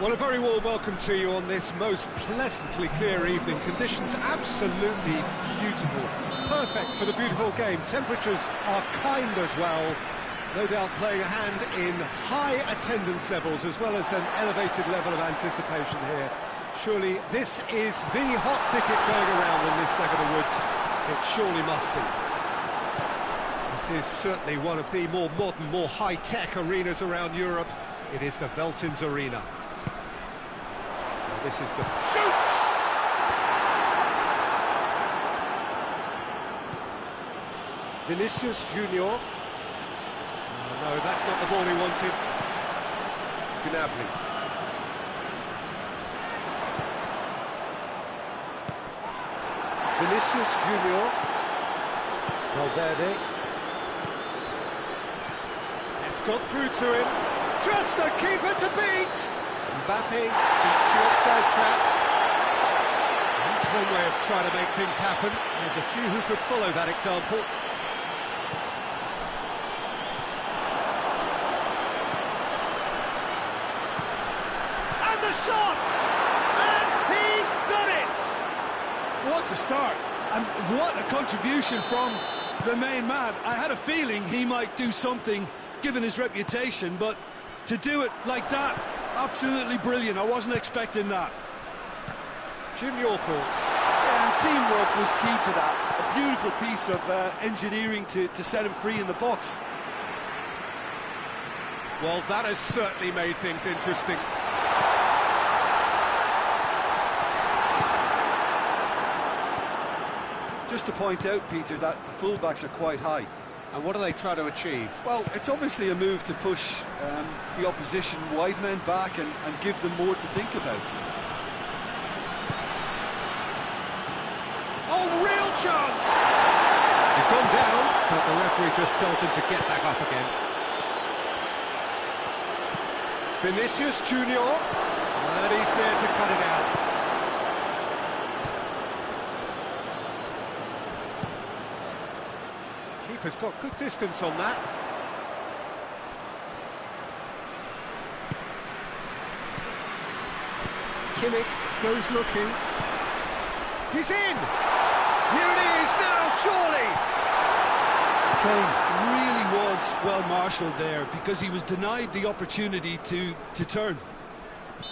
Well, a very warm welcome to you on this most pleasantly clear evening. Conditions absolutely beautiful. Perfect for the beautiful game. Temperatures are kind as well. No doubt playing a hand in high attendance levels as well as an elevated level of anticipation here. Surely this is the hot ticket going around in this neck of the woods. It surely must be. This is certainly one of the more modern, more high-tech arenas around Europe. It is the Veltins Arena. Well, this is the... Shoots! Vinicius Junior. No, that's not the ball he wanted. Gnabry. Vinicius Junior. Valverde. It's got through to him. Just the keeper to beat! Mbappe beats the offside trap. That's one way of trying to make things happen. There's a few who could follow that example. And the shot! And he's done it! What a start, and what a contribution from the main man. I had a feeling he might do something, given his reputation, but to do it like that, absolutely brilliant. I wasn't expecting that. Jim, your thoughts? Yeah, teamwork was key to that. A beautiful piece of engineering to set him free in the box. Well, that has certainly made things interesting. Just to point out, Peter, that the fullbacks are quite high. And what do they try to achieve? Well, it's obviously a move to push the opposition wide men back and give them more to think about. Oh, real chance! He's gone down, but the referee just tells him to get back up again. Vinicius Junior, and he's there to cut it out. Keeper's got good distance on that. Kimmich goes looking. He's in! Here it is now, surely! Kane really was well marshalled there because he was denied the opportunity to turn. Oh,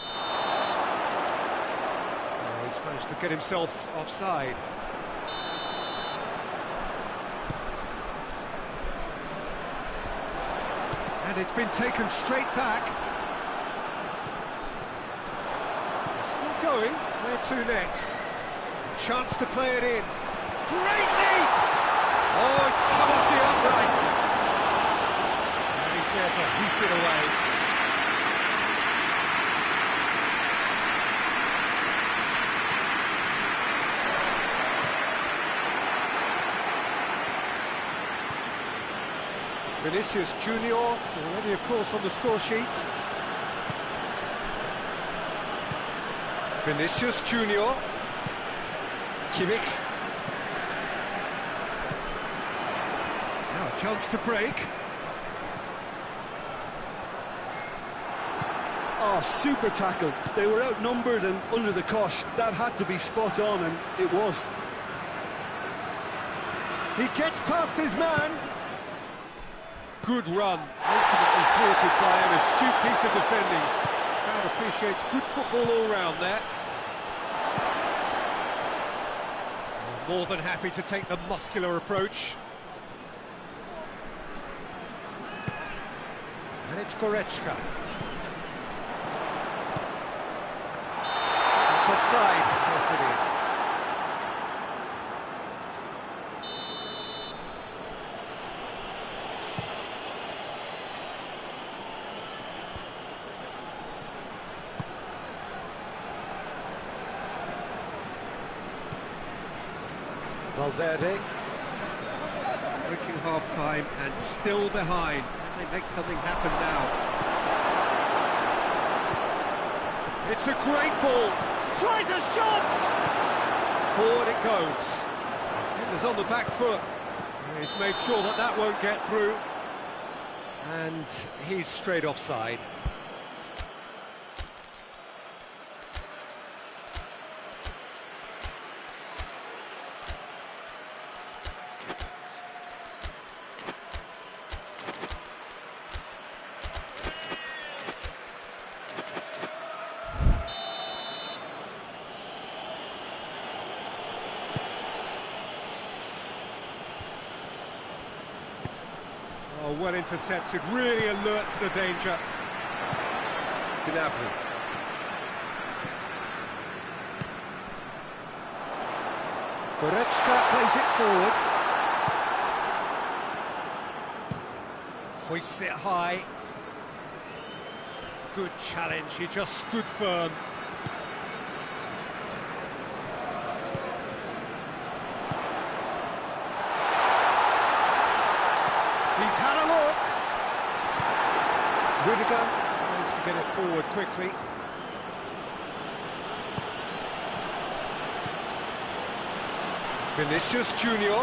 he's managed to get himself offside. And it's been taken straight back. It's still going. Where to next? A chance to play it in. Great leap! Oh, it's come off the upright. And he's there to hoof it away. Vinicius Junior, already of course on the score sheet. Vinicius Junior. Kimmich. Now a chance to break. Oh, super tackle. They were outnumbered and under the cosh. That had to be spot on, and it was. He gets past his man. Good run, ultimately thwarted by an astute piece of defending. Crowd appreciates good football all round there. More than happy to take the muscular approach. And it's Goretzka. It's offside, yes it is. Valverde, reaching half-time and still behind. Can they make something happen now? It's a great ball. Tries a shot! Forward it goes. Defender's on the back foot. He's made sure that that won't get through. And he's straight offside. well intercepted, really alert to the danger. Gnabry. Goretzka plays it forward. Hoists it high. Good challenge, he just stood firm. He's had a look. Rudiger tries to get it forward quickly. Vinicius Junior.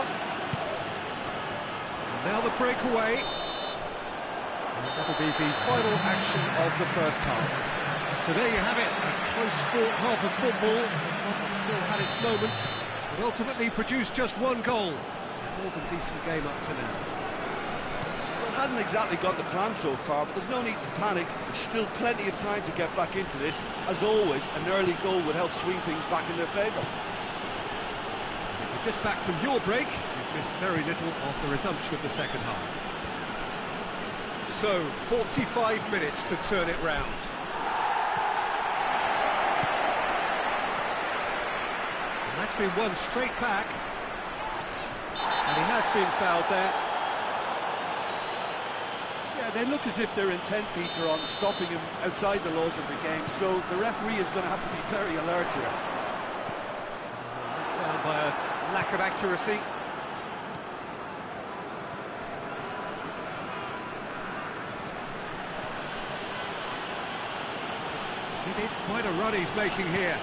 And now the breakaway. And that'll be the final action of the first half. So there you have it, a close-fought half of football. Still had its moments, but ultimately produced just one goal. A more than decent game up to now. Well, it hasn't exactly got the plan so far, but there's no need to panic. There's still plenty of time to get back into this. As always, an early goal would help swing things back in their favour. Just back from your break, you've missed very little of the resumption of the second half. So, 45 minutes to turn it round. And that's been one straight back. And he has been fouled there. Yeah, they look as if they're intent, Peter, on stopping him outside the laws of the game, so the referee is going to have to be very alert here. Down by a lack of accuracy. It is quite a run he's making here.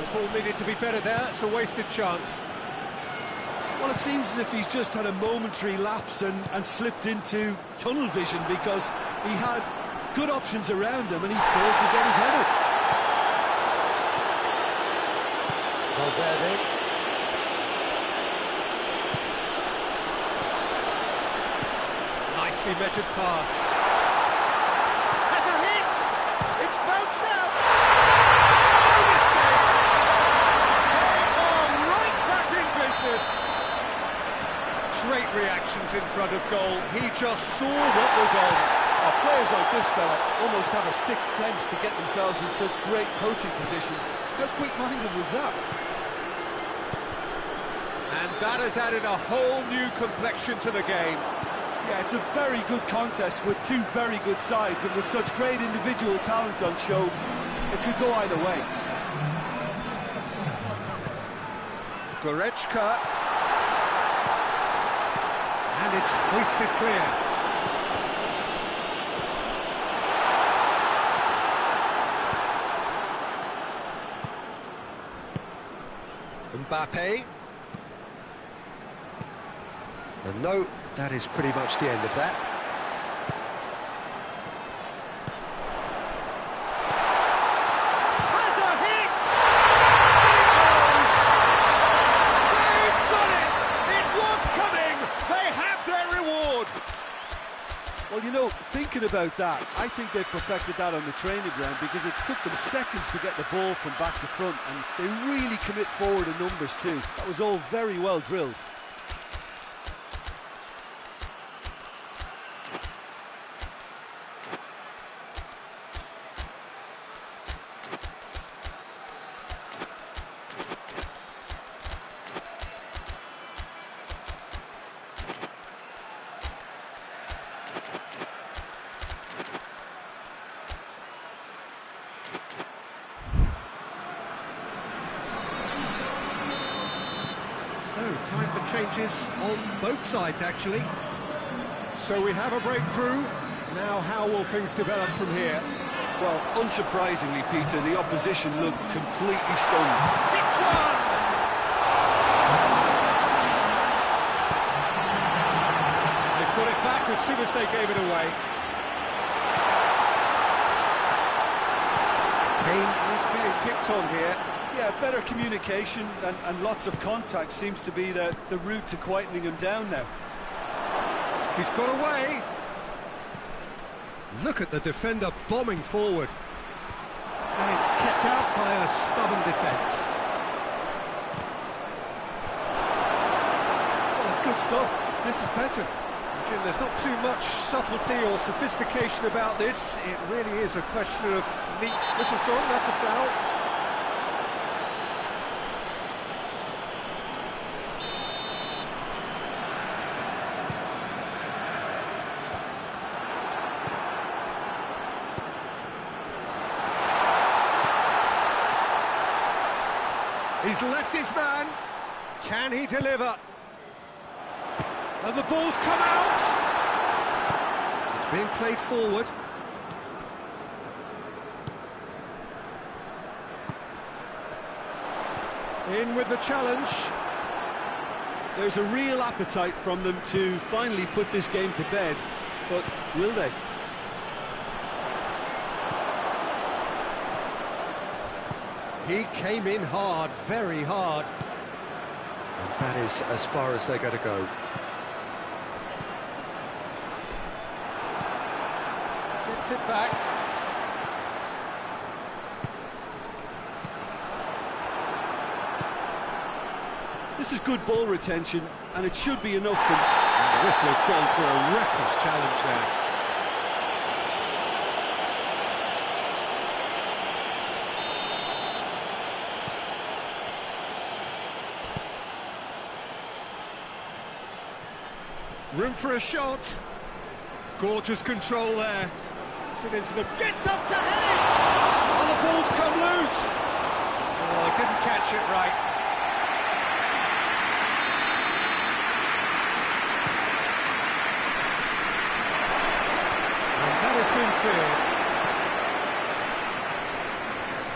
The ball needed to be better there, it's a wasted chance. Well, it seems as if he's just had a momentary lapse and slipped into tunnel vision, because he had good options around him and he failed to get his head up. Valverde. Nicely measured pass. Has a hit! It's bounced out! No mistake! They are right back in business! Great reactions in front of goal. He just saw what was on. Players like this fella almost have a sixth sense to get themselves in such great coaching positions. How quick-minded was that? And that has added a whole new complexion to the game. Yeah, it's a very good contest with two very good sides, and with such great individual talent on show, it could go either way. Goretzka. And it's hoisted clear. Mbappe. And no, that is pretty much the end of that. Has a hit! They've done it! It was coming! They have their reward! Well, you know, thinking about that, I think they perfected that on the training ground, because it took them seconds to get the ball from back to front, and they really commit forward in numbers too. That was all very well drilled. So, time for changes on both sides, actually. So we have a breakthrough. Now, how will things develop from here? Well, unsurprisingly, Peter, the opposition looked completely stunned. It's one! They've got it back as soon as they gave it away. Kane is being picked on here. Yeah, better communication and lots of contact seems to be the route to quietening him down now. He's got away. Look at the defender bombing forward. And it's kept out by a stubborn defence. Well, it's good stuff. This is better. Jim, there's not too much subtlety or sophistication about this. It really is a question of neat... Whistle's gone, that's a foul. He's left his man. Can he deliver? And the ball's come out. It's being played forward. In with the challenge. There's a real appetite from them to finally put this game to bed, but will they? He came in hard, very hard. And that is as far as they're going to go. Gets it back. This is good ball retention, and it should be enough. And the whistler's gone for a reckless challenge there. Room for a shot. Gorgeous control there. Gets it into the... Gets up to head it! And the ball's come loose. Oh, didn't catch it right. And that has been cleared.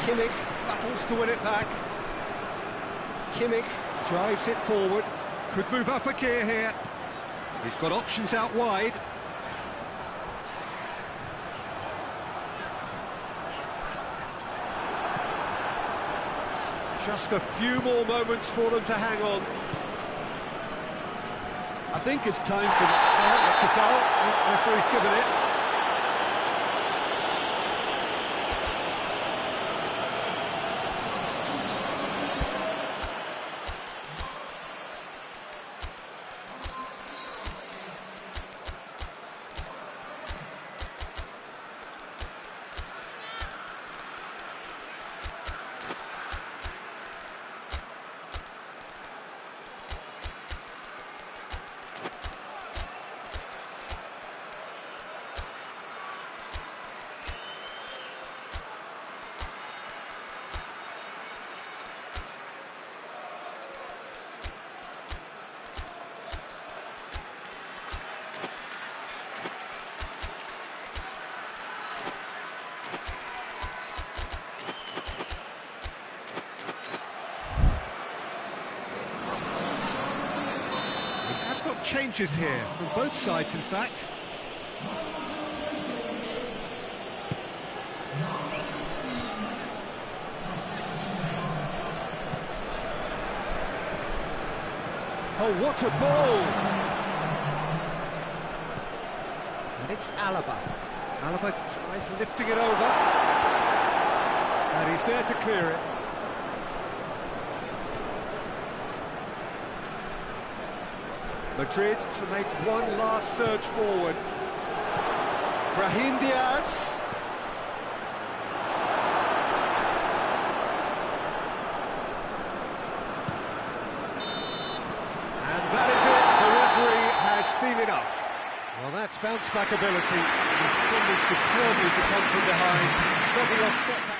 Kimmich battles to win it back. Kimmich drives it forward. Could move up a gear here. He's got options out wide. Just a few more moments for them to hang on. I think it's time for... That's a foul. Referee's given it. Changes here from both sides, in fact. Oh, what a ball! And it's Alaba. Alaba tries lifting it over. And he's there to clear it. Madrid to make one last surge forward. Brahim Diaz. And that is it. The referee has seen enough. Well, that's bounce-back ability. Responding superbly to come from behind. Shoving off setback.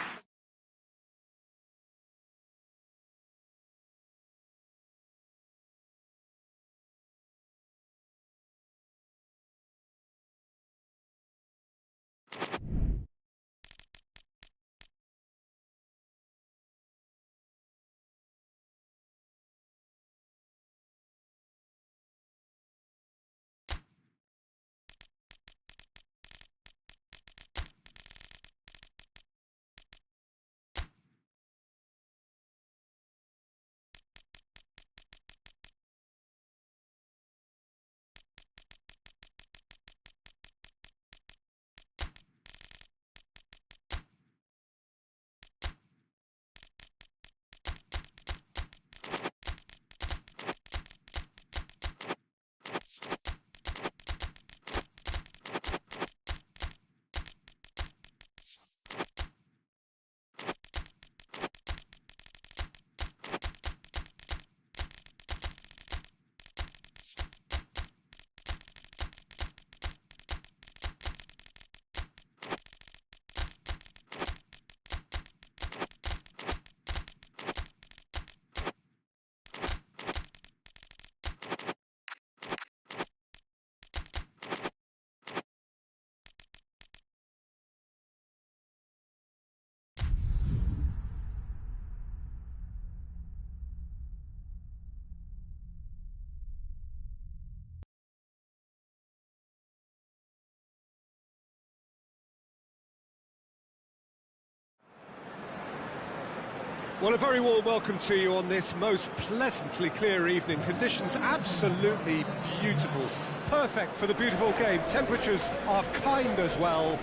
Well, a very warm welcome to you on this most pleasantly clear evening. Conditions absolutely beautiful. Perfect for the beautiful game. Temperatures are kind as well.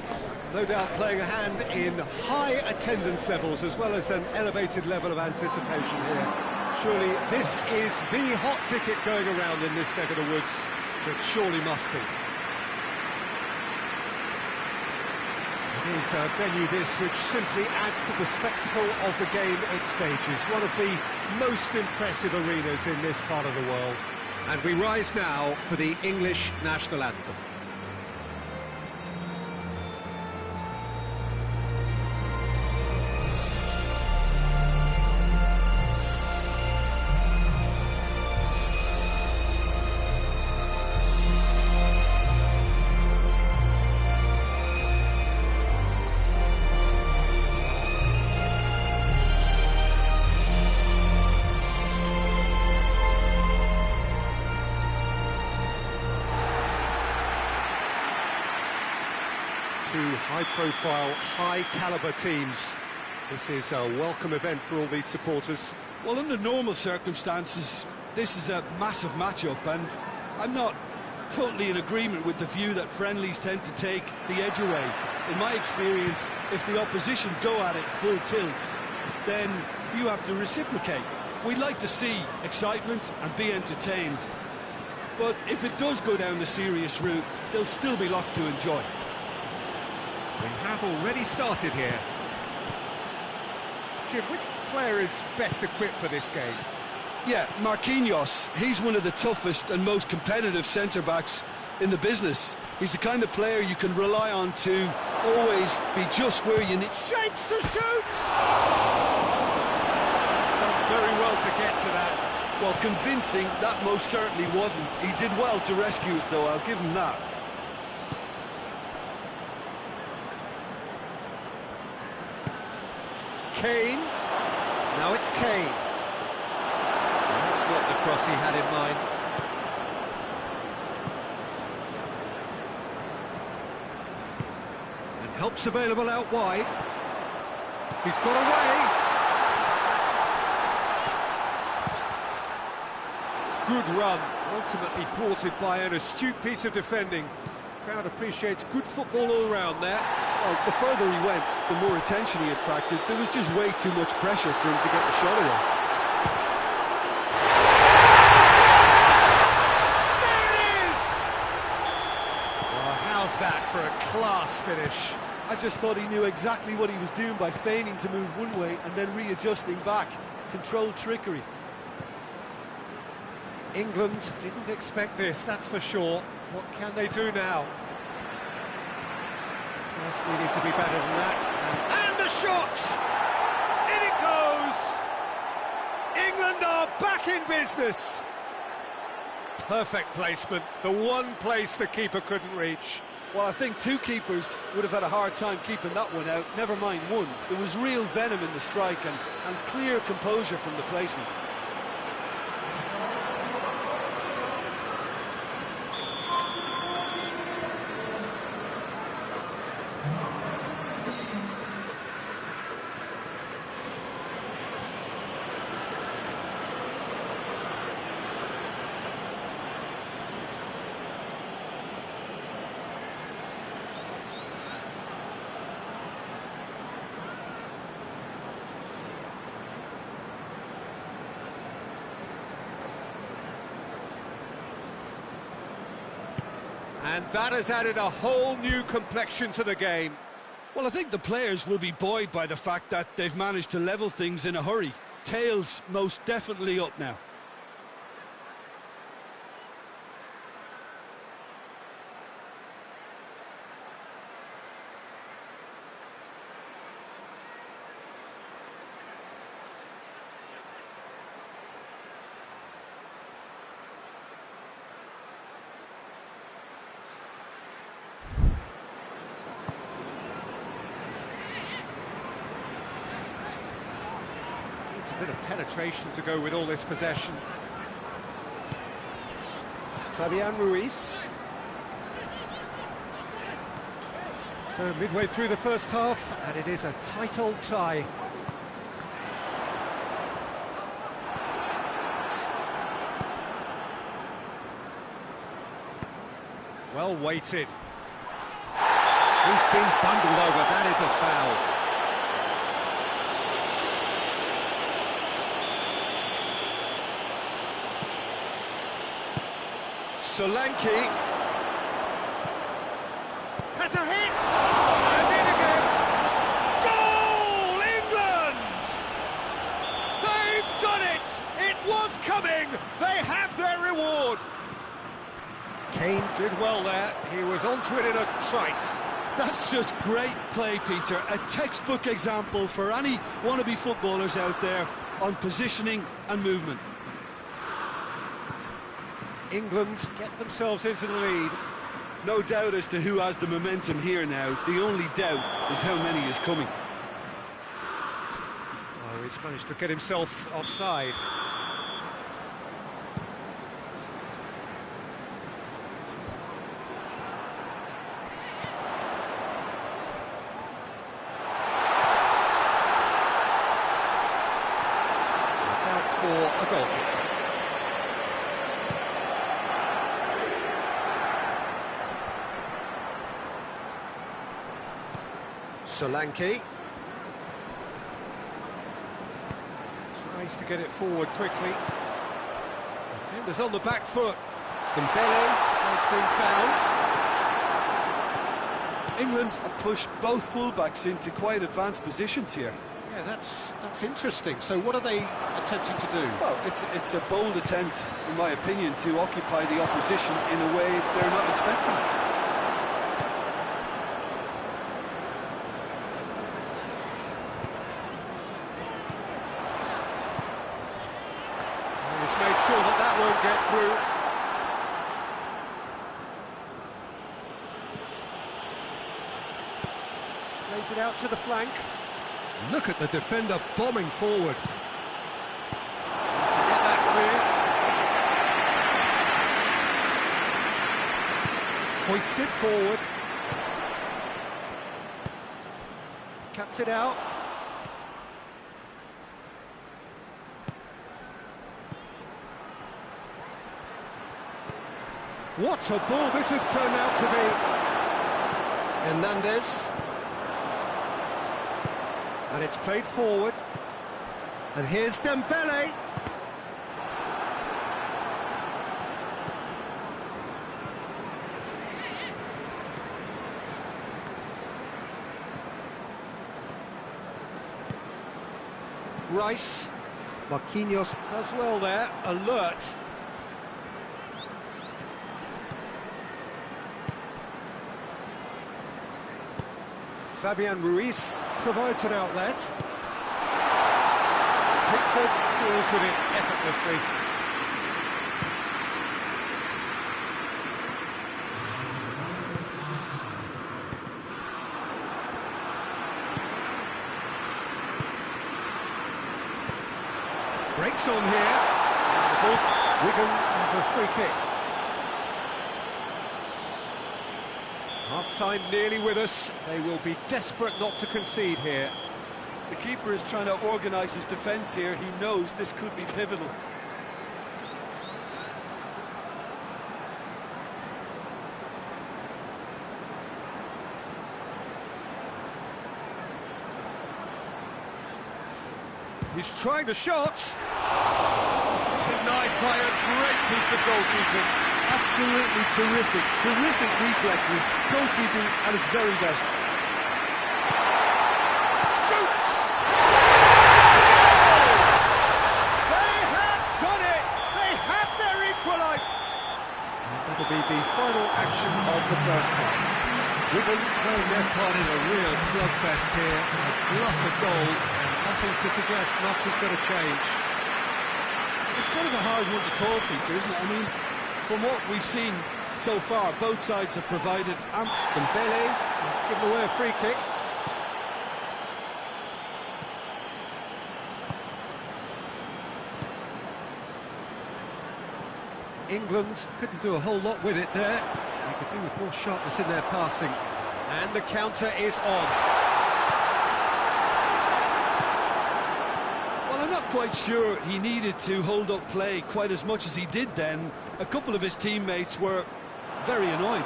No doubt playing a hand in high attendance levels as well as an elevated level of anticipation here. Surely this is the hot ticket going around in this neck of the woods. It surely must be. It is a venue this which simply adds to the spectacle of the game it stages. One of the most impressive arenas in this part of the world. And we rise now for the English national anthem. Two high-profile, high-caliber teams. This is a welcome event for all these supporters. Well, under normal circumstances, this is a massive matchup, and I'm not totally in agreement with the view that friendlies tend to take the edge away. In my experience, if the opposition go at it full tilt, then you have to reciprocate. We'd like to see excitement and be entertained, but if it does go down the serious route, there'll still be lots to enjoy. We have already started here. Jim, which player is best equipped for this game? Yeah, Marquinhos. He's one of the toughest and most competitive centre-backs in the business. He's the kind of player you can rely on to always be just where you need. Shapes to shoot! Done very well to get to that. Well, convincing, that most certainly wasn't. He did well to rescue it, though, I'll give him that. Kane. Now it's Kane. That's not the cross he had in mind. And help's available out wide. He's got away. Good run, ultimately thwarted by an astute piece of defending. Crowd appreciates good football all round there. Well, the further he went, the more attention he attracted. There was just way too much pressure for him to get the shot away. There it is! Well, how's that for a class finish? I just thought he knew exactly what he was doing by feigning to move one way and then readjusting back. Controlled trickery. England didn't expect this, that's for sure. What can they do now? Just needed to be better than that. And the shot! In it goes! England are back in business! Perfect placement, the one place the keeper couldn't reach. Well, I think two keepers would have had a hard time keeping that one out, never mind one. There was real venom in the strike and clear composure from the placement. And that has added a whole new complexion to the game. Well, I think the players will be buoyed by the fact that they've managed to level things in a hurry. Tails most definitely up now. A bit of penetration to go with all this possession. Fabian Ruiz. So midway through the first half, and it is a tight old tie. Well weighted. He's been bundled over, that is a foul. Solanke has a hit, and in again. Goal, England! They've done it! It was coming! They have their reward! Kane did well there, he was onto it in a trice. That's just great play, Peter. A textbook example for any wannabe footballers out there on positioning and movement. England get themselves into the lead. No doubt as to who has the momentum here now. The only doubt is how many is coming. Oh, he's managed to get himself offside. It's out for a goal kick. Solanke tries to get it forward quickly. Defenders on the back foot. Dembele has been found. England have pushed both fullbacks into quite advanced positions here. Yeah, that's interesting. So what are they attempting to do? Well, it's a bold attempt, in my opinion, to occupy the opposition in a way they're not expecting. He's made sure that that won't get through. Plays it out to the flank. Look at the defender bombing forward. Get that clear. Hoists it forward. Cuts it out. What a ball this has turned out to be. Hernandez. And it's played forward. And here's Dembele. Rice. Marquinhos does well there, alert. Fabian Ruiz provides an outlet. Pickford deals with it effortlessly. Breaks on here. Wigan have a free kick. Half-time nearly with us. They will be desperate not to concede here. The keeper is trying to organise his defence here. He knows this could be pivotal. He's trying the shot. Denied by a great piece of goalkeeping. Absolutely terrific reflexes, goalkeeping at its very best. Shoots! They have done it! They have their equaliser! And that'll be the final action of the first half. Wigan playing their part in a real slugfest here, a glut of goals, and nothing to suggest much is going to change. It's kind of a hard one to call, Peter, isn't it? I mean, from what we've seen so far, both sides have provided... Dembele has given away a free kick. England couldn't do a whole lot with it there. They could do with more sharpness in their passing. And the counter is on. Well, I'm not quite sure he needed to hold up play quite as much as he did then. A couple of his teammates were very annoyed.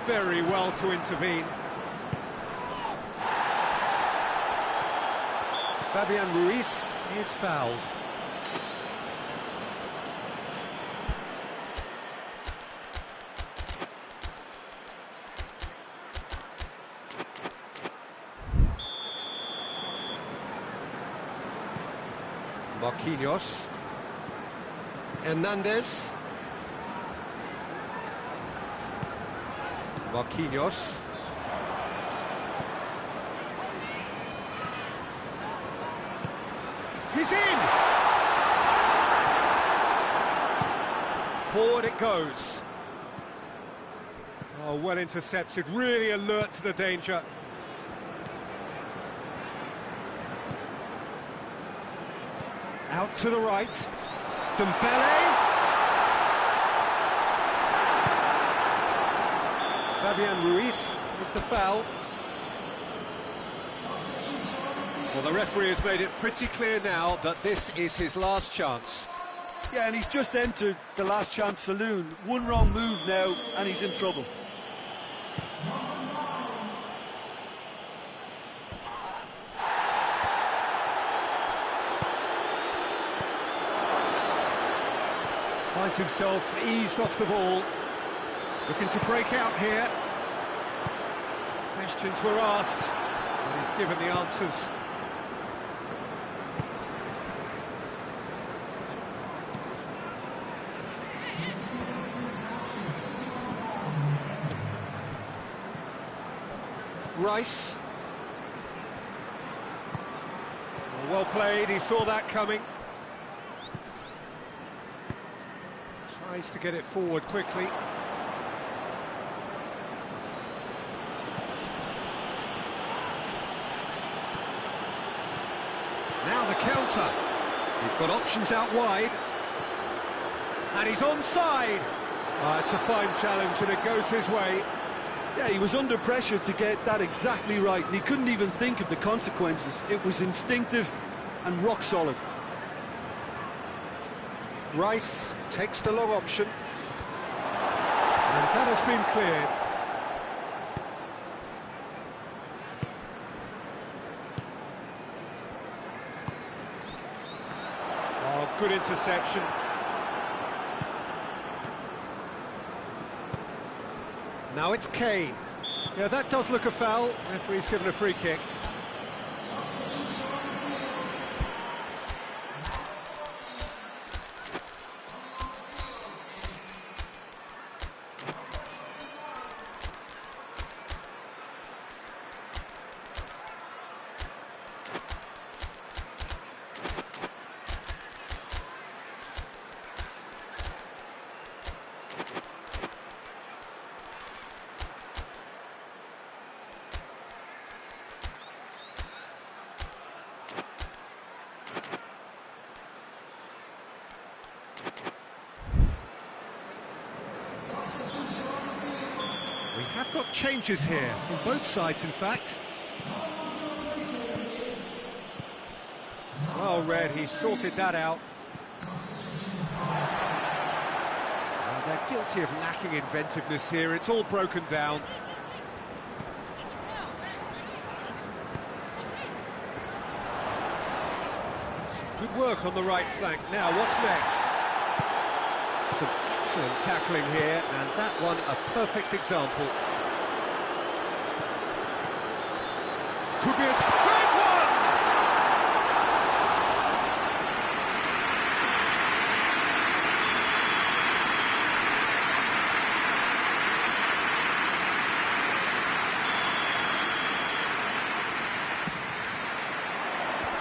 very well to intervene. Fabian Ruiz is fouled. Marquinhos. Hernandez. Marquinhos. He's in! Forward it goes. Oh, well intercepted, really alert to the danger. Out to the right. Dembele. Fabian Ruiz with the foul. Well, the referee has made it pretty clear now that this is his last chance. Yeah, and he's just entered the last chance saloon. One wrong move now, and he's in trouble. Finds himself eased off the ball. Looking to break out here. Questions were asked, and he's given the answers. Rice. Well played, he saw that coming. Tries to get it forward quickly. Now the counter. He's got options out wide. And he's onside. It's a fine challenge and it goes his way. Yeah, he was under pressure to get that exactly right, and he couldn't even think of the consequences. It was instinctive and rock solid. Rice takes the long option. And that has been cleared. Oh, good interception. Now it's Kane. Yeah, that does look a foul. Referee's given a free kick. We have got changes here, from both sides in fact. Well read, he sorted that out. Well, they're guilty of lacking inventiveness here, it's all broken down. Some good work on the right flank. Now, what's next? Some excellent tackling here, and that one a perfect example. Could be a tries one!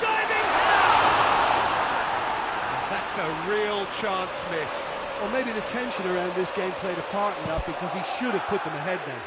Diving header! That's a real chance missed. Or maybe the tension around this game played a part in that, because he should have put them ahead then.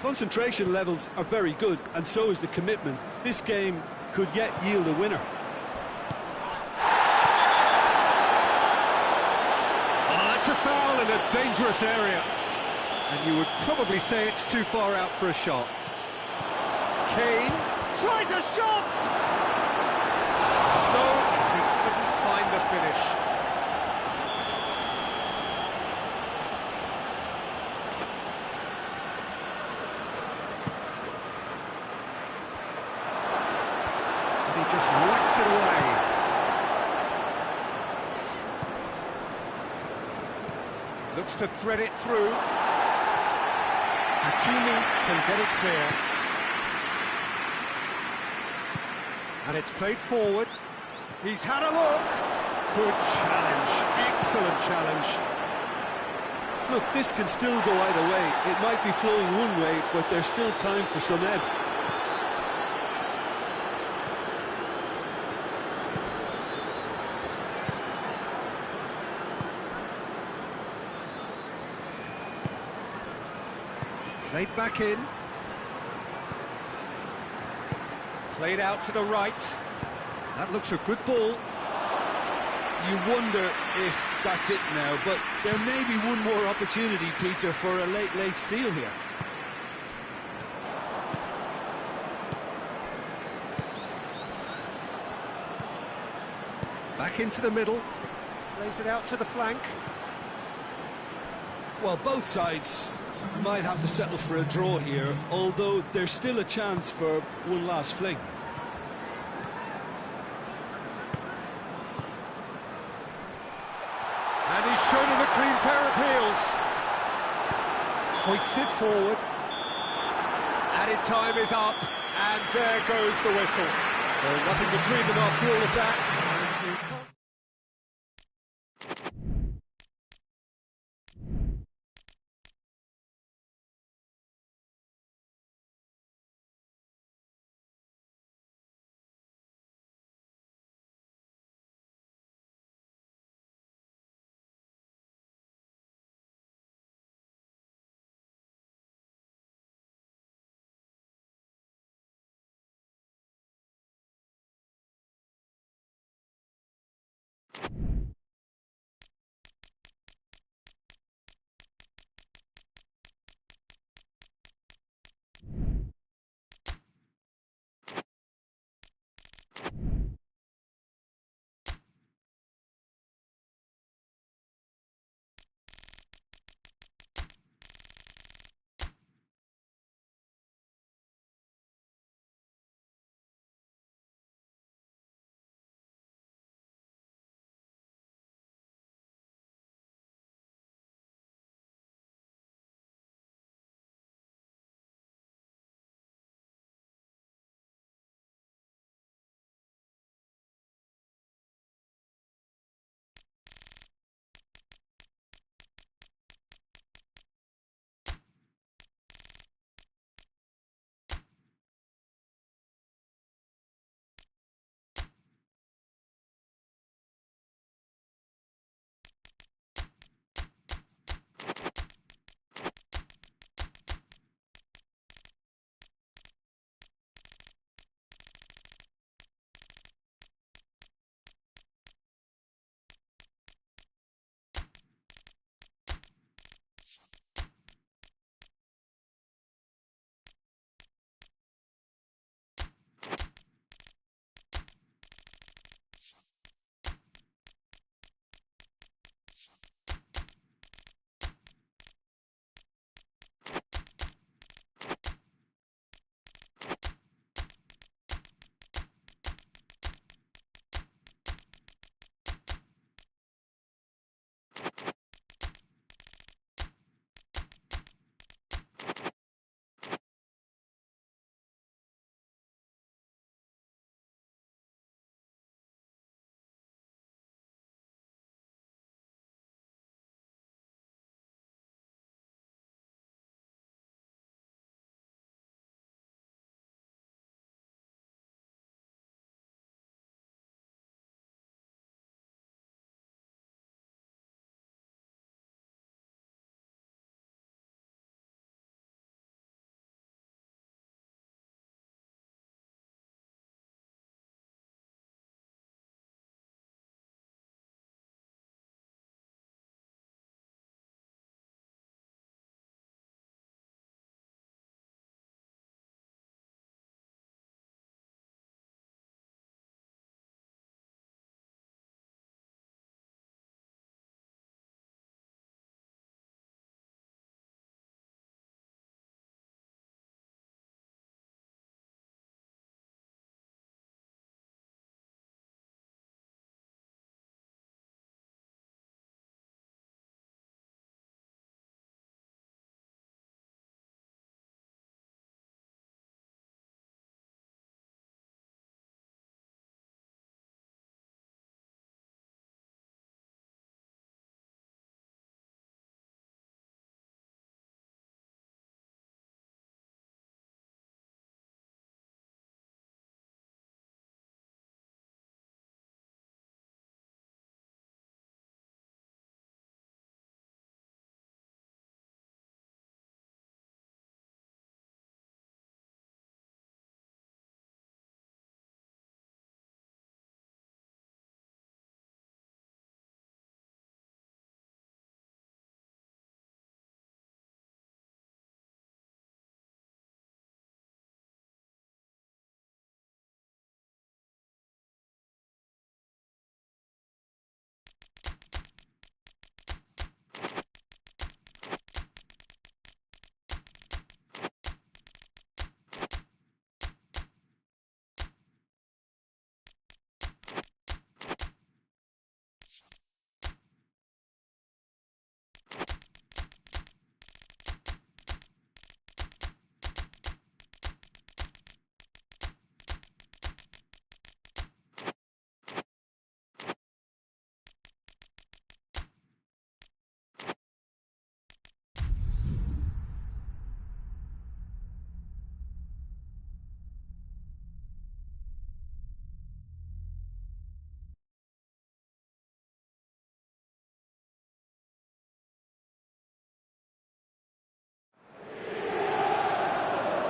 Concentration levels are very good, and so is the commitment. This game could yet yield a winner. Oh, that's a foul in a dangerous area. And you would probably say it's too far out for a shot. Kane tries a shot! No, he couldn't find the finish. And he just whacks it away. Looks to thread it through. Hakimi can get it clear. And it's played forward. He's had a look. Good challenge. Excellent challenge. Look, this can still go either way. It might be flowing one way, but there's still time for some ebb. Played back in. Played out to the right. That looks a good ball. You wonder if that's it now, but there may be one more opportunity, Peter, for a late steal here. Back into the middle. Plays it out to the flank. Well, both sides might have to settle for a draw here, although there's still a chance for one last fling. And he's shown him a clean pair of heels. Hoists it forward. Added time is up, and there goes the whistle. So nothing between them after all of that.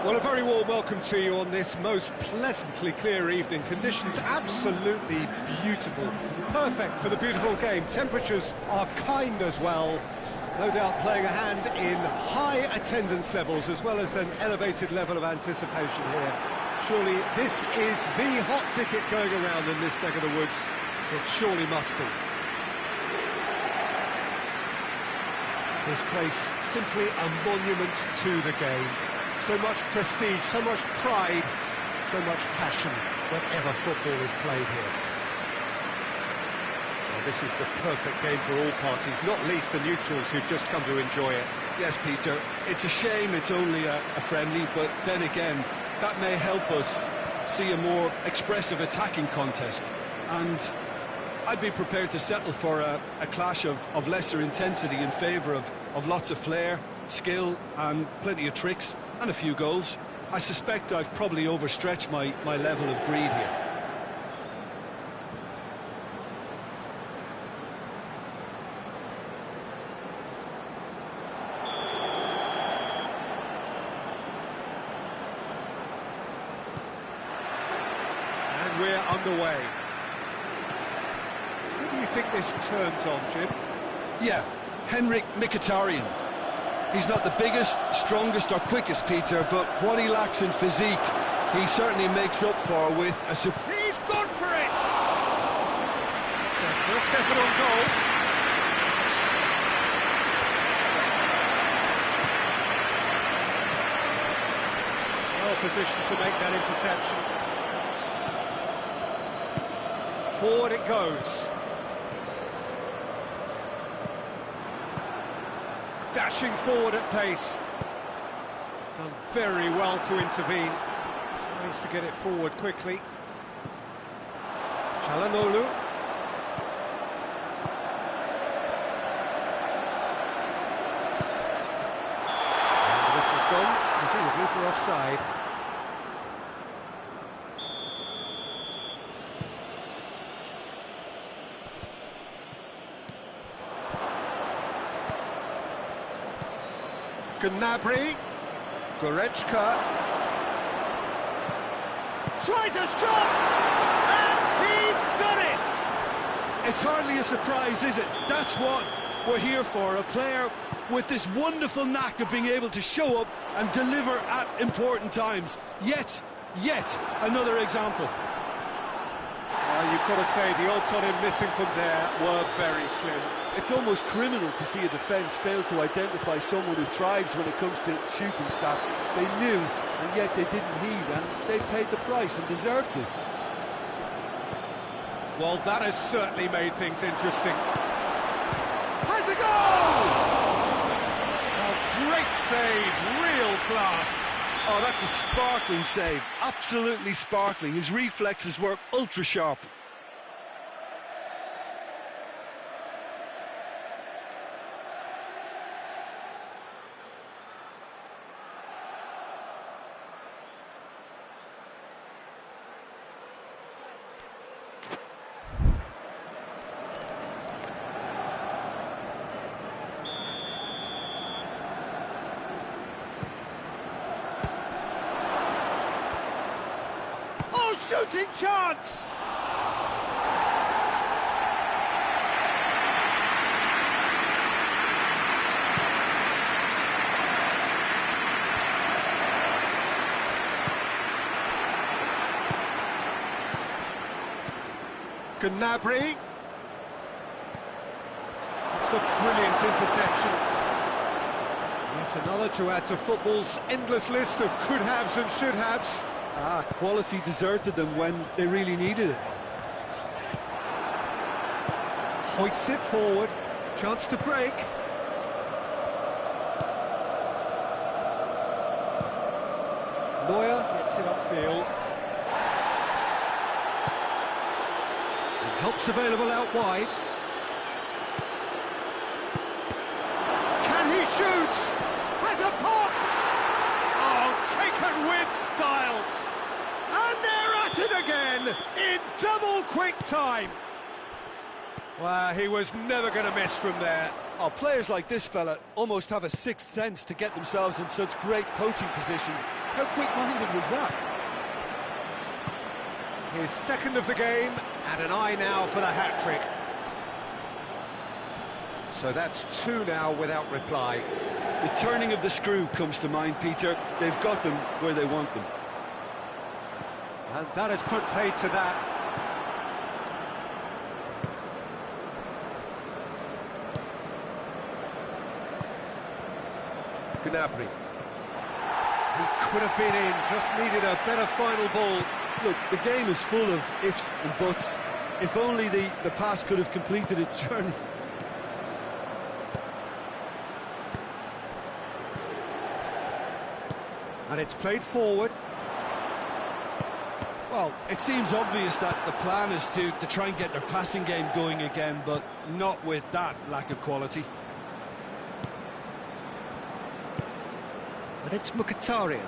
Well, a very warm welcome to you on this most pleasantly clear evening. Conditions absolutely beautiful. Perfect for the beautiful game. Temperatures are kind as well. No doubt playing a hand in high attendance levels as well as an elevated level of anticipation here. Surely this is the hot ticket going around in this neck of the woods. It surely must be. This place simply a monument to the game. So much prestige, so much pride, so much passion whenever football is played here. Well, this is the perfect game for all parties, not least the neutrals who've just come to enjoy it. Yes, Peter, it's a shame it's only a friendly, but then again, that may help us see a more expressive attacking contest. And I'd be prepared to settle for a clash of lesser intensity in favour of lots of flair, skill and plenty of tricks and a few goals. I suspect I've probably overstretched my level of greed here. And we're underway. Who do you think this turns on, Jim? Yeah, Henrik Mkhitaryan. He's not the biggest, strongest or quickest, Peter, but what he lacks in physique, he certainly makes up for with a... He's gone for it! First effort on goal. Well positioned to make that interception. Forward it goes. Dashing forward at pace. Done very well to intervene. Tries to get it forward quickly. Çalhanoğlu. And this has gone, presumably for offside. Gnabry, Goretzka, tries a shot, and he's done it! It's hardly a surprise, is it? That's what we're here for, a player with this wonderful knack of being able to show up and deliver at important times. Yet another example. You've got to say, the odds on him missing from there were very slim. It's almost criminal to see a defence fail to identify someone who thrives when it comes to shooting stats. They knew, and yet they didn't heed, and they paid the price and deserved to. Well, that has certainly made things interesting. Has a goal! Oh, great save, real class. Oh, that's a sparkling save, absolutely sparkling. His reflexes were ultra-sharp. Shooting chance! Gnabry. It's a brilliant interception. Yet another to add to football's endless list of could-haves and should-haves. Quality deserted them when they really needed it. Hoists it forward, chance to break. Neuer gets it upfield. And help's available out wide. Can he shoot? Has a pop! Oh, taken with style! And they're at it again, in double quick time. Well, he was never going to miss from there. Oh, players like this fella almost have a sixth sense to get themselves in such great poaching positions. How quick-minded was that? His second of the game, and an eye now for the hat-trick. So that's two now without reply. The turning of the screw comes to mind, Peter. They've got them where they want them. And that has put paid to that. Gnabry. He could have been in, just needed a better final ball. Look, the game is full of ifs and buts. If only the pass could have completed its journey. And it's played forward. Well, it seems obvious that the plan is to try and get their passing game going again, but not with that lack of quality. And it's Mkhitaryan.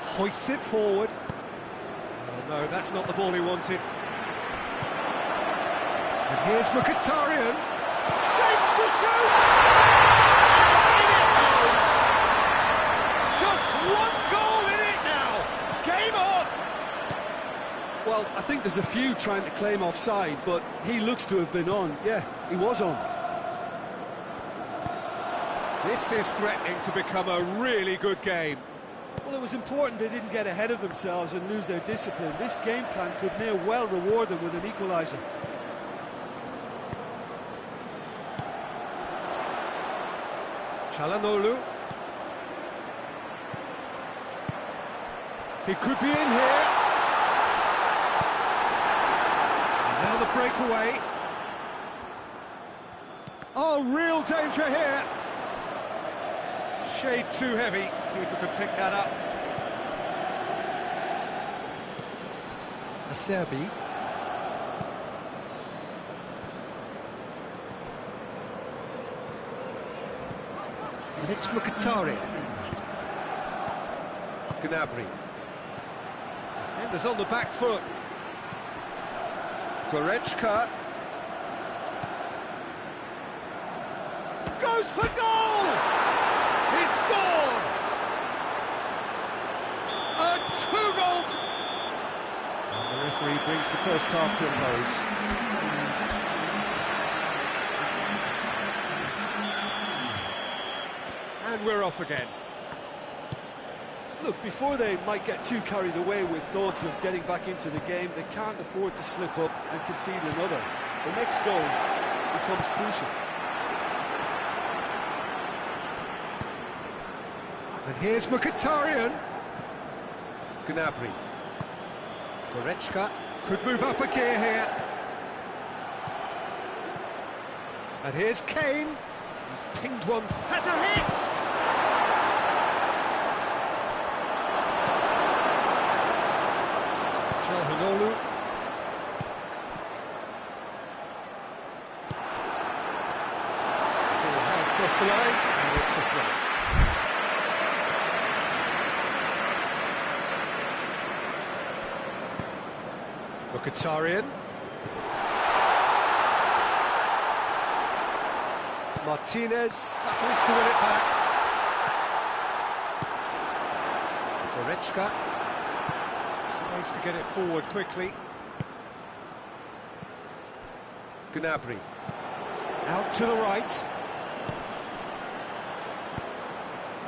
Hoists it forward. Oh no, that's not the ball he wanted. And here's Mkhitaryan. Shapes to shoot! In it goes! Just one goal in it now! Game on! Well, I think there's a few trying to claim offside, but he looks to have been on. Yeah, he was on. This is threatening to become a really good game. Well, it was important they didn't get ahead of themselves and lose their discipline. This game plan could near well reward them with an equaliser. Çalhanoğlu. He could be in here. And now the breakaway. Oh, real danger here. Shade too heavy. Keeper could pick that up. Acerbi. And it's Mkhitaryan. Gnabry. Defenders on the back foot. Goretzka. Goes for goal! He scored! A two-goal... And the referee brings the first half to a close. And we're off again. Look, before they might get too carried away with thoughts of getting back into the game, they can't afford to slip up and concede another. The next goal becomes crucial. And here's Mkhitaryan. Gnabry. Goretzka could move up a gear here. And here's Kane. He's pinged one. Has a hit! Çalhanoğlu. Ball has crossed the line, and it's a throw. Mkhitaryan. Martinez battles to win it back. Goretzka tries to get it forward quickly. Gnabry. Out to the right.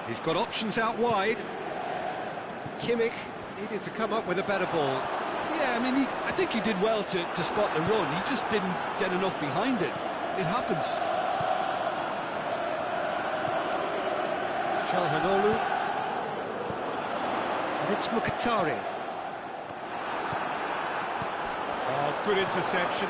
He's got options out wide. Kimmich needed to come up with a better ball. Yeah, I mean, I think he did well to spot the run. He just didn't get enough behind it. It happens. Çalhanoğlu. And it's Mkhitaryan. Oh, good interception.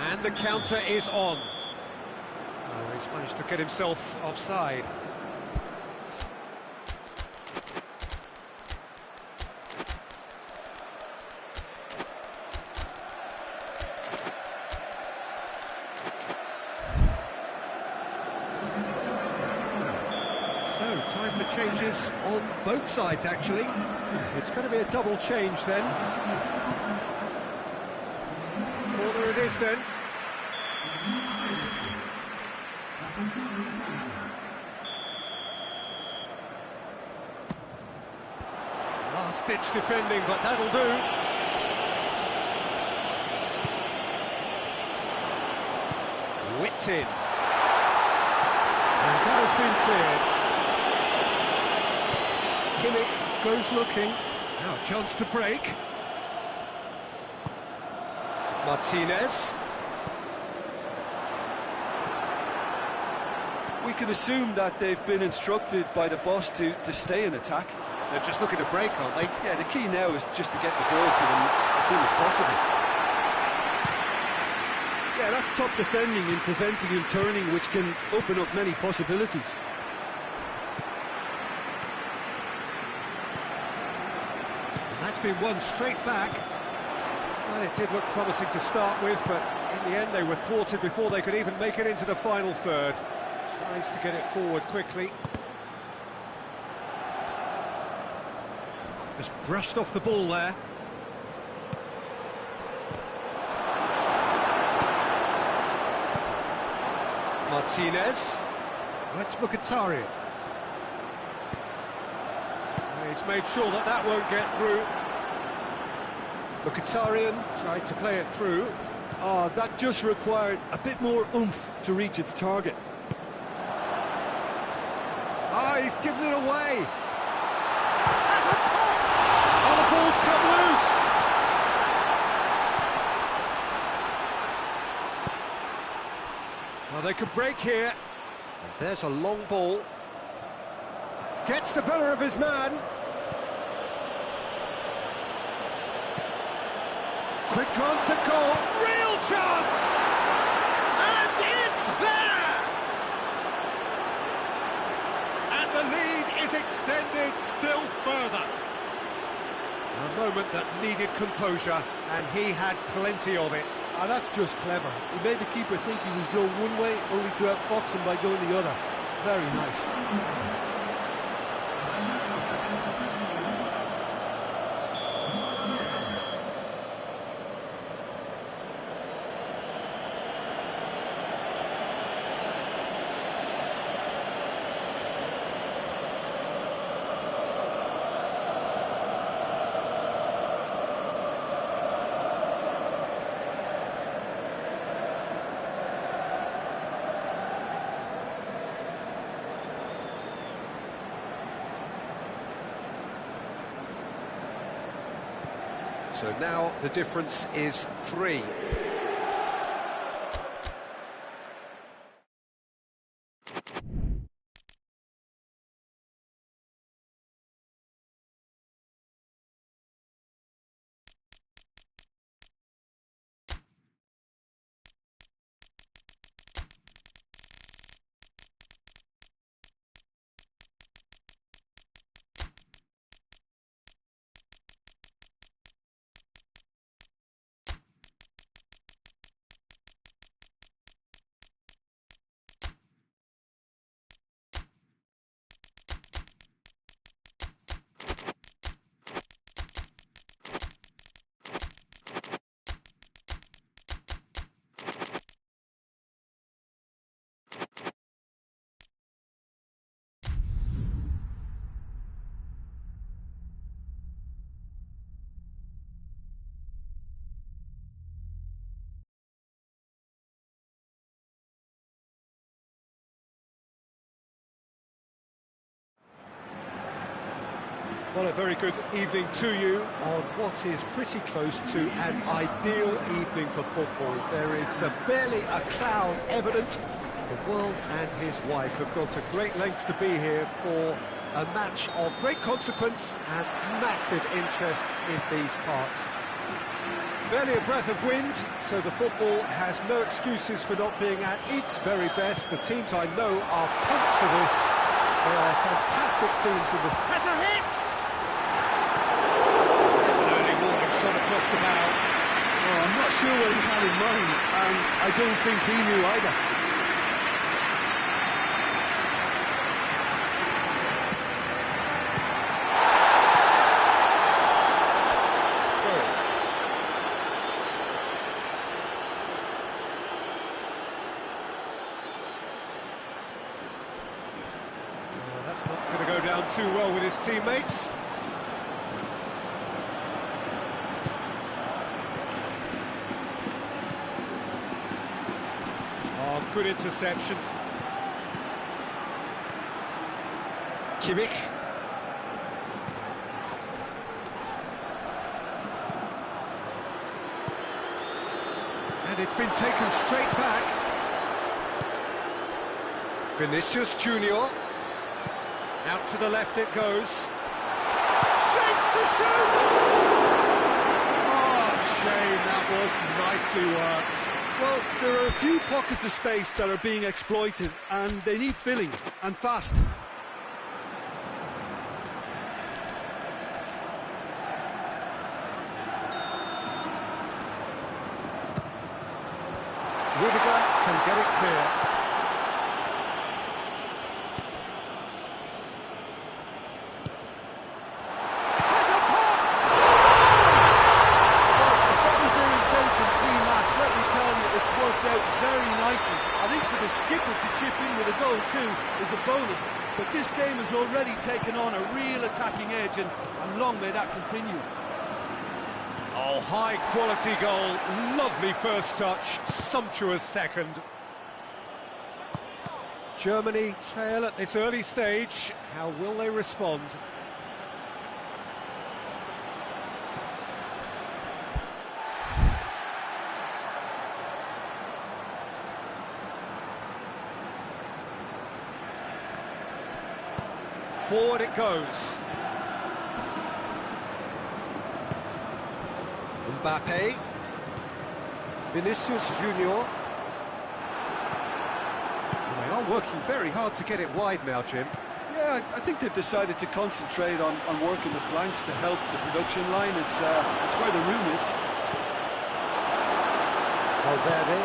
And the counter is on. Oh, he's managed to get himself offside. the changes on both sides, actually. It's going to be a double change then. Corner it is then. Last-ditch defending, but that'll do. Whipped in. And that has been cleared. Kimmich goes looking. Now a chance to break. Martinez. We can assume that they've been instructed by the boss to stay in attack. They're just looking to break, aren't they? Yeah, the key now is just to get the ball to them as soon as possible. Yeah, that's top defending and preventing him turning, which can open up many possibilities. And that's been won straight back. Well, it did look promising to start with, but in the end they were thwarted before they could even make it into the final third. Tries to get it forward quickly. Just brushed off the ball there. Martinez. That's Mkhitaryan. He's made sure that that won't get through. Mkhitaryan tried to play it through. Oh, that just required a bit more oomph to reach its target. Oh, he's given it away. That's a pop! Oh, the ball's come loose. Well, they could break here. And there's a long ball. Gets the better of his man. Quick glance at goal. Real chance! And it's there! And the lead is extended still further. A moment that needed composure, and he had plenty of it. Ah, that's just clever. He made the keeper think he was going one way, only to outfox him by going the other. Very nice. So now the difference is 3. Well, a very good evening to you on what is pretty close to an ideal evening for football. There is barely a cloud evident. The world and his wife have gone to great lengths to be here for a match of great consequence and massive interest in these parts. Barely a breath of wind, so the football has no excuses for not being at its very best. The teams I know are pumped for this. There are fantastic scenes in this. Has a hit! Across the bow. Oh, I'm not sure what he had in mind, and I don't think he knew either. It's not going to go down too well with his teammates. Oh, good interception. Kimmich. And it's been taken straight back. Vinicius Junior. Out to the left it goes. Shapes to shoot! Oh, shame, that was nicely worked. Well, there are a few pockets of space that are being exploited, and they need filling, and fast. Rudiger can get it clear. Has a pop! Well, if that was their intention pre-match, let me tell you, it's worked out very nicely. I think for the skipper to chip in with a goal too is a bonus, but this game has already taken on a real attacking edge, and long may that continue. Oh, high-quality goal, lovely first touch, sumptuous second. Germany trail at this early stage. How will they respond? Forward it goes. Mbappe, Vinicius Junior. They are working very hard to get it wide now, Jim. Yeah, I think they've decided to concentrate on working the flanks to help the production line. It's where the room is. Valverde.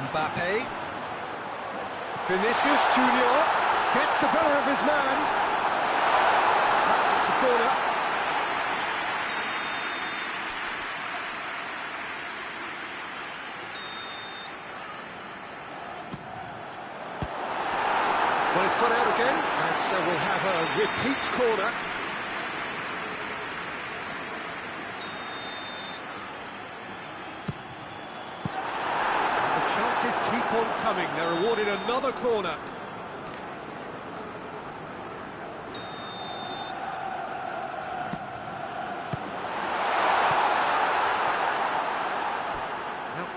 Mbappe. Vinicius Junior gets the better of his man. It's a corner. Well, it's gone out again, and so we'll have a repeat corner. And the chances keep on coming. They're awarded another corner.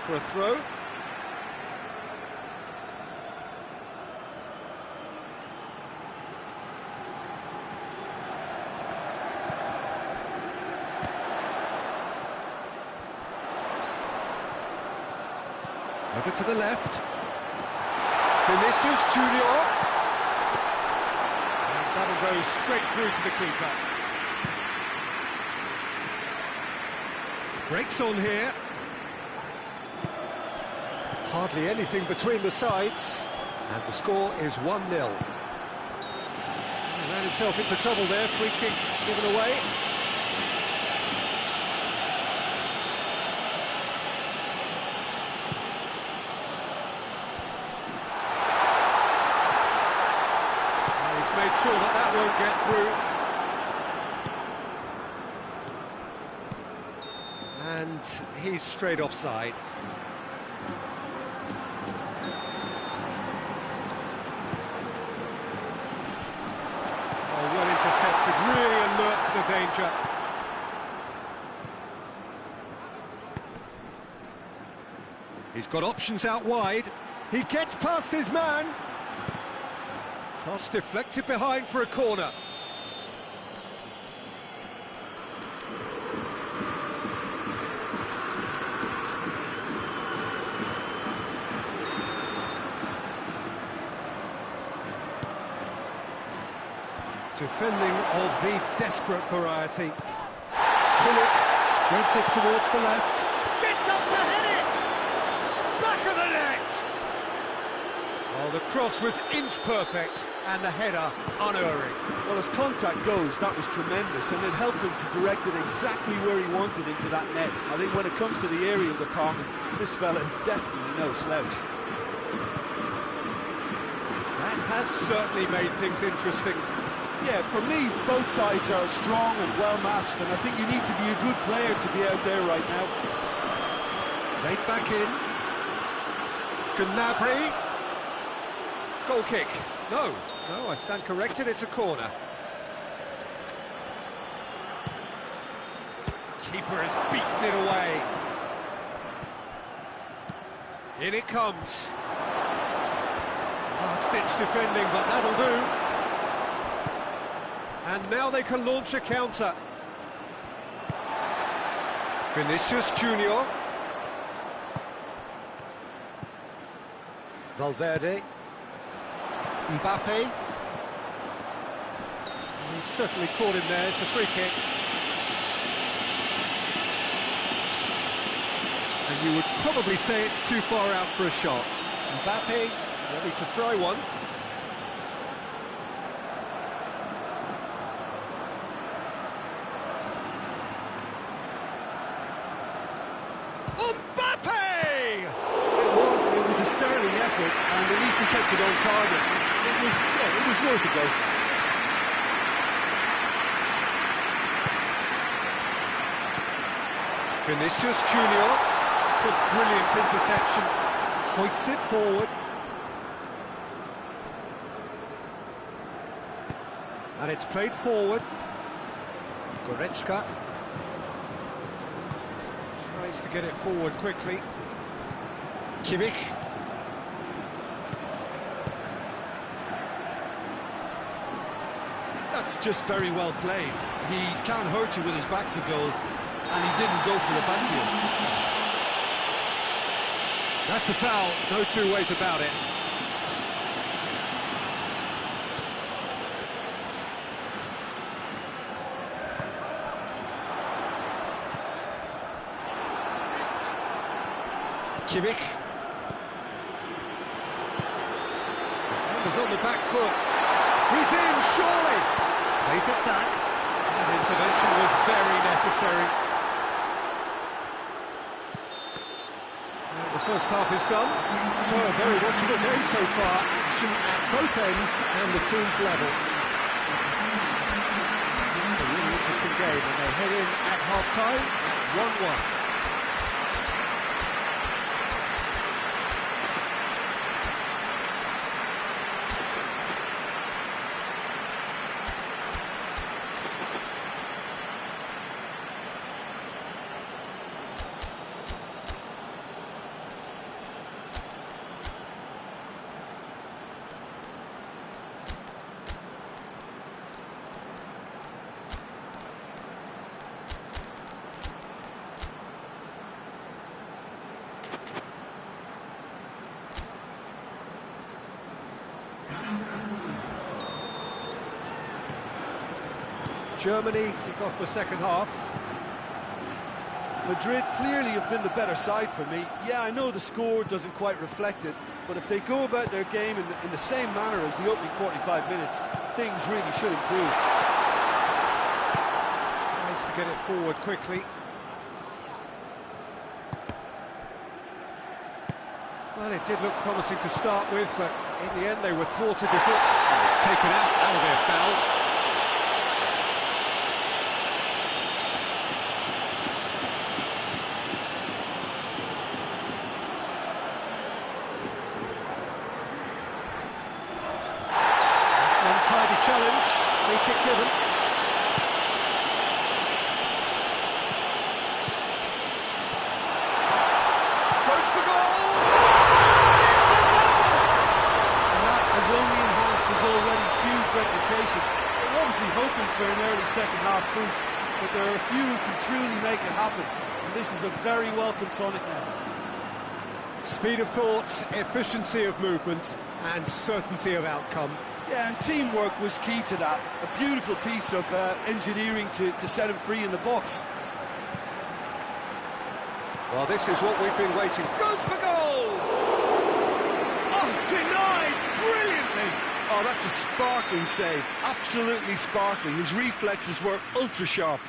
For a throw. Over to the left. Vinicius Junior. And that'll go straight through to the keeper. Breaks on here. Hardly anything between the sides, and the score is 1-0. He ran himself into trouble there, free kick given away. And he's made sure that that won't get through. And he's straight offside. Really alert to the danger. He's got options out wide. He gets past his man. Cross deflected behind for a corner. Defending of the desperate variety. Kimmich spreads it towards the left. Gets up to hit it! Back of the net! Oh, the cross was inch perfect, and the header unerring. Well, as contact goes, that was tremendous, and it helped him to direct it exactly where he wanted into that net. I think when it comes to the aerial department, this fella is definitely no slouch. That has certainly made things interesting. Yeah, for me, both sides are strong and well-matched, and I think you need to be a good player to be out there right now. Played back in. Gnabry. Goal kick. No, I stand corrected, it's a corner. Keeper has beaten it away. In it comes. Last-ditch defending, but that'll do. And now they can launch a counter. Vinicius Junior. Valverde. Mbappe. He's certainly caught him there, it's a free kick. And you would probably say it's too far out for a shot. Mbappe, ready to try one. It was a sterling effort, and at least he kept it on target. It was worth a go. Vinicius Junior. It's a brilliant interception. Hoists it forward. And it's played forward. Goretzka tries to get it forward quickly. Kimmich. That's just very well played. He can't hurt you with his back to goal, and he didn't go for the backheel. That's a foul, no two ways about it. Kimmich. Defender's on the back foot. He's in, surely! Plays it back. That intervention was very necessary. And the first half is done. So a very watchable game so far. Action at both ends and the team's level. It's a really interesting game, and they head in at half-time at 1-1. Germany kick off the second half. Madrid clearly have been the better side for me. Yeah, I know the score doesn't quite reflect it, but if they go about their game in the same manner as the opening 45 minutes, things really should improve. Tries to get it forward quickly. Well, it did look promising to start with, but in the end they were thwarted before. Oh, it's taken out, that'll be a foul. Challenge, free kick given. Goes for goal! It's a goal! And that has only enhanced his already huge reputation. They're obviously hoping for an early second half boost, but there are a few who can truly make it happen, and this is a very welcome tonic now. Speed of thought, efficiency of movement, and certainty of outcome. Yeah, and teamwork was key to that. A beautiful piece of engineering to set him free in the box. Well, this is what we've been waiting for. Goes for goal! Oh, denied brilliantly! Oh, that's a sparkling save. Absolutely sparkling. His reflexes were ultra sharp.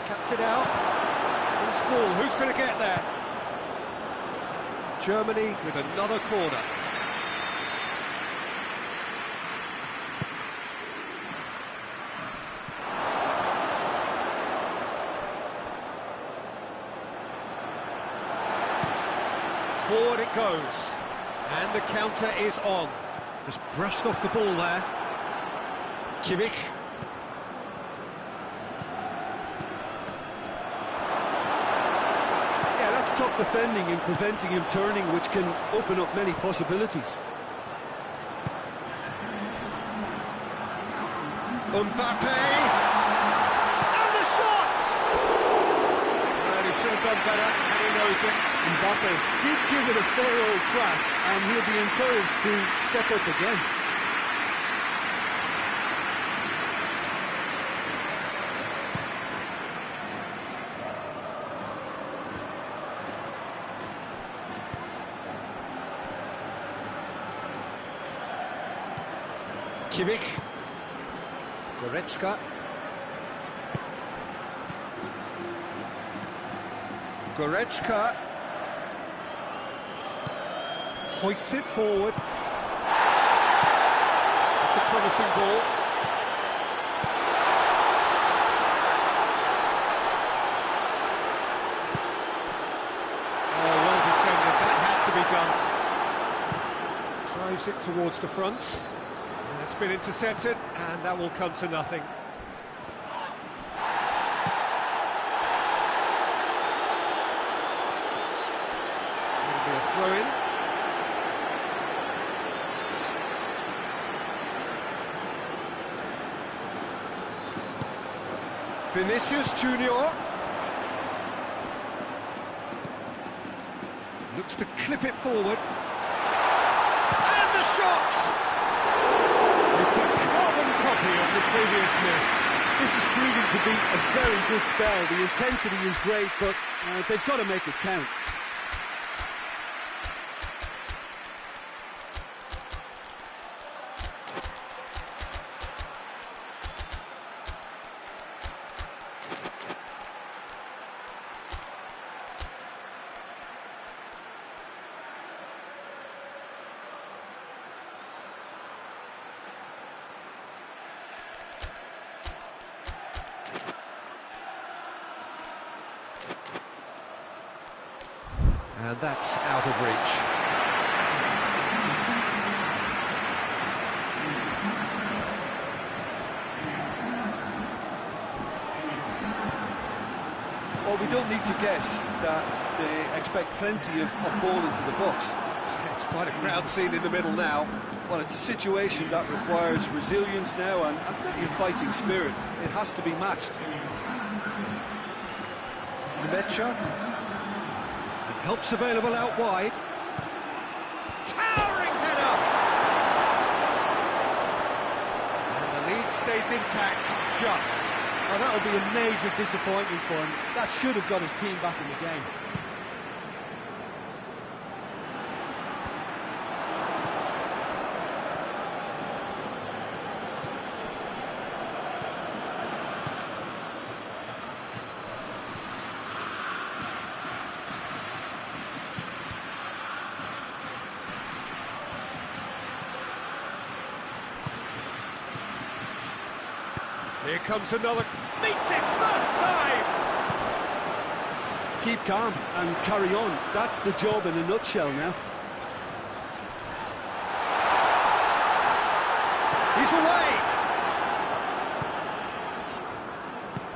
Cuts it out. Loose ball, who's going to get there? Germany with another corner. Forward it goes, and the counter is on. Just brushed off the ball there. Kimmich. Yeah, that's top defending and preventing him turning, which can open up many possibilities. Mbappe! And the shot! Well, he should have done better, and he knows it. Mbappe did give it a fair old crack, and he'll be encouraged to step up again. Kimmich. Goretzka. Goretzka. Hoists it forward. It's a promising ball. Oh, well defended. That had to be done. Drives it towards the front. And it's been intercepted, and that will come to nothing. It'll be a throw-in. Vinicius Junior looks to clip it forward, and the shot! It's a carbon copy of the previous miss. This is proving to be a very good spell. The intensity is great, but they've got to make it count. And that's out of reach. Well, we don't need to guess that they expect plenty of ball into the box. It's quite a crowd scene in the middle now. Well, it's a situation that requires resilience now and plenty of fighting spirit. It has to be matched. Mecha. Help's available out wide. Towering header! And the lead stays intact, just. Well, that would be a major disappointment for him. That should have got his team back in the game. Here comes another. Meets it first time! Keep calm and carry on. That's the job in a nutshell now. He's away!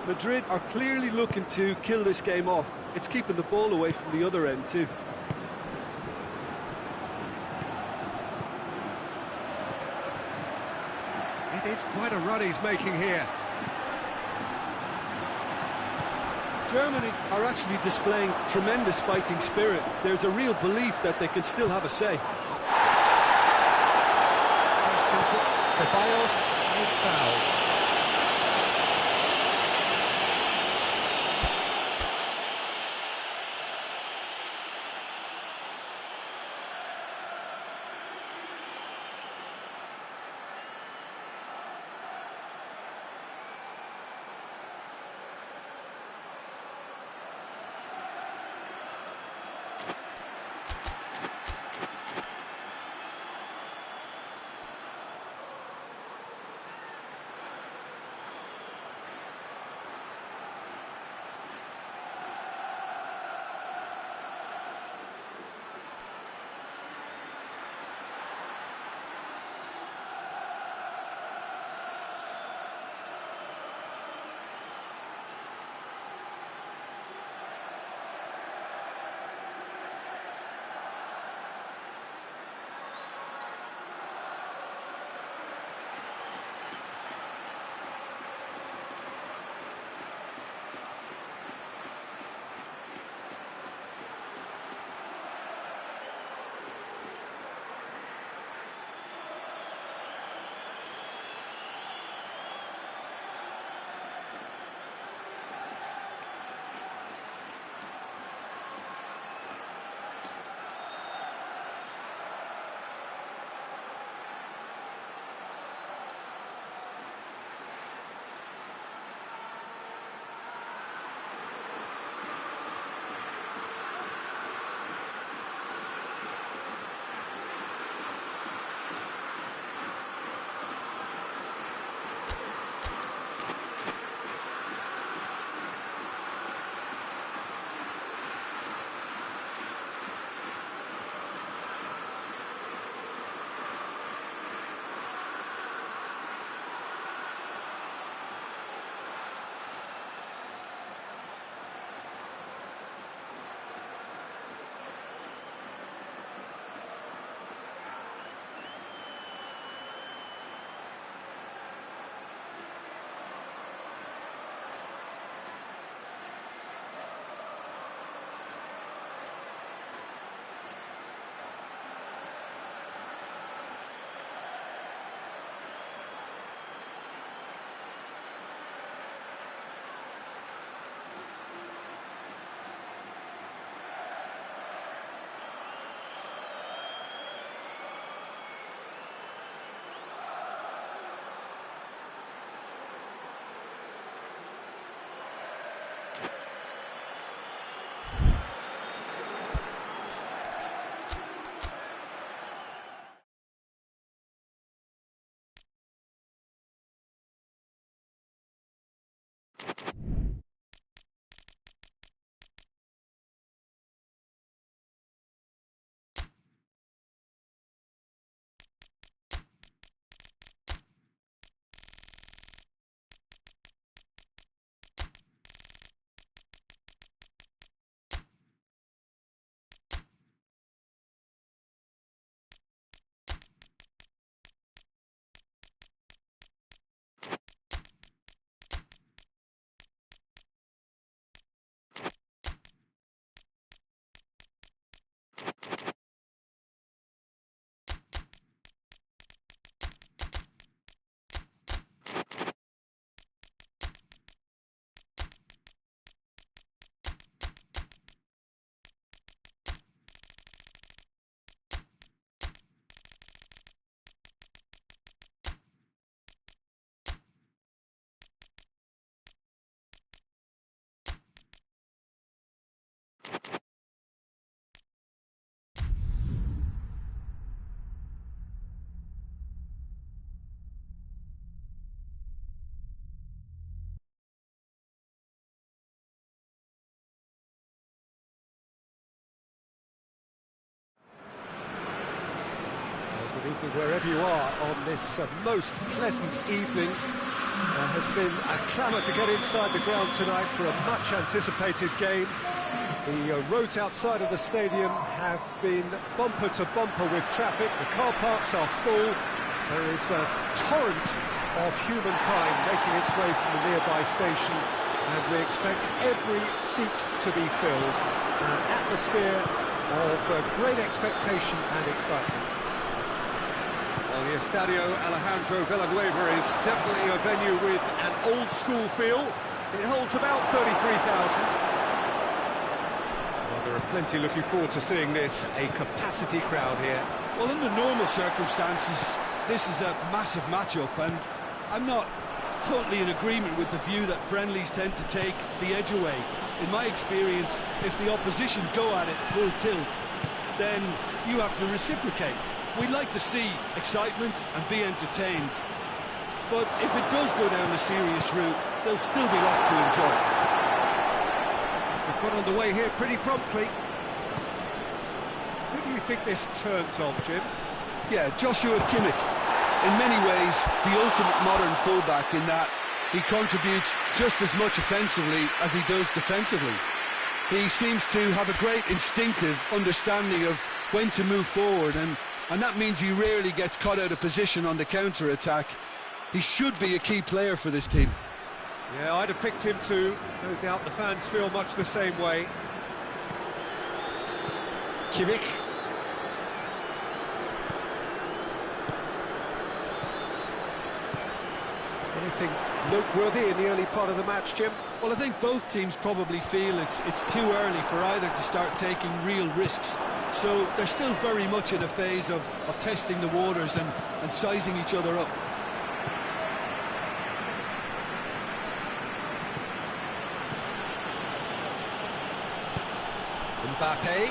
Madrid are clearly looking to kill this game off. It's keeping the ball away from the other end too. It is quite a run he's making here. Germany are actually displaying tremendous fighting spirit. There's a real belief that they can still have a say. Ceballos is fouled. Good evening wherever you are on this most pleasant evening. There has been a clamour to get inside the ground tonight for a much-anticipated game. The roads outside of the stadium have been bumper to bumper with traffic. The car parks are full. There is a torrent of humankind making its way from the nearby station, and we expect every seat to be filled. An atmosphere of great expectation and excitement. Well, the Estadio Alejandro Villanueva is definitely a venue with an old-school feel. It holds about 33,000. Well, there are plenty looking forward to seeing this. A capacity crowd here. Well, under normal circumstances, this is a massive matchup, and I'm not totally in agreement with the view that friendlies tend to take the edge away. In my experience, if the opposition go at it full tilt, then you have to reciprocate. We'd like to see excitement and be entertained, but if it does go down the serious route, there'll still be lots to enjoy. They've got underway here pretty promptly. Who do you think this turns on, Jim? Yeah, Joshua Kimmich. In many ways, the ultimate modern fullback in that he contributes just as much offensively as he does defensively. He seems to have a great instinctive understanding of when to move forward, and that means he rarely gets caught out of position on the counter-attack. He should be a key player for this team. Yeah, I'd have picked him too. No doubt the fans feel much the same way. Kimmich. Anything noteworthy in the early part of the match, Jim? Well, I think both teams probably feel it's too early for either to start taking real risks. So they're still very much in a phase of testing the waters and sizing each other up. Mbappe!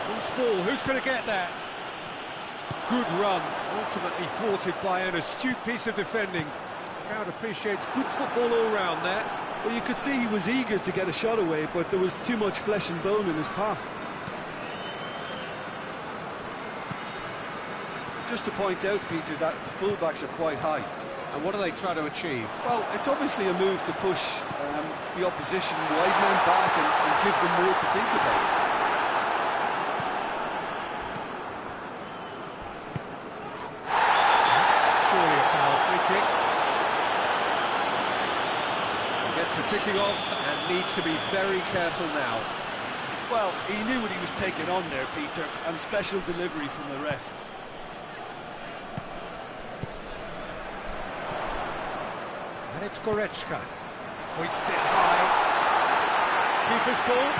Loose ball, who's going to get that? Good run, ultimately thwarted by an astute piece of defending. The crowd appreciates good football all round there. Well, you could see he was eager to get a shot away, but there was too much flesh and bone in his path. Just to point out, Peter, that the fullbacks are quite high. And what do they try to achieve? Well, it's obviously a move to push the opposition wide men back and give them more to think about. Surely a foul, free kick. He gets the ticking off and needs to be very careful now. Well, he knew what he was taking on there, Peter, and special delivery from the ref. And it's Goretzka. Hoists it high. Keeper's ball.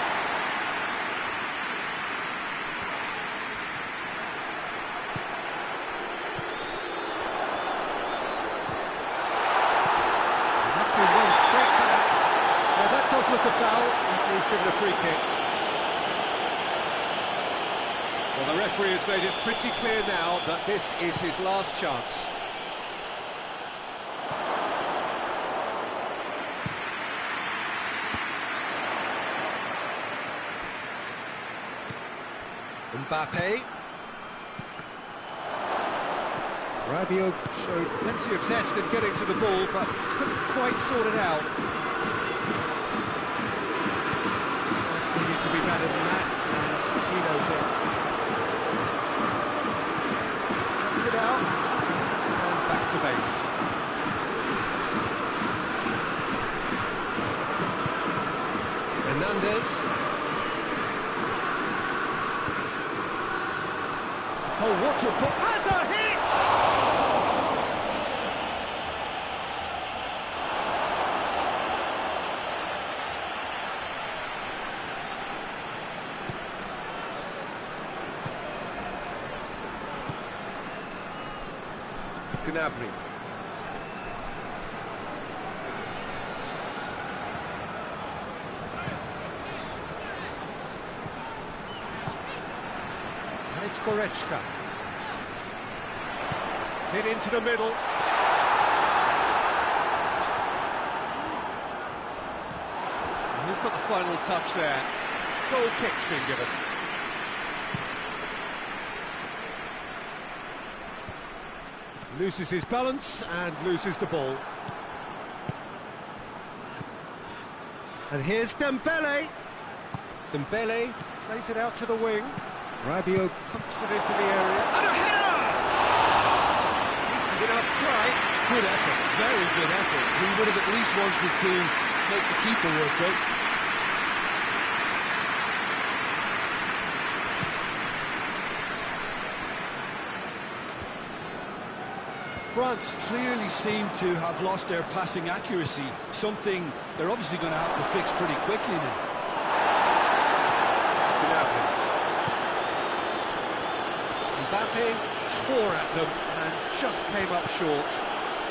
And that's been run straight back. took a foul, and he's given a free kick. Well, the referee has made it pretty clear now that this is his last chance. Mbappe. Rabiot showed plenty of zest in getting to the ball, but couldn't quite sort it out. Just needed to be better than that, and he knows it. Cuts it out, and back to base. Hernandez. Oh, what a ball! Has a hit! Gnabry. And it's Goretzka. Hit into the middle. And who's got the final touch there? Goal kick's been given. Loses his balance and loses the ball. And here's Dembele. Dembele plays it out to the wing. Rabiot pumps it into the area. And a header! Decent enough try. Good effort, very good effort. He would have at least wanted to make the keeper work, right? France clearly seem to have lost their passing accuracy, something they're obviously going to have to fix pretty quickly now. Mbappe tore at them and just came up short.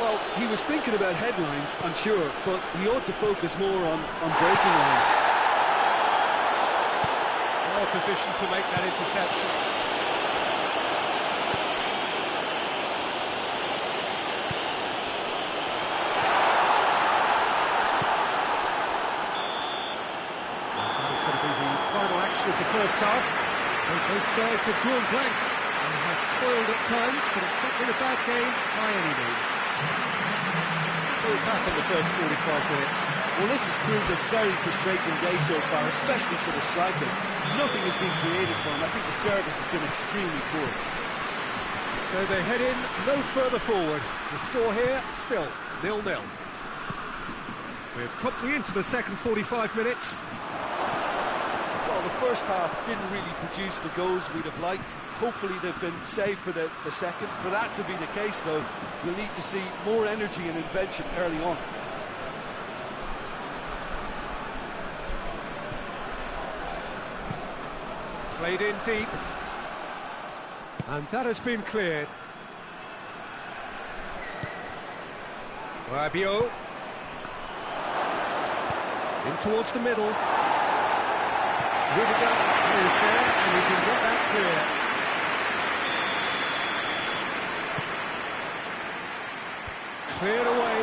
Well, he was thinking about headlines, I'm sure, but he ought to focus more on breaking lines. Well positioned to make that interception. Of the first half, and both sides have drawn blanks and have toiled at times, but it's not been a bad game by any means. Pulled back in the first 45 minutes. Well, this has proved a very frustrating day so far, especially for the strikers. Nothing has been created for them. I think the service has been extremely poor. So they head in no further forward. The score here still 0-0. We're promptly into the second 45 minutes. The first half didn't really produce the goals we'd have liked. Hopefully they've been saved for the second. For that to be the case, though, we'll need to see more energy and invention early on. Played in deep. And that has been cleared. Rabiot. In towards the middle. Rudiger is there, and he can get that clear. Cleared away.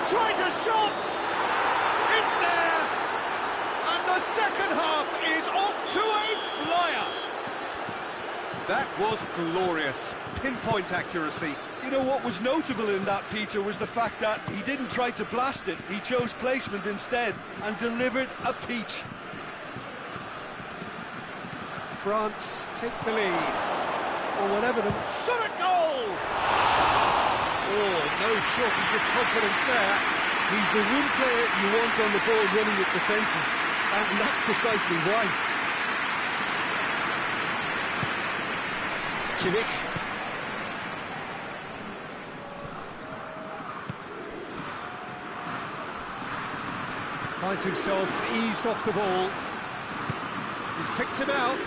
Tries a shot! It's there! And the second half is off to a flyer! That was glorious. Pinpoint accuracy. You know what was notable in that, Peter, was the fact that he didn't try to blast it. He chose placement instead and delivered a peach. France take the lead. Or whatever the... Shot at goal! Oh, no shortage of confidence there. He's the one player you want on the ball running at defences, and that's precisely why. Kimmich. Finds himself eased off the ball. He's picked him out.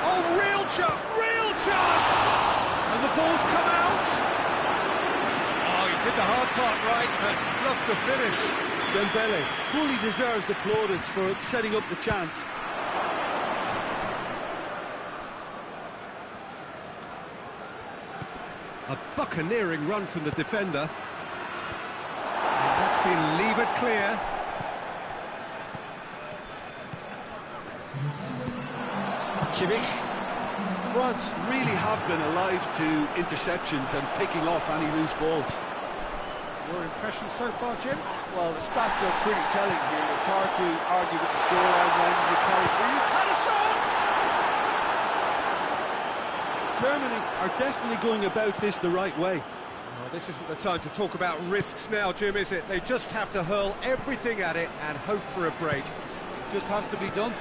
Oh, real chance! And the ball's come out. Oh, he didn't the hard part right and fluffed the finish. Dembele fully deserves the plaudits for setting up the chance. A buccaneering run from the defender. And that's been levered clear. Kimmich. France really have been alive to interceptions and picking off any loose balls. Your impression so far, Jim? Well, the stats are pretty telling here. It's hard to argue with the scoreline when you carry. He's had a shot! Germany are definitely going about this the right way. Well, this isn't the time to talk about risks now, Jim, is it? They just have to hurl everything at it and hope for a break. It just has to be done.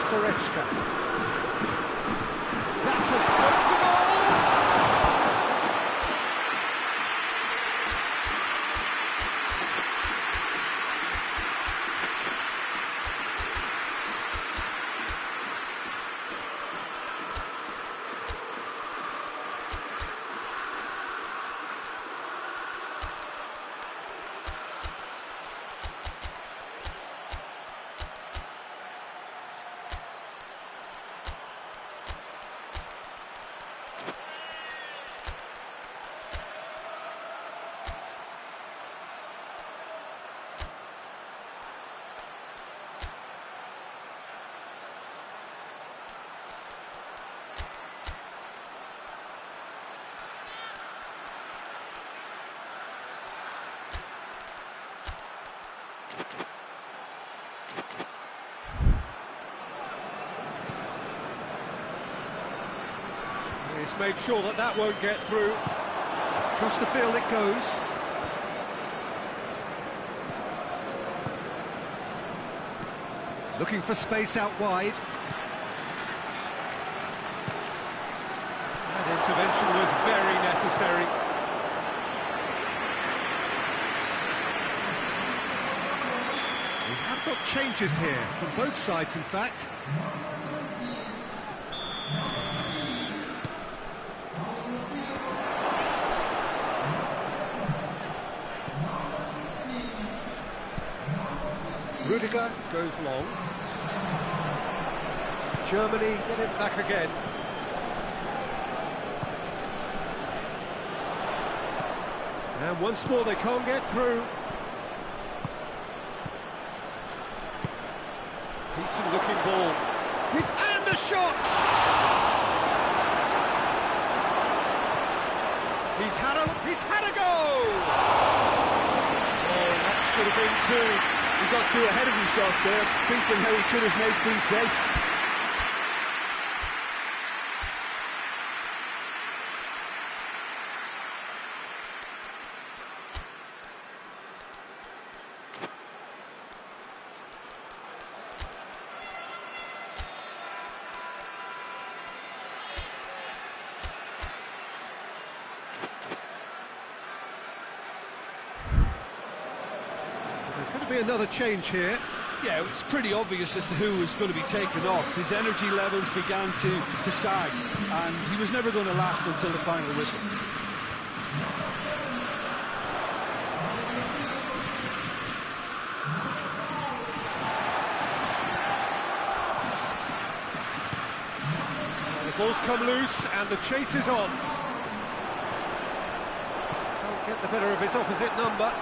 Goretzka. That's a close for goal! He's made sure that that won't get through. Trust the field it goes. Looking for space out wide. That intervention was very necessary. We have got changes here, from both sides in fact. Rudiger goes long. Germany get it back again. And once more they can't get through. Decent looking ball. And the shot! He's had a go! Oh, that should have been two. He got too ahead of himself there, thinking how he could have made things safe. There's going to be another change here. Yeah, it's pretty obvious as to who was going to be taken off. His energy levels began to sag, and he was never going to last until the final whistle. The ball's come loose, and the chase is on. Can't get the better of his opposite number.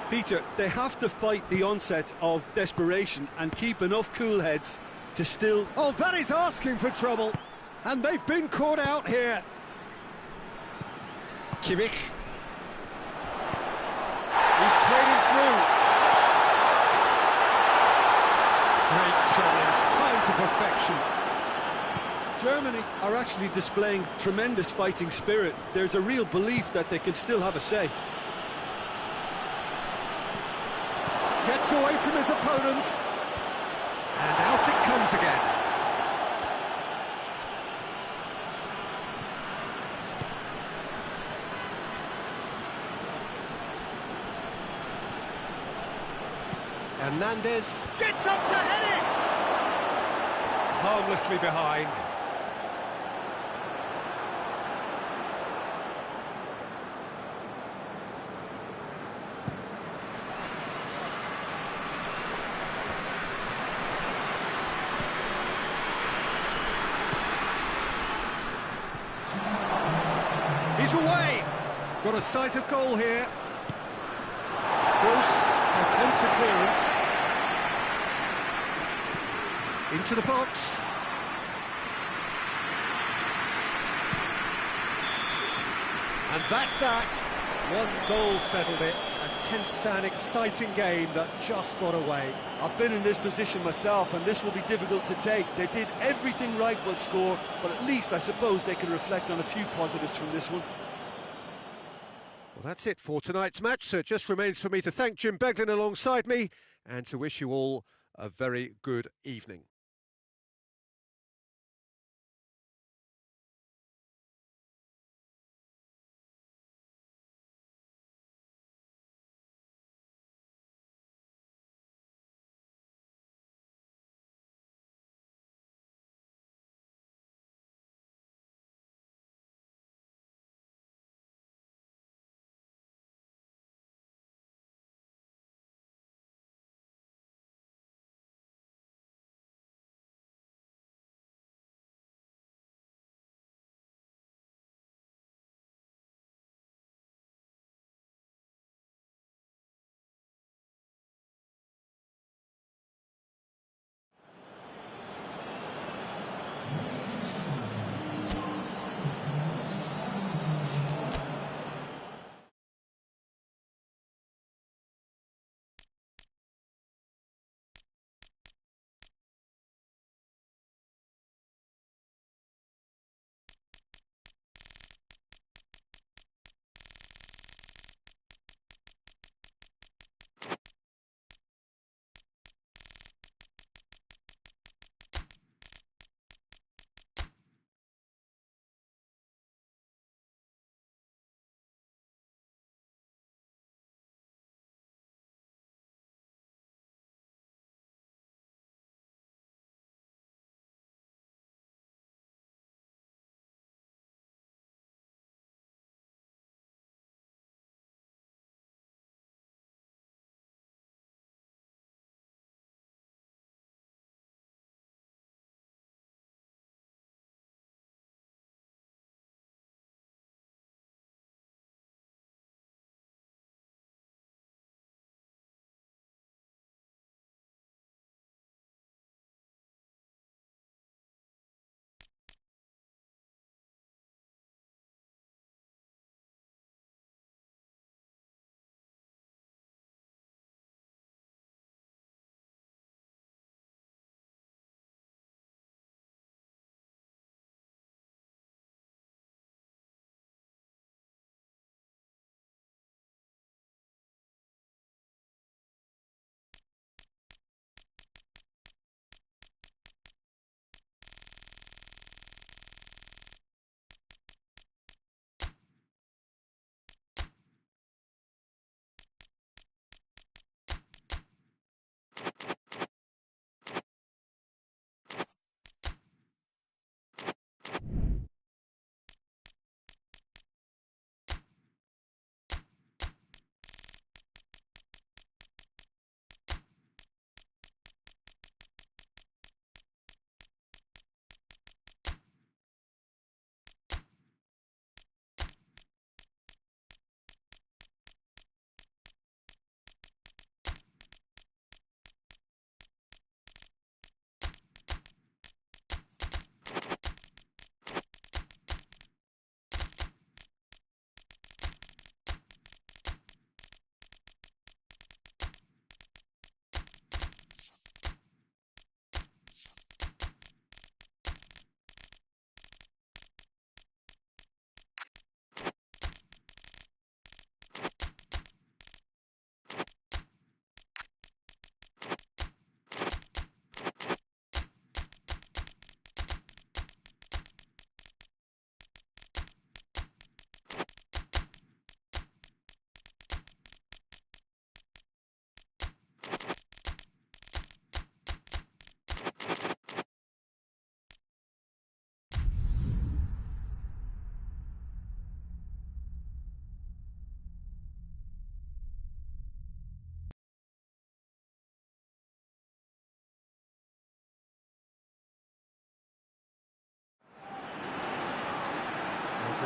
Peter, they have to fight the onset of desperation and keep enough cool heads to still... Oh, that is asking for trouble, and they've been caught out here. Kimmich. He's played him through. Great challenge, time to perfection. Germany are actually displaying tremendous fighting spirit. There's a real belief that they can still have a say. Gets away from his opponents. And out it comes again. Hernandez Gets up to head harmlessly behind. He's away. Got a sight of goal here. Close, attempts a clearance. Into the box. And that's that. One goal settled it. A tense and exciting game that just got away. I've been in this position myself, and this will be difficult to take. They did everything right but score, but at least I suppose they can reflect on a few positives from this one. Well, that's it for tonight's match, so it just remains for me to thank Jim Beglin alongside me and to wish you all a very good evening.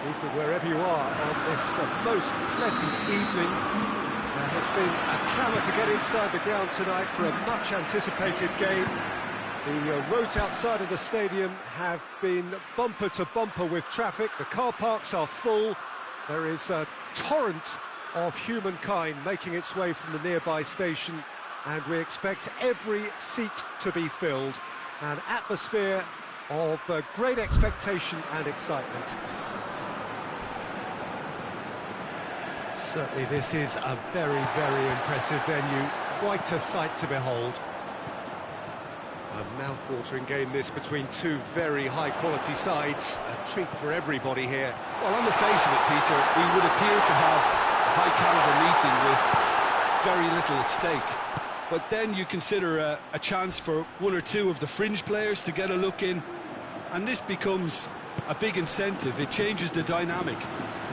Good evening wherever you are on this most pleasant evening. There has been a clamour to get inside the ground tonight for a much-anticipated game. The roads outside of the stadium have been bumper to bumper with traffic. The car parks are full. There is a torrent of humankind making its way from the nearby station, and we expect every seat to be filled. An atmosphere of great expectation and excitement. Certainly this is a very, very impressive venue. Quite a sight to behold. A mouth-watering game this between two very high-quality sides. A treat for everybody here. Well, on the face of it, Peter, we would appear to have a high-caliber meeting with very little at stake. But then you consider a chance for one or two of the fringe players to get a look in, and this becomes a big incentive. It changes the dynamic.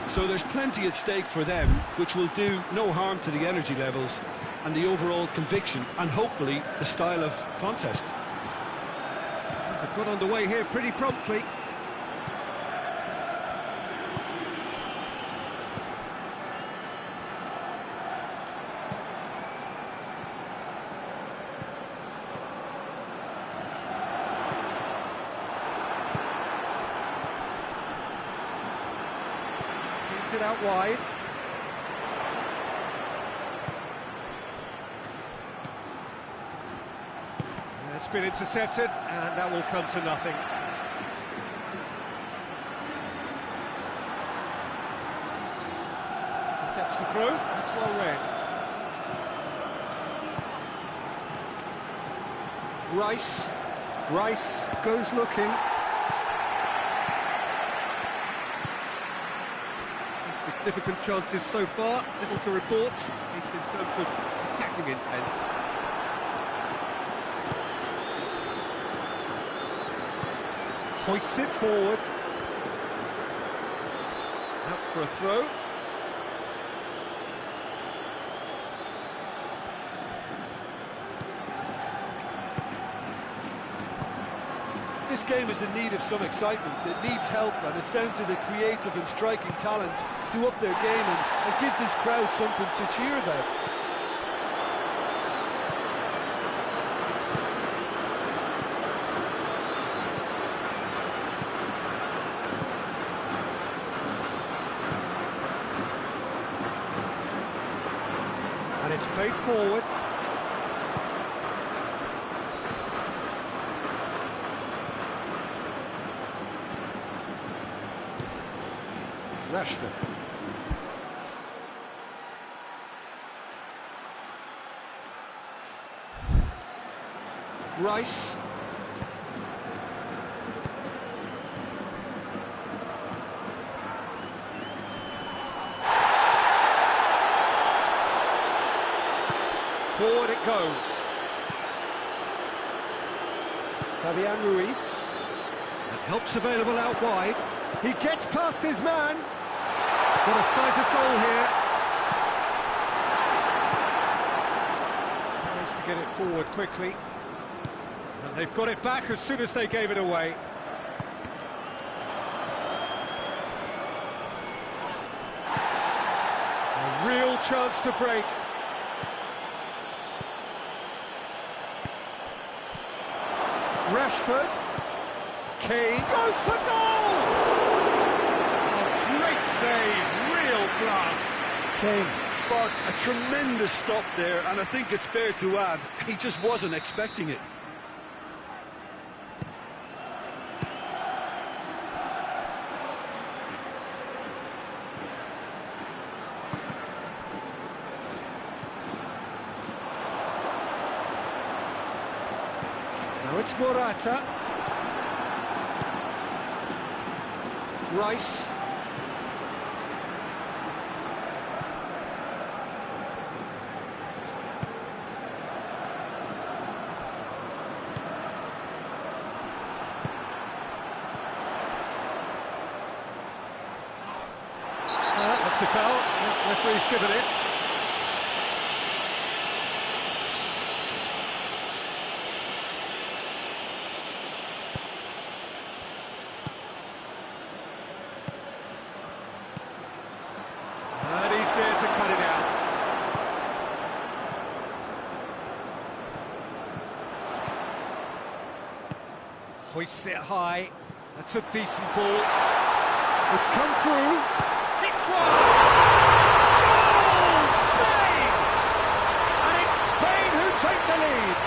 So there's plenty at stake for them, which will do no harm to the energy levels and the overall conviction, and hopefully the style of contest. They've got underway here pretty promptly. Keeps it out wide. It's been intercepted, and that will come to nothing. Intercepts the throw, that's well read. Rice goes looking. Significant chances so far, little to report, at least in terms of attacking intent. Hoists it forward. Out for a throw. This game is in need of some excitement. It needs help, and it's down to the creative and striking talent to up their game and give this crowd something to cheer about. And it's played forward. Rashford. Rice. Forward it goes. Fabian Ruiz. And help's available out wide. He gets past his man. Got a sight of goal here. Tries to get it forward quickly. And they've got it back as soon as they gave it away. A real chance to break. Rashford. Kane goes for goal! A great save, real class. Kane sparked a tremendous stop there, and I think it's fair to add, he just wasn't expecting it. Now it's Morata. Rice. That looks a foul. The referee's given it. Hoists it high. That's a decent ball. It's come through. It's one! Goal! Spain! And it's Spain who take the lead.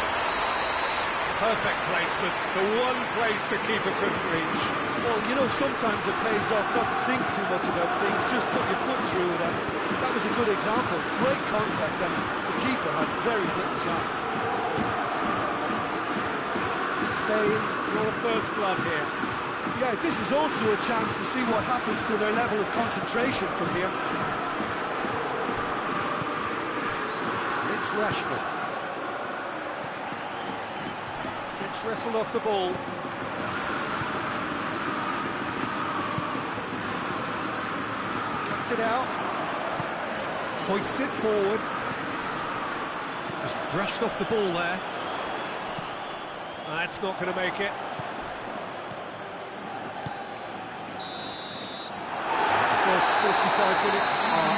Perfect placement. The one place the keeper couldn't reach. Well, you know, sometimes it pays off not to think too much about things, just put your foot through it, and that was a good example. Great contact, and the keeper had very little chance. Spain draw first blood here. Yeah, this is also a chance to see what happens to their level of concentration from here. It's Rashford. Gets wrestled off the ball. Cuts it out. Hoists it forward. Just brushed off the ball there. That's not going to make it. The first 45 minutes are...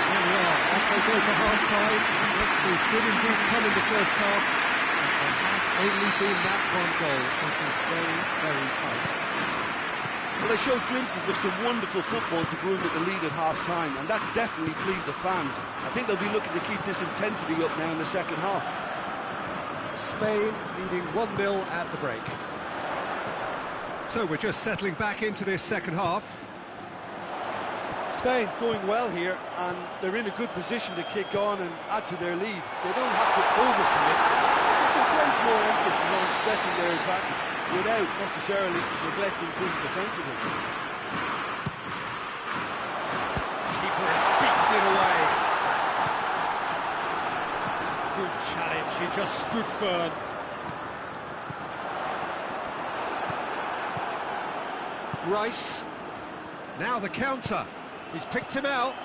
There we are, off they go for half-time. They did indeed come in the first half. And there has only been that one goal. It was very, very tight. Well, they showed glimpses of some wonderful football to go in with the lead at half-time, and that's definitely pleased the fans. I think they'll be looking to keep this intensity up now in the second half. Spain leading 1-0 at the break. So we're just settling back into this second half. Spain going well here, and they're in a good position to kick on and add to their lead. They don't have to overcommit. They can place more emphasis on stretching their advantage without necessarily neglecting things defensively. Keeper has beaten it away. Good challenge, he just stood firm. Rice, now the counter, he's picked him out.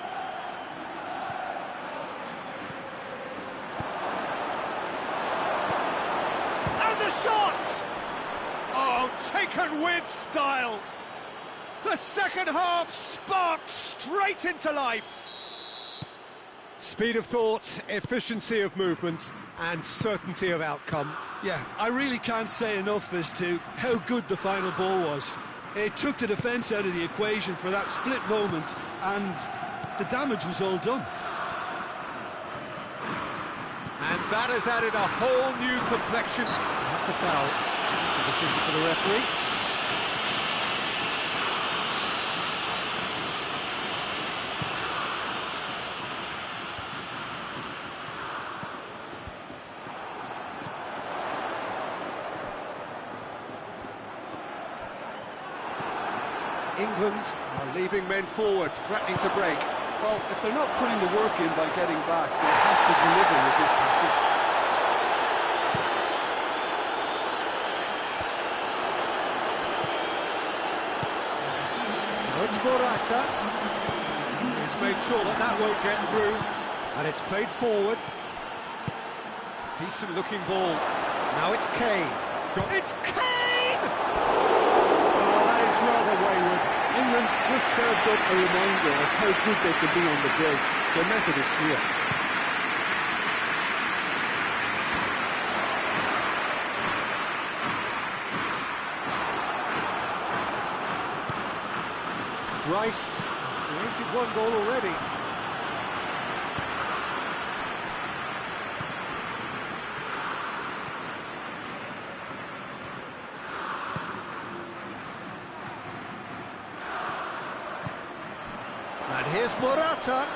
And the shot! Oh, taken with style. The second half sparked straight into life. Speed of thought, efficiency of movement, and certainty of outcome. Yeah, I really can't say enough as to how good the final ball was. It took the defence out of the equation for that split moment, and the damage was all done. And that has added a whole new complexion. That's a foul. A decision for the referee. England are leaving men forward, threatening to break. Well, if they're not putting the work in by getting back, they'll have to deliver with this tactic. Now it's Morata. He's made sure that that won't get through. And it's played forward. Decent looking ball. Now it's Kane. It's Kane! Oh, that is rather wayward. England just served up a reminder of how good they can be on the break. Their method is clear. Rice has created one goal already. And here's Morata.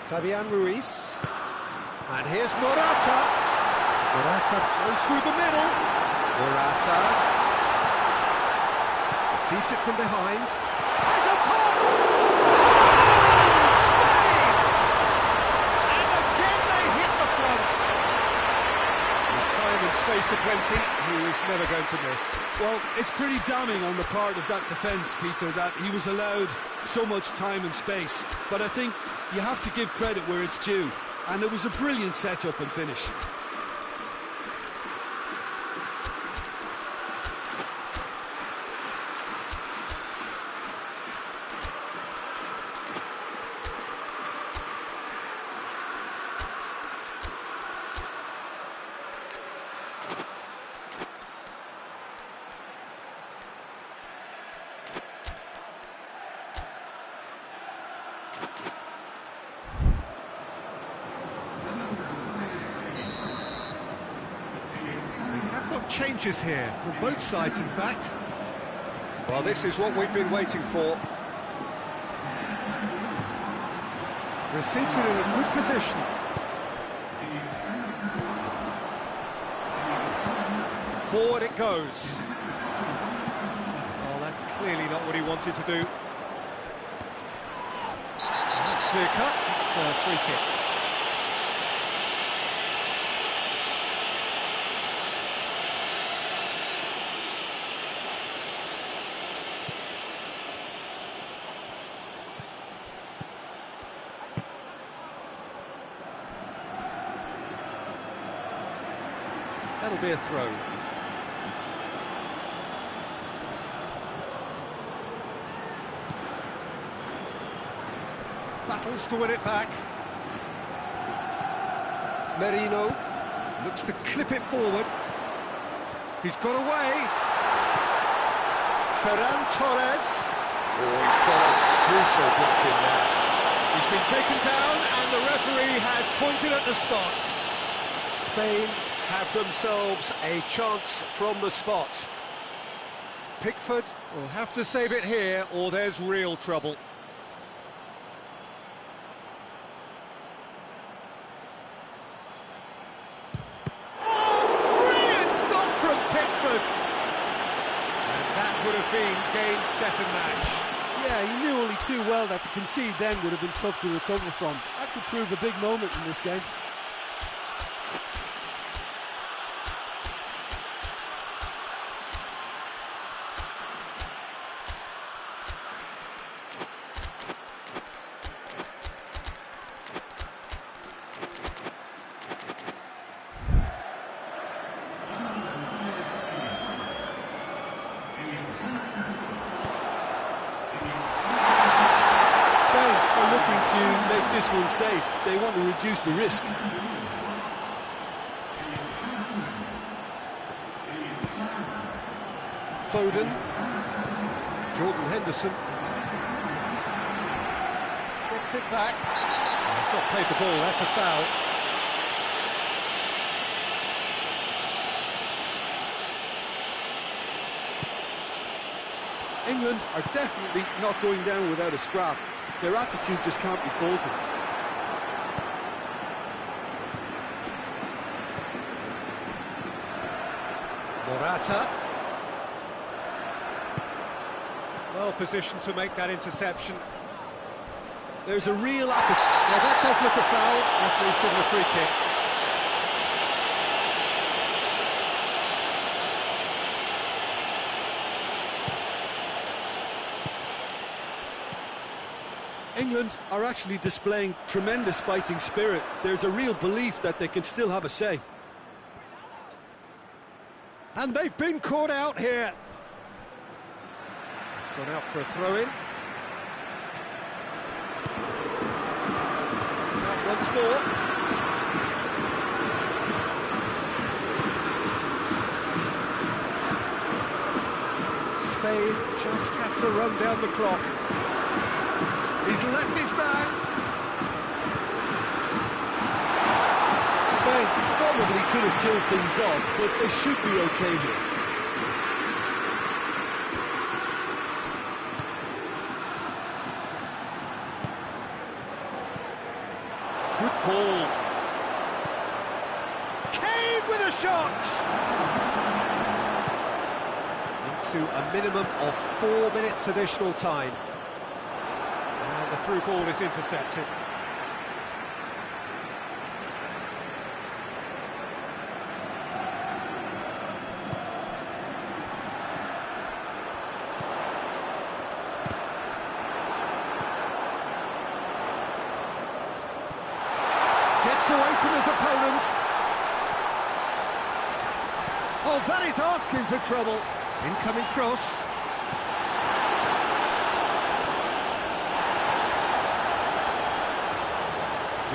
Fabian Ruiz. And here's Morata. Morata goes through the middle. Morata receives it from behind. Has a pop! Spain! And again they hit the front. With time and space aplenty, he was never going to miss. Well, it's pretty damning on the part of that defence, Peter, that he was allowed so much time and space. But I think you have to give credit where it's due. And it was a brilliant setup and finish. changes here, from both sides, in fact. Well, this is what we've been waiting for. Receives it in a good position. Forward it goes. Well, that's clearly not what he wanted to do. That's clear cut. It's a free kick. That'll be a throw. Battles to win it back. Merino looks to clip it forward. He's got away. Ferran Torres. Oh, he's got a crucial block in there. He's been taken down and the referee has pointed at the spot. Spain have themselves a chance from the spot. Pickford will have to save it here or there's real trouble. Oh, brilliant stop from Pickford! And that would have been game, set and match. Yeah, he knew only too well that to concede then would have been tough to recover from. That could prove a big moment in this game. To make this one safe, they want to reduce the risk. Foden, Jordan Henderson gets it back. Oh, he's not played the ball, that's a foul. England are definitely not going down without a scrap. Their attitude just can't be faulted. Morata. Well positioned to make that interception. There's a real appetite. Now that does look a foul. Referee's given a free kick. England are actually displaying tremendous fighting spirit. There's a real belief that they can still have a say. And they've been caught out here. It's gone out for a throw-in. It's out once more. Spain just have to run down the clock. He's left his man. Spain probably could have killed things off, but they should be okay here. Good ball. Kane with a shot! Into a minimum of 4 minutes additional time. And the through ball is intercepted. Gets away from his opponents. Oh, that is asking for trouble. Incoming cross.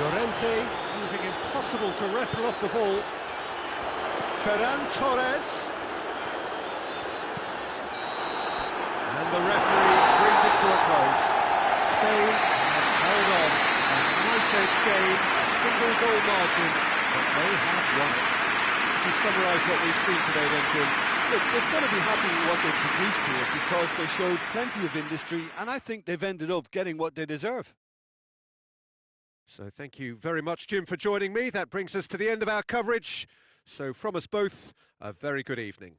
Llorente proving impossible to wrestle off the ball. Ferran Torres. And the referee brings it to a close. Spain have held on. A knife-edge game, a single goal margin, but they have won it. to summarise what we've seen today then, Jim? Look, they've got to be happy with what they've produced here because they showed plenty of industry, and I think they've ended up getting what they deserve. So thank you very much, Jim, for joining me. That brings us to the end of our coverage. So from us both, a very good evening.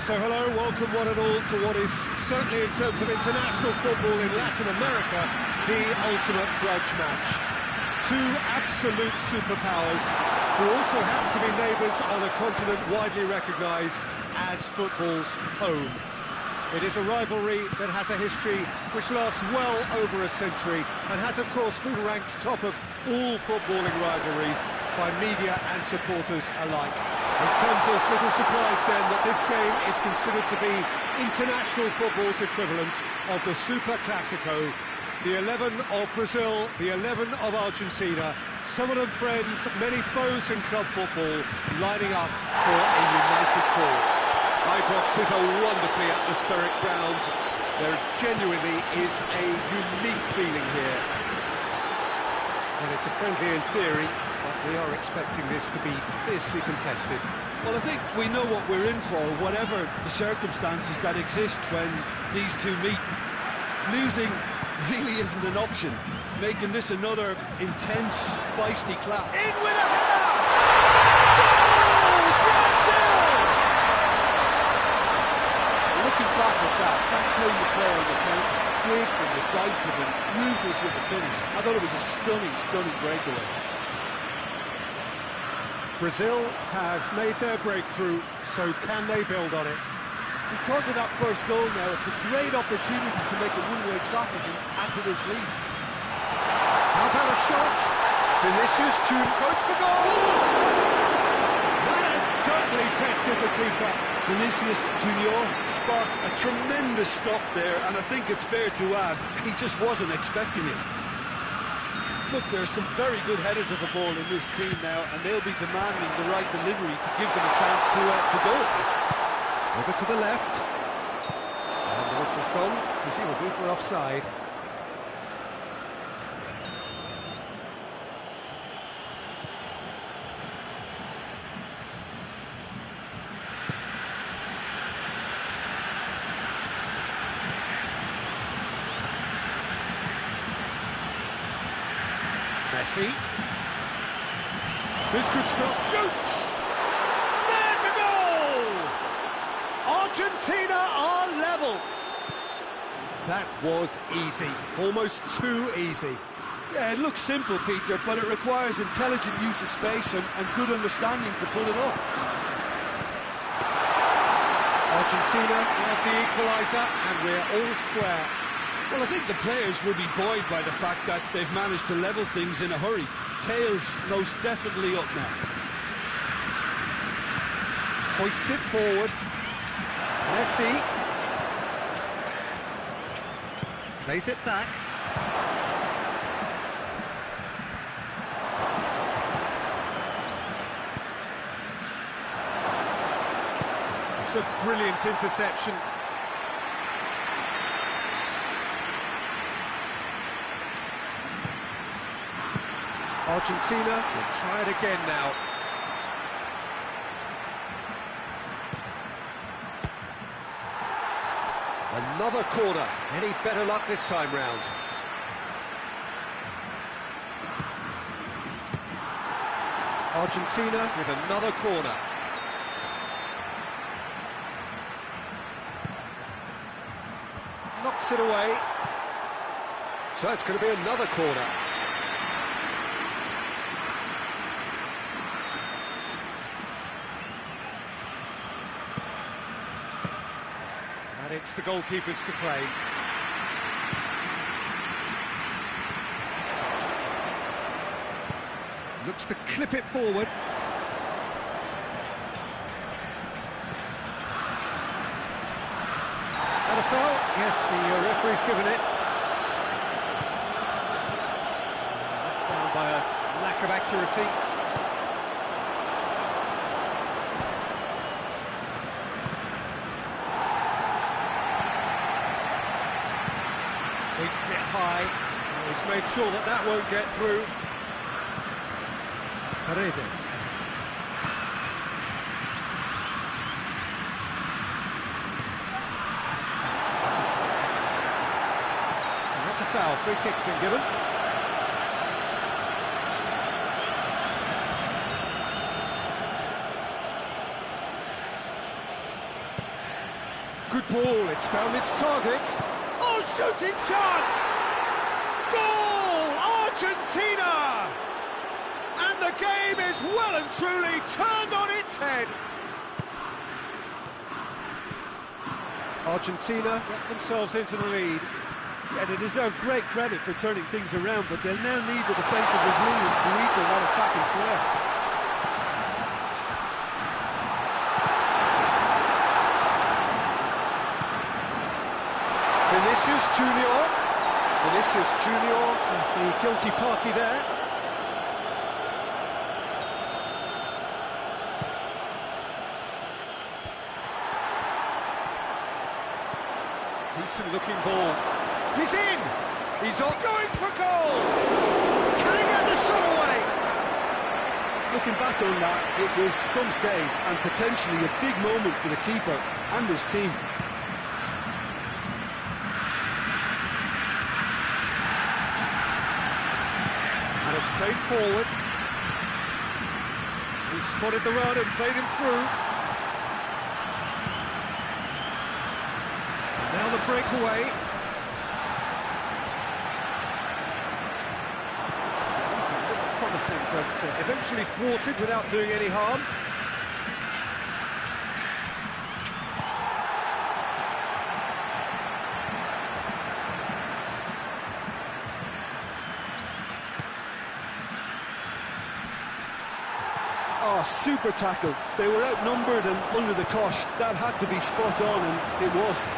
So hello, welcome one and all to what is certainly in terms of international football in Latin America, the ultimate grudge match. Two absolute superpowers who also happen to be neighbours on a continent widely recognised as football's home. It is a rivalry that has a history which lasts well over a century and has of course been ranked top of all footballing rivalries by media and supporters alike. It comes as little surprise then that this game is considered to be international football's equivalent of the Super Classico. The 11 of Brazil, the 11 of Argentina, some of them friends, many foes in club football, lining up for a united cause. Ibrox is a wonderfully atmospheric ground. There genuinely is a unique feeling here. And it's a friendly in theory, but we are expecting this to be fiercely contested. Well, I think we know what we're in for, whatever the circumstances that exist when these two meet. Losing really isn't an option, making this another intense, feisty clap. In with a header! Goal! Brazil! Looking back at that, that's how you play on the counter. Quick and decisive and ruthless with the finish. I thought it was a stunning, stunning breakaway. Brazil have made their breakthrough, so can they build on it? Because of that first goal now, it's a great opportunity to make a one-way traffic and add to this lead. How about a shot? Vinicius Junior goes for goal! That has certainly tested the keeper. Vinicius Junior sparked a tremendous stop there, and I think it's fair to add, he just wasn't expecting it. Look, there are some very good headers of the ball in this team now, and they'll be demanding the right delivery to give them a chance to go at this. Over to the left. And the whistle's gone, presumably for offside. Messi. This could stop. Shoots! There's a goal! Argentina are level. That was easy, almost too easy. Yeah, it looks simple, Peter, but it requires intelligent use of space and good understanding to pull it off. Argentina have the equaliser, and we're all square. Well, I think the players will be buoyed by the fact that they've managed to level things in a hurry. Tails most definitely up now. Hoists it forward. Messi. Plays it back. It's a brilliant interception. Argentina will try it again now. Another corner. Any better luck this time round? Argentina with another corner. Knocks it away. So it's going to be another corner. And it's the goalkeepers to claim. Looks to clip it forward. And a foul? Yes, the referee's given it. Down by a lack of accuracy. They sit high. He's made sure that that won't get through. Paredes. And that's a foul. Free kick's been given. Good ball, it's found its target. Oh, shooting chance! Goal! Argentina! And the game is well and truly turned on its head. Argentina get themselves into the lead. Yeah, they deserve great credit for turning things around, but they'll now need the defensive resilience to equal that attacking flair. Vinicius Junior. Vinicius Junior is the guilty party there. Decent looking ball. He's in! He's on, going for goal! Can he get the shot away? Looking back on that, it was some save and potentially a big moment for the keeper and his team. And it's played forward. He spotted the run and played him through. And now the breakaway. Promising, but eventually thwarted without doing any harm. Oh, super tackle. They were outnumbered and under the cosh. That had to be spot on, and it was.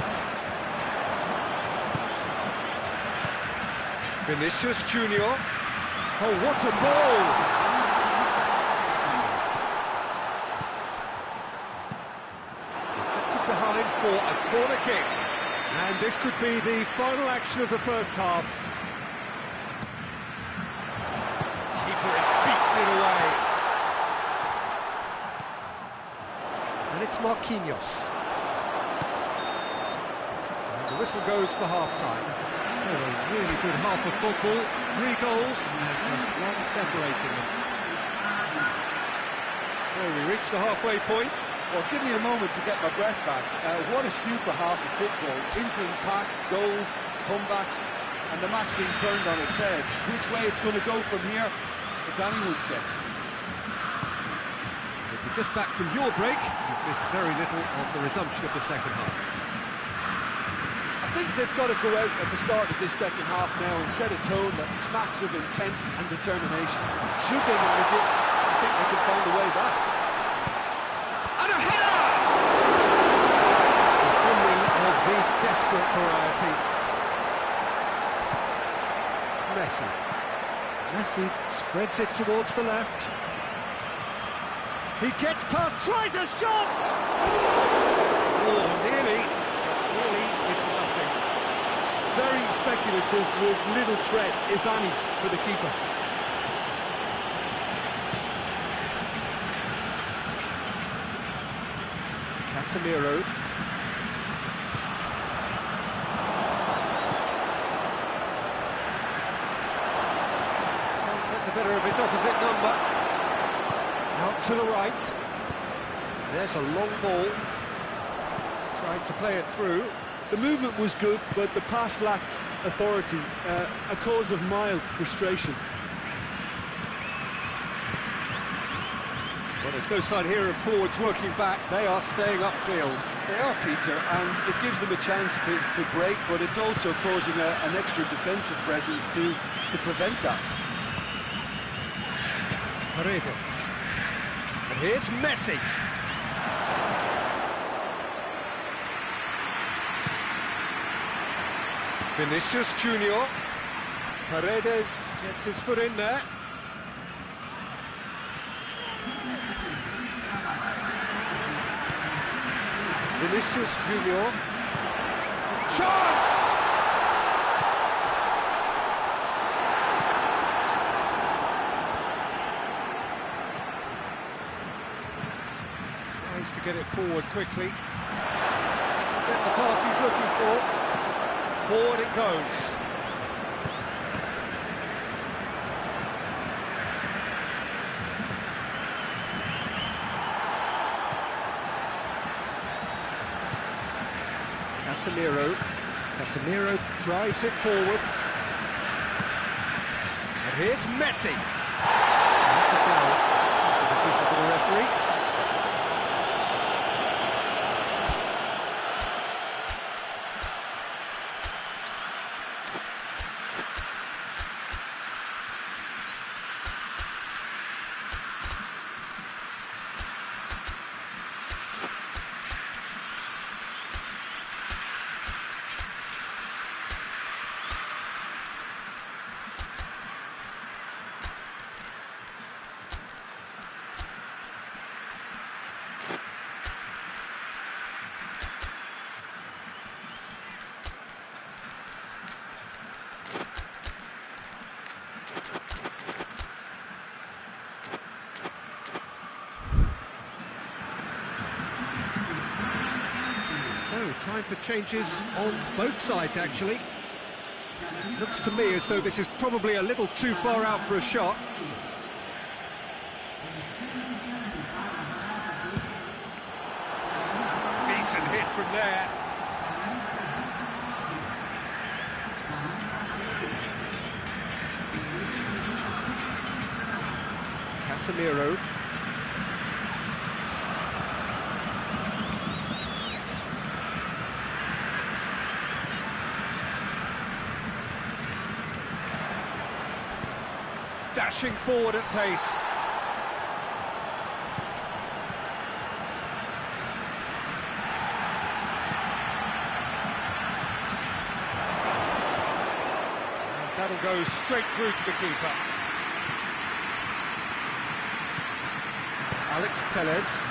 Vinicius Junior. Oh, what a ball! Deflected behind for a corner kick. And this could be the final action of the first half. Keeper is beaten it away. And it's Marquinhos. And the whistle goes for half-time. So a really good half of football, 3 goals and just one separating them. So we reach the halfway point. Well, give me a moment to get my breath back. What a super half of football. Incident-packed, goals, comebacks, and the match being turned on its head. Which way it's going to go from here, it's anyone's guess. If you're just back from your break, you've missed very little of the resumption of the second half. I think they've got to go out at the start of this second half now and set a tone that smacks of intent and determination. Should they manage it, I think they can find a way back. And a header! Defending of the desperate variety. Messi. Messi spreads it towards the left. He gets past, tries a shot! Oh, nearly is nothing. Very speculative with little threat, if any, for the keeper. Casemiro. Can't get the better of his opposite number. Out to the right. There's a long ball. Tried to play it through. The movement was good, but the pass lacked authority, a cause of mild frustration. Well, there's no sign here of forwards working back. They are staying upfield. They are, Peter, and it gives them a chance to break, but it's also causing an extra defensive presence to prevent that. Paredes. And here's Messi. Vinicius Junior. Paredes gets his foot in there. Vinicius Junior. Chance! Tries to get it forward quickly. Doesn't get the pass he's looking for. Forward it goes. Casemiro drives it forward. And here's Messi. That's a foul. Simple decision for the referee. So, time for changes on both sides, actually. Looks to me as though this is probably a little too far out for a shot. Decent hit from there. Casemiro. Dashing forward at pace. And that'll go straight through to the keeper. Alex Telles.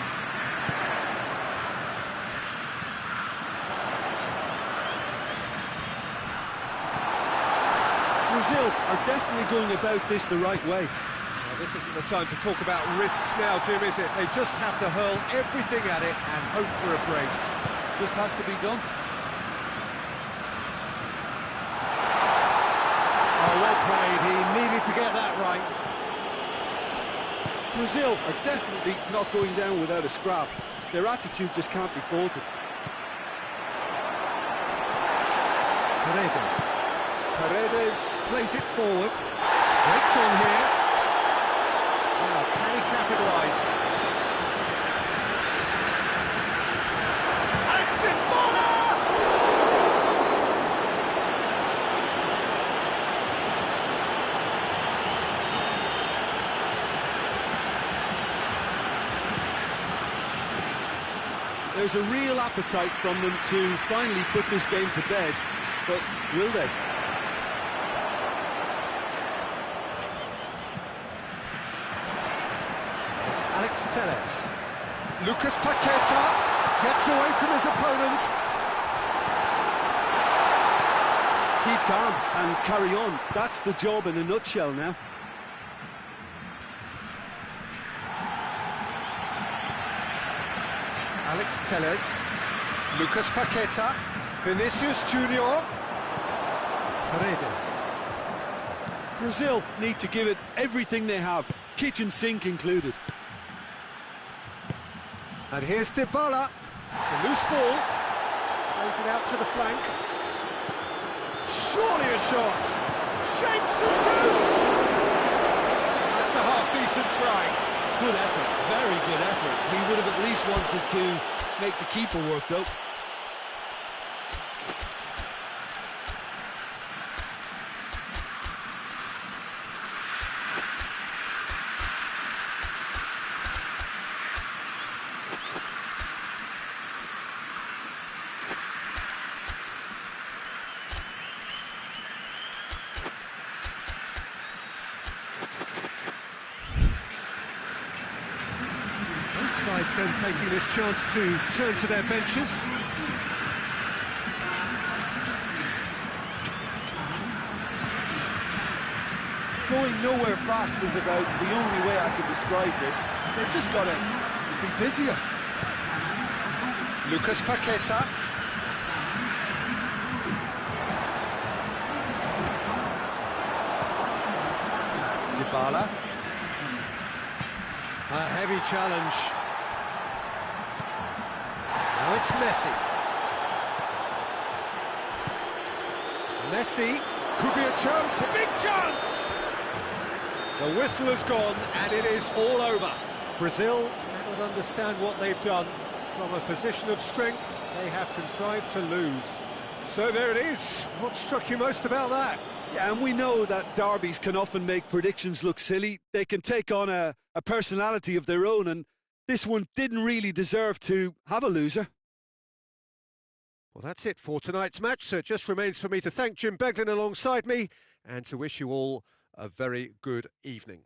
Brazil are definitely going about this the right way. Well, this isn't the time to talk about risks now, Jim, is it? They just have to hurl everything at it and hope for a break. Just has to be done. Oh, well played. He needed to get that right. Brazil are definitely not going down without a scrap. Their attitude just can't be faulted. Paredes plays it forward. Breaks on here. Now, can he capitalise? And Dybala! There's a real appetite from them to finally put this game to bed, but will they? Alex Telles. Lucas Paqueta gets away from his opponent. Keep calm and carry on. That's the job in a nutshell now. Alex Telles. Lucas Paqueta. Vinicius Junior. Paredes. Brazil need to give it everything they have, kitchen sink included. And here's Dybala. It's a loose ball. Plays it out to the flank. Surely a shot. Shapes to shoot. That's a half-decent try. Good effort, very good effort. He would have at least wanted to make the keeper work, though. Both sides then taking this chance to turn to their benches. Going nowhere fast is about the only way I can describe this. They've just got to be busier. Lucas Paqueta. Dybala. A heavy challenge. Now it's Messi. Messi, could be a chance, a big chance! The whistle has gone and it is all over. Brazil cannot understand what they've done. From a position of strength, they have contrived to lose. So there it is. What struck you most about that? Yeah, and we know that derbies can often make predictions look silly. They can take on a personality of their own, and this one didn't really deserve to have a loser. Well, that's it for tonight's match, so it just remains for me to thank Jim Beglin alongside me and to wish you all a very good evening.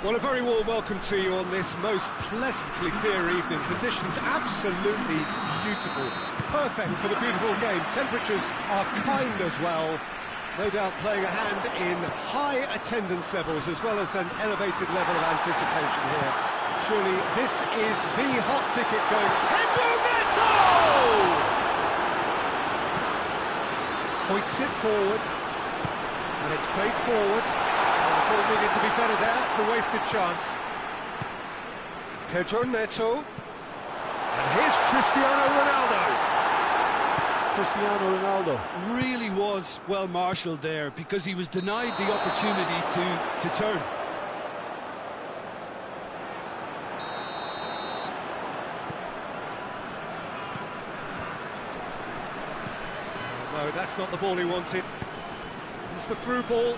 Well, a very warm welcome to you on this most pleasantly clear evening. Conditions absolutely beautiful. Perfect for the beautiful game. Temperatures are kind as well. No doubt playing a hand in high attendance levels as well as an elevated level of anticipation here. Surely this is the hot ticket going. Pedro Neto! Hoists it forward. And it's played forward. The ball needed to be better there, it's a wasted chance. Pedro Neto. And here's Cristiano Ronaldo. Cristiano Ronaldo really was well marshalled there because he was denied the opportunity to turn. No, that's not the ball he wanted. It's the through ball.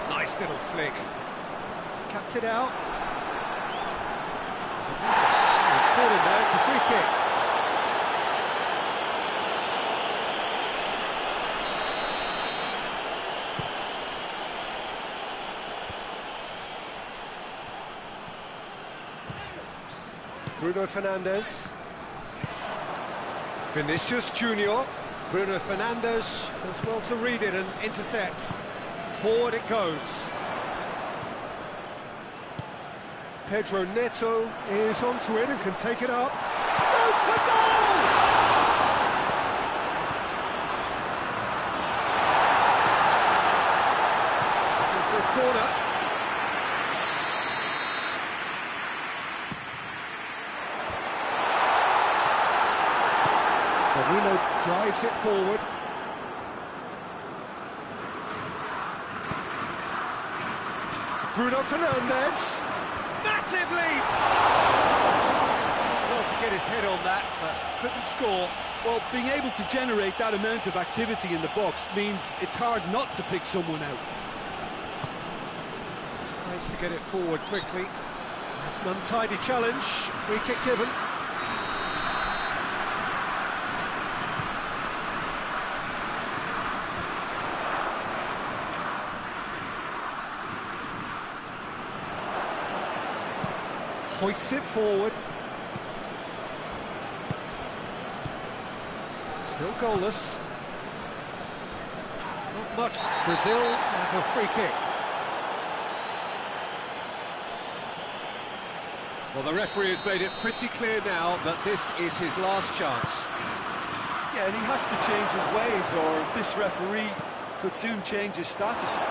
Nice little flick. Cuts it out. It's caught in there, it's a free kick. Bruno Fernandes. Vinicius Junior. Bruno Fernandes does well to read it and intercepts. Forward it goes. Pedro Neto is onto it and can take it up. Goes for goal! Go for a corner. Marino drives it forward. Bruno Fernandes. Massive leap! Well, to get his head on that, but couldn't score. Well, being able to generate that amount of activity in the box means it's hard not to pick someone out. Tries to get it forward quickly. It's an untidy challenge. Free kick given. Hoists it forward. Still goalless. Not much. Brazil have a free kick. Well, the referee has made it pretty clear now that this is his last chance. Yeah, and he has to change his ways, or this referee could soon change his status.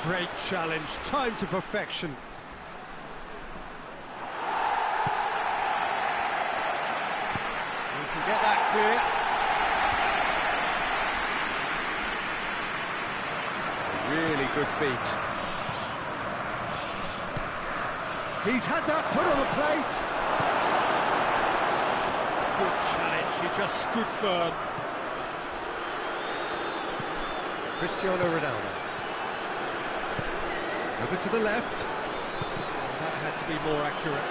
Great challenge, time to perfection. We can get that clear. Really good feet. He's had that put on the plate. Good challenge, he just stood firm. Cristiano Ronaldo. Over to the left. That had to be more accurate.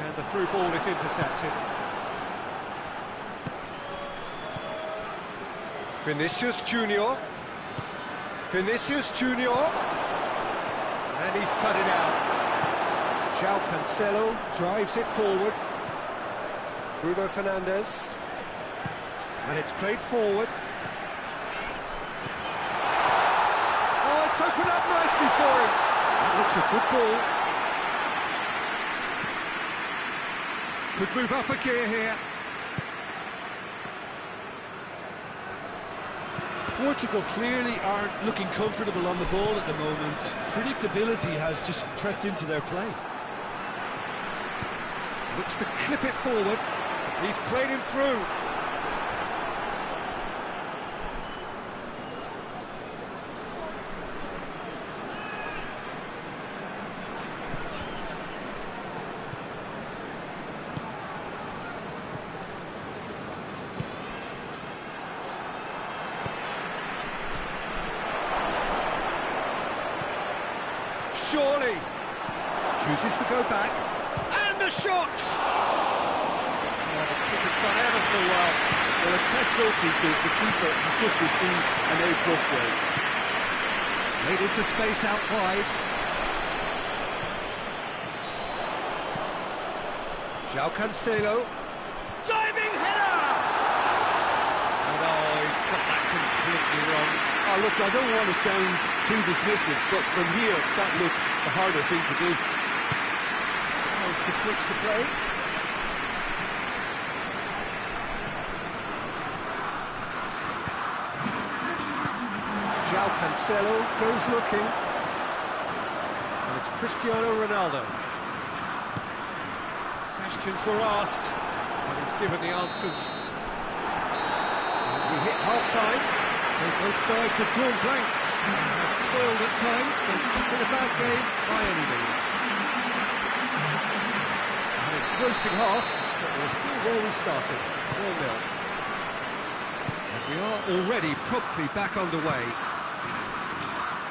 And the through ball is intercepted. Vinicius Junior. Vinicius Junior. And he's cut it out. João Cancelo drives it forward. Bruno Fernandes. And it's played forward. Oh, it's opened up nicely for him. That looks a good ball. Could move up a gear here. Portugal clearly aren't looking comfortable on the ball at the moment. Predictability has just crept into their play. Looks to clip it forward. He's played him through. Surely chooses to go back, and a shot! Oh, the keeper's done ever so well. Well, as test goalkeeper, the keeper has just received an A+ grade. Made into space out wide. João Cancelo. Diving header! And oh, he's got that completely wrong. Oh, look, I don't want to sound too dismissive, but from here, that looks the harder thing to do. Tries to switch the play. João Cancelo goes looking. And it's Cristiano Ronaldo. Questions were asked, and he's given the answers. And we hit half-time. Both sides have drawn blanks, have toiled at times, but it's not been a bad game by any means. An engrossing half, but we're still where we started, 0-0. And we are already promptly back underway.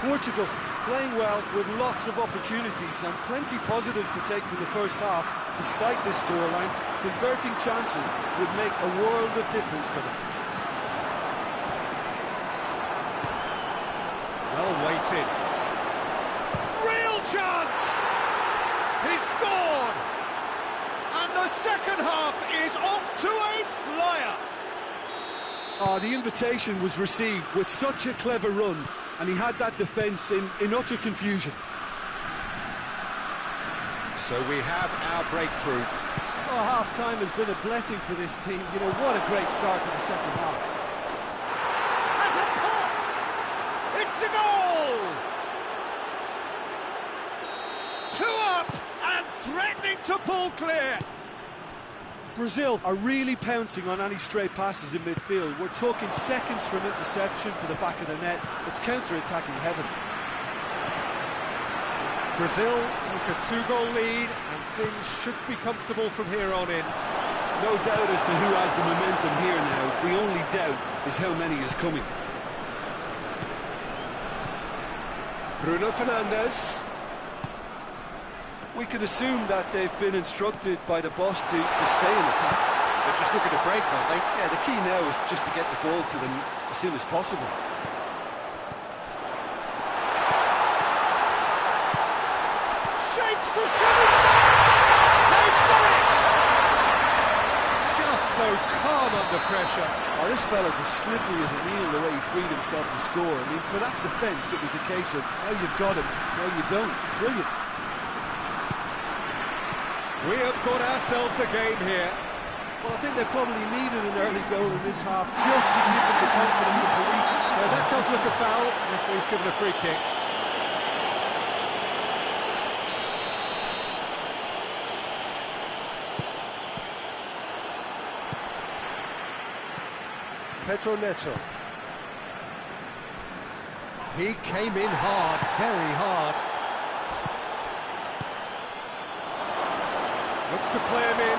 Portugal playing well with lots of opportunities and plenty positives to take from the first half, despite this scoreline. Converting chances would make a world of difference for them. Well weighted. Real chance! He scored! And the second half is off to a flyer! Oh, the invitation was received with such a clever run, and he had that defence in utter confusion. So we have our breakthrough. Oh, half-time has been a blessing for this team. You know, what a great start to the second half. Has a pop! It's a goal! 2 up and threatening to pull clear. Brazil are really pouncing on any stray passes in midfield. We're talking seconds from interception to the back of the net. It's counter-attacking heaven. Brazil take a 2-goal lead and things should be comfortable from here on in. No doubt as to who has the momentum here now. The only doubt is how many is coming. Bruno Fernandes. We could assume that they've been instructed by the boss to stay in attack. They're just looking to break, aren't they? Yeah, the key now is just to get the ball to them as soon as possible. Shapes to shoot! They've done it! Just so calm under pressure. Oh, this fella's as slippery as a needle the way he freed himself to score. I mean, for that defence, it was a case of, now you've got him, now you don't. Brilliant. We have got ourselves a game here. Well, I think they probably needed an early goal in this half just to give them the confidence and belief. Now that does look a foul. The referee's given a free kick. Pedro Neto. He came in hard, very hard. Looks to play him in.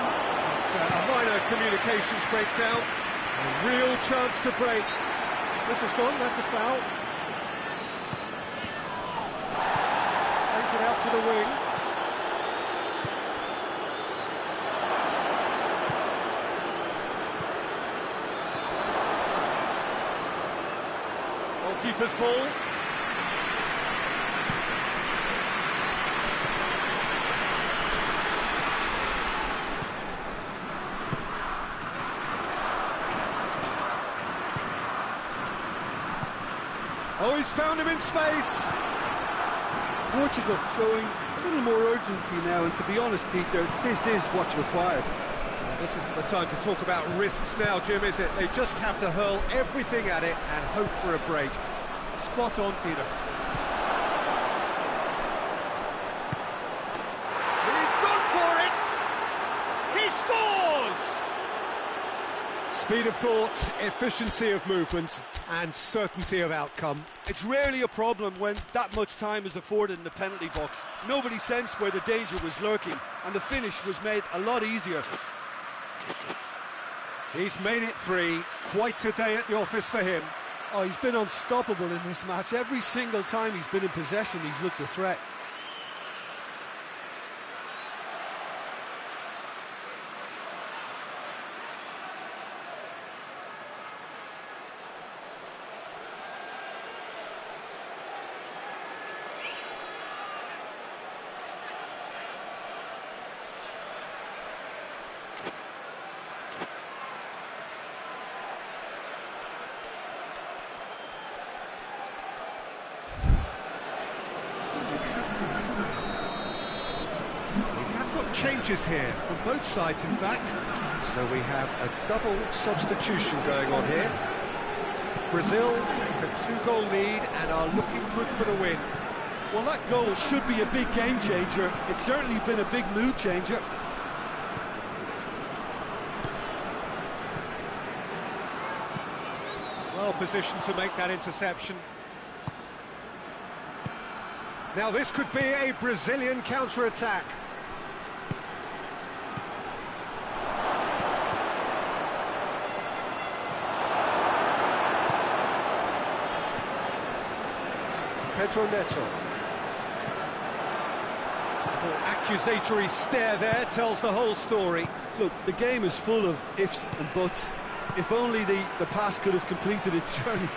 It's a minor communications breakdown. A real chance to break. This is gone, that's a foul. Plays it out to the wing. Goalkeeper's ball. Oh, he's found him in space. Portugal showing a little more urgency now, and to be honest, Peter, this is what's required. This isn't the time to talk about risks now, Jim, is it? They just have to hurl everything at it and hope for a break. Spot on, Peter. He's gone for it! He scores! Speed of thought, efficiency of movement, and certainty of outcome. It's rarely a problem when that much time is afforded in the penalty box. Nobody sensed where the danger was lurking, and the finish was made a lot easier. He's made it 3. Quite a day at the office for him. Oh, he's been unstoppable in this match. Every single time he's been in possession, he's looked a threat. Changes here from both sides, in fact. So we have a double substitution going on here. Brazil take a 2-goal lead and are looking good for the win. Well, that goal should be a big game changer. It's certainly been a big mood changer. Well positioned to make that interception. Now this could be a Brazilian counter-attack. Pedro Neto. The accusatory stare there tells the whole story. Look, the game is full of ifs and buts. If only the pass could have completed its journey.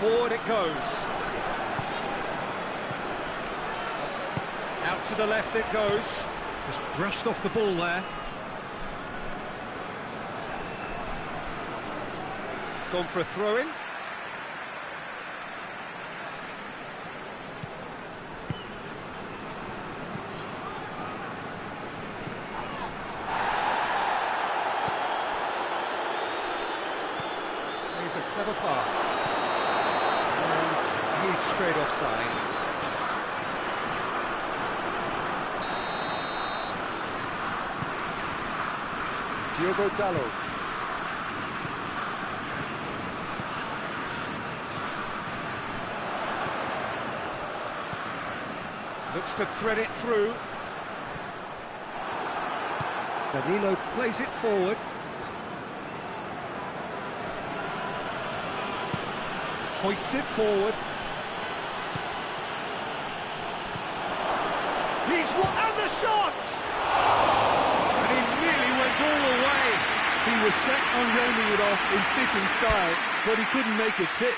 Forward it goes. Out to the left it goes. Just brushed off the ball there. It's gone for a throw-in. He's a clever pass. And he's straight offside. Diogo Dalot. Looks to thread it through. Danilo plays it forward. Hoists it forward. And the shot! And he nearly went all the way. He was set on rounding it off in fitting style, but he couldn't make it fit.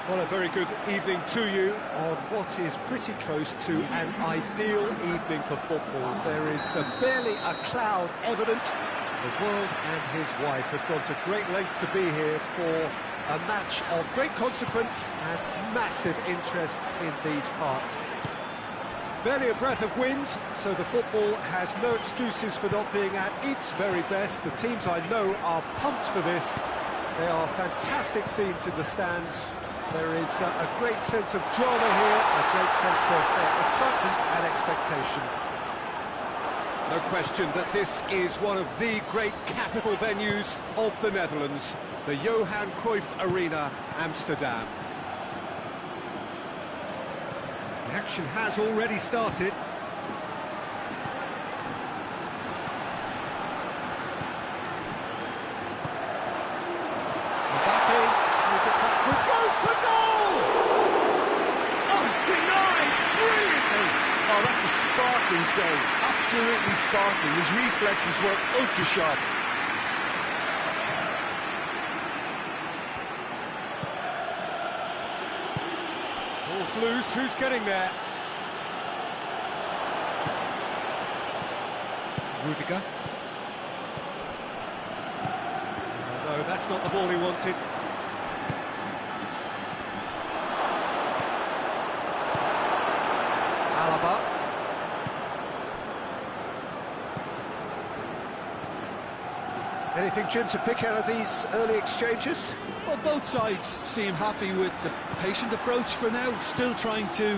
Well, a very good evening to you on what is pretty close to an ideal evening for football. There is barely a cloud evident. The world and his wife have gone to great lengths to be here for a match of great consequence and massive interest in these parts. Barely a breath of wind, so the football has no excuses for not being at its very best. The teams I know are pumped for this. There are fantastic scenes in the stands. There is a great sense of drama here, a great sense of excitement and expectation. No question that this is one of the great capital venues of the Netherlands, the Johan Cruyff Arena, Amsterdam. The action has already started. Oh, that's a sparkling save, absolutely sparkling. His reflexes were ultra sharp. Ball's loose, who's getting there? Rudiger. Oh, no, that's not the ball he wanted. Anything, Jim, to pick out of these early exchanges? Well, both sides seem happy with the patient approach for now, still trying to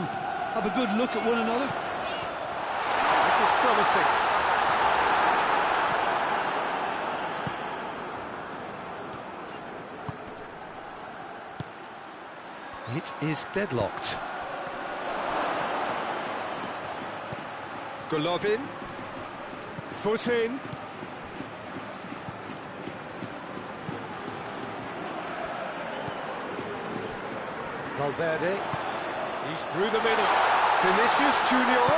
have a good look at one another. This is promising. It is deadlocked. Golovin. Foot in. Valverde, he's through the middle. Vinicius Junior.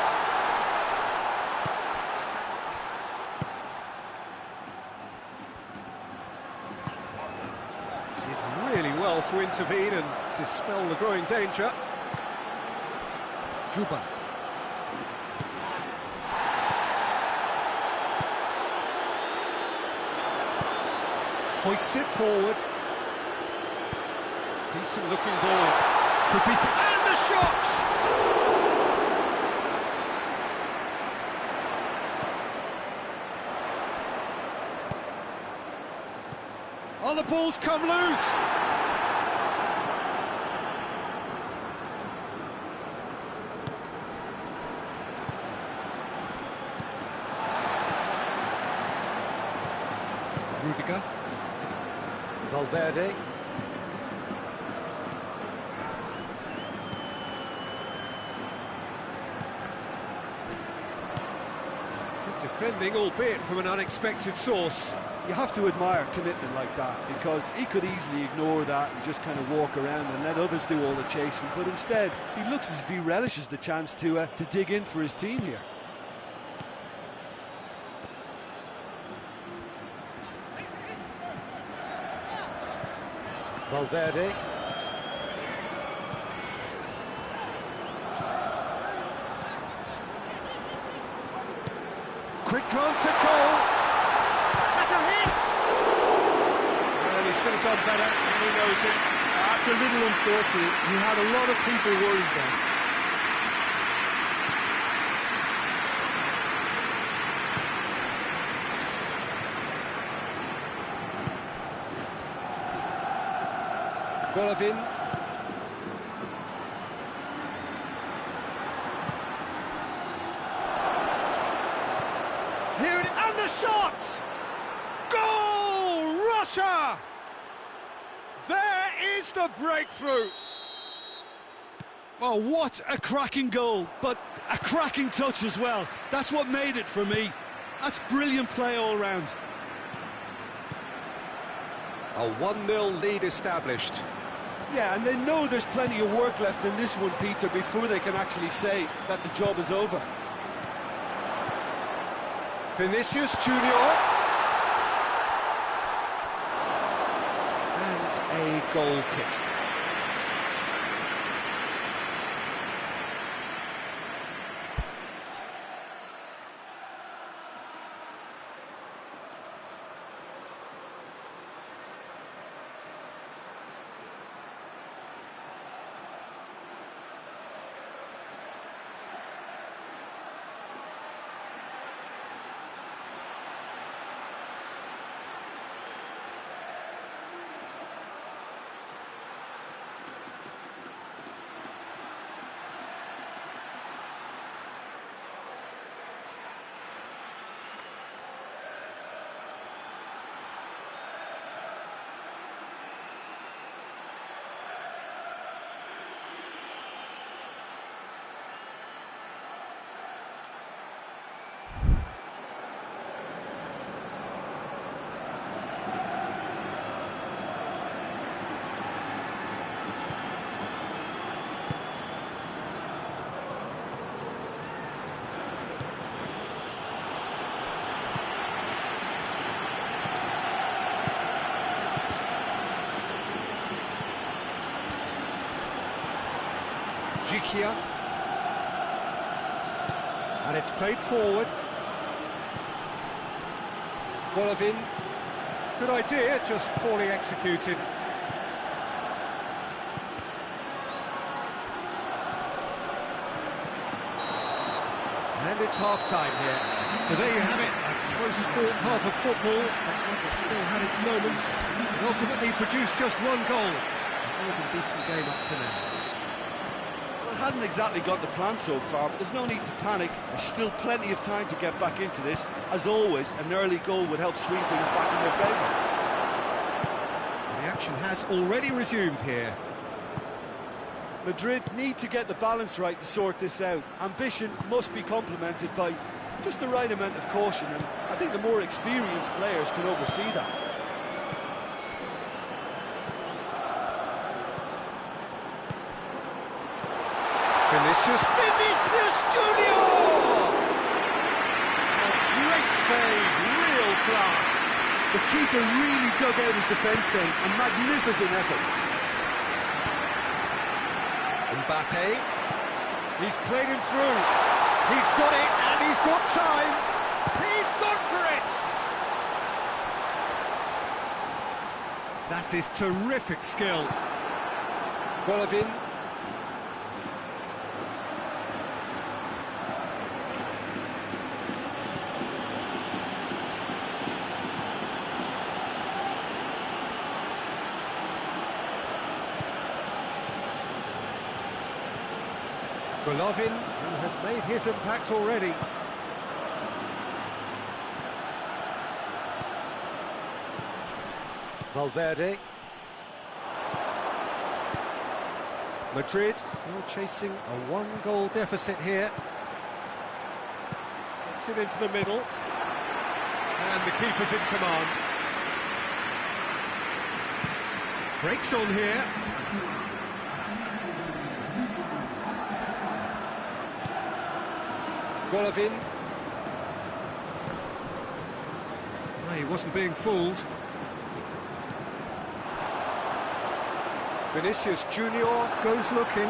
Did really well to intervene and dispel the growing danger. Juba. Hoists it forward. Decent looking ball. Could be and the shot! Oh, the ball's come loose! Rudiger. Valverde. Defending, albeit from an unexpected source. You have to admire commitment like that, because he could easily ignore that and just kind of walk around and let others do all the chasing, but instead he looks as if he relishes the chance to dig in for his team here. Valverde. Quick glance at goal. That's a hit! Well, he should have done better, and he knows it. That's a little unfortunate. He had a lot of people worried then. Golovin. Here it is, and the shot! Goal! Russia! There is the breakthrough! Oh, what a cracking goal, but a cracking touch as well. That's what made it for me. That's brilliant play all round. A 1-0 lead established. Yeah, and they know there's plenty of work left in this one, Peter, before they can actually say that the job is over. Vinicius Junior. And a goal kick. Diachi. And it's played forward. Golovin. Good idea, just poorly executed. And it's half-time here. So there you have it, a close-fought half of football. It still had its moments, and ultimately produced just one goal. A more than decent game up to now. Well, it hasn't exactly got the plan so far, but there's no need to panic. There's still plenty of time to get back into this. As always, an early goal would help swing things back in their favour. The action has already resumed here. Madrid need to get the balance right to sort this out. Ambition must be complemented by just the right amount of caution, and I think the more experienced players can oversee that. Vinicius Junior! A great save, real class. The keeper really dug out his defence then, a magnificent effort. Mbappe, he's played him through, he's got it, and he's got time, he's gone for it! That is terrific skill. Golovin. Golovin, who has made his impact already. Valverde. Madrid still chasing a one-goal deficit here. Gets it into the middle. And the keeper's in command. Breaks on here. Golovin. No, he wasn't being fooled. Vinicius Junior goes looking.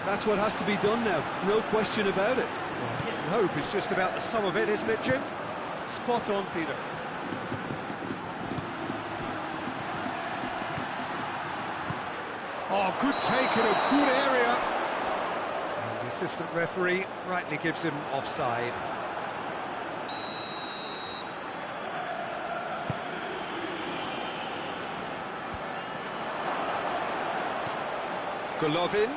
That's what has to be done now, no question about it. Well, hit and hope is just about the sum of it, isn't it, Jim? Spot on, Peter. Oh, good take in a good area. And the assistant referee rightly gives him offside. Golovin.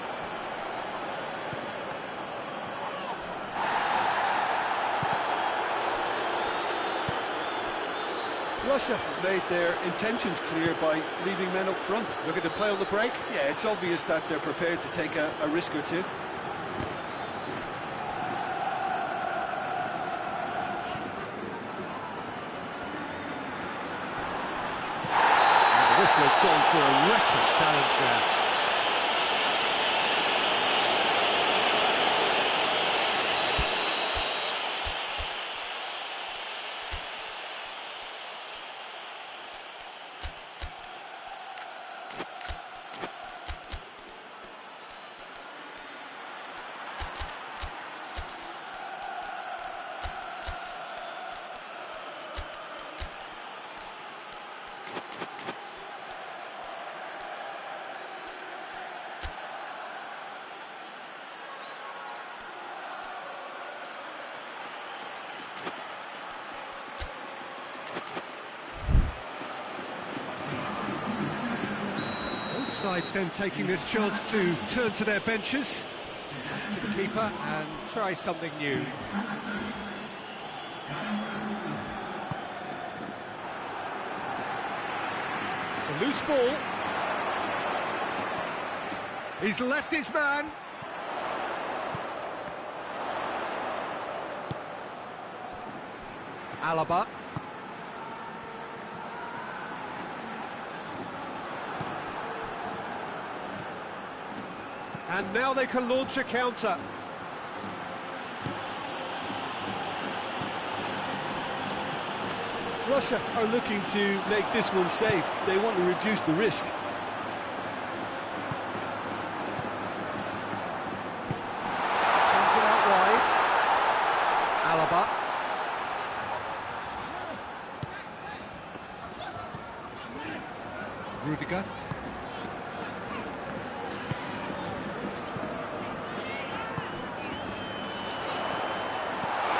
Russia made their intentions clear by leaving men up front. Looking to play on the break. Yeah, it's obvious that they're prepared to take a risk or two. The whistler's gone for a reckless challenge there. Sides then taking this chance to turn to their benches, to the keeper, and try something new. It's a loose ball. He's left his man. Alaba. And now they can launch a counter. Russia are looking to make this one safe. They want to reduce the risk. Rudiger.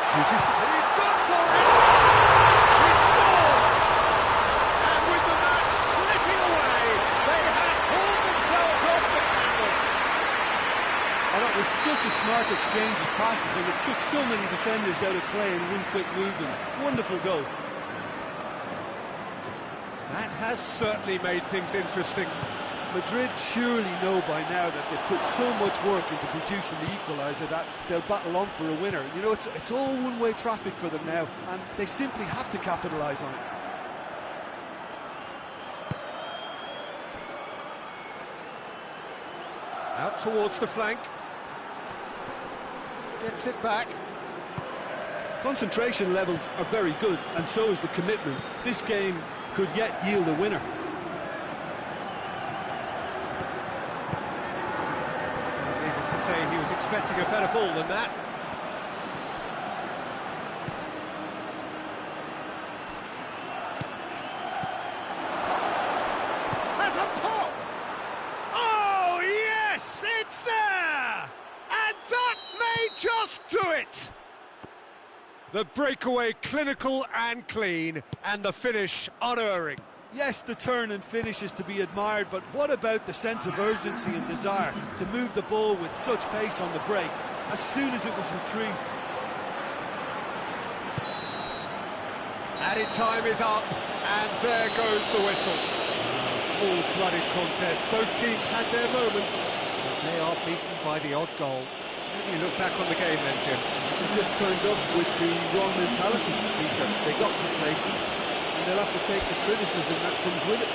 Chooses to... He's gone for it! He scored! And with the match slipping away, they have pulled themselves off the canvas. Oh, that was such a smart exchange of passes, and it took so many defenders out of play in one quick movement. Wonderful goal. That has certainly made things interesting. Madrid surely know by now that they've put so much work into producing the equaliser that they'll battle on for a winner. You know, it's all one-way traffic for them now, and they simply have to capitalise on it. Out towards the flank. Gets it back. Concentration levels are very good, and so is the commitment. This game could yet yield a winner. Needless to say, he was expecting a better ball than that. Has a pop! Oh, yes, it's there! And that may just do it! The breakaway clinical and clean, and the finish unerring. Yes, the turn and finish is to be admired, but what about the sense of urgency and desire to move the ball with such pace on the break as soon as it was retrieved? Added time is up, and there goes the whistle. Full-blooded contest. Both teams had their moments, but they are beaten by the odd goal. How do you look back on the game then, Jim? They just turned up with the wrong mentality, Peter. They got complacent, and they'll have to take the criticism that comes with it.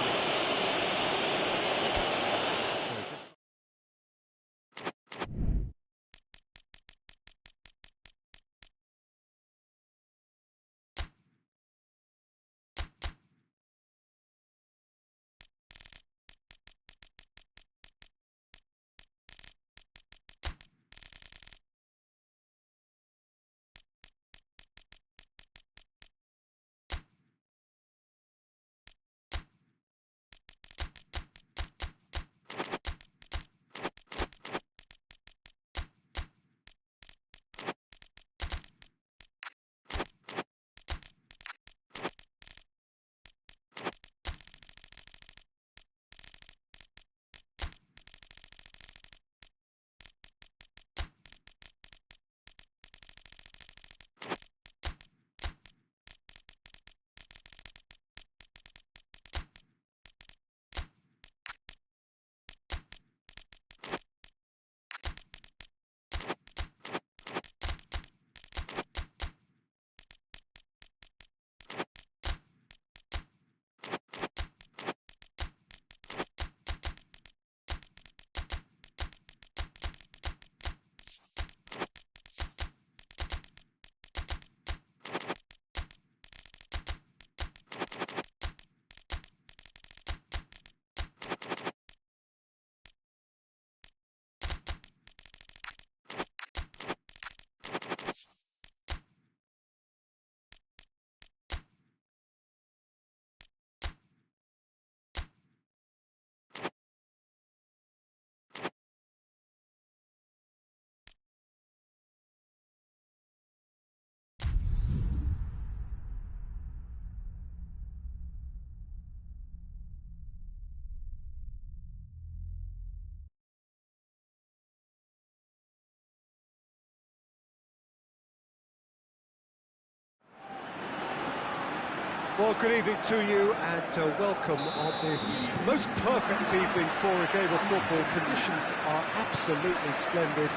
Well, good evening to you, and welcome on this most perfect evening for a game of football. Conditions are absolutely splendid,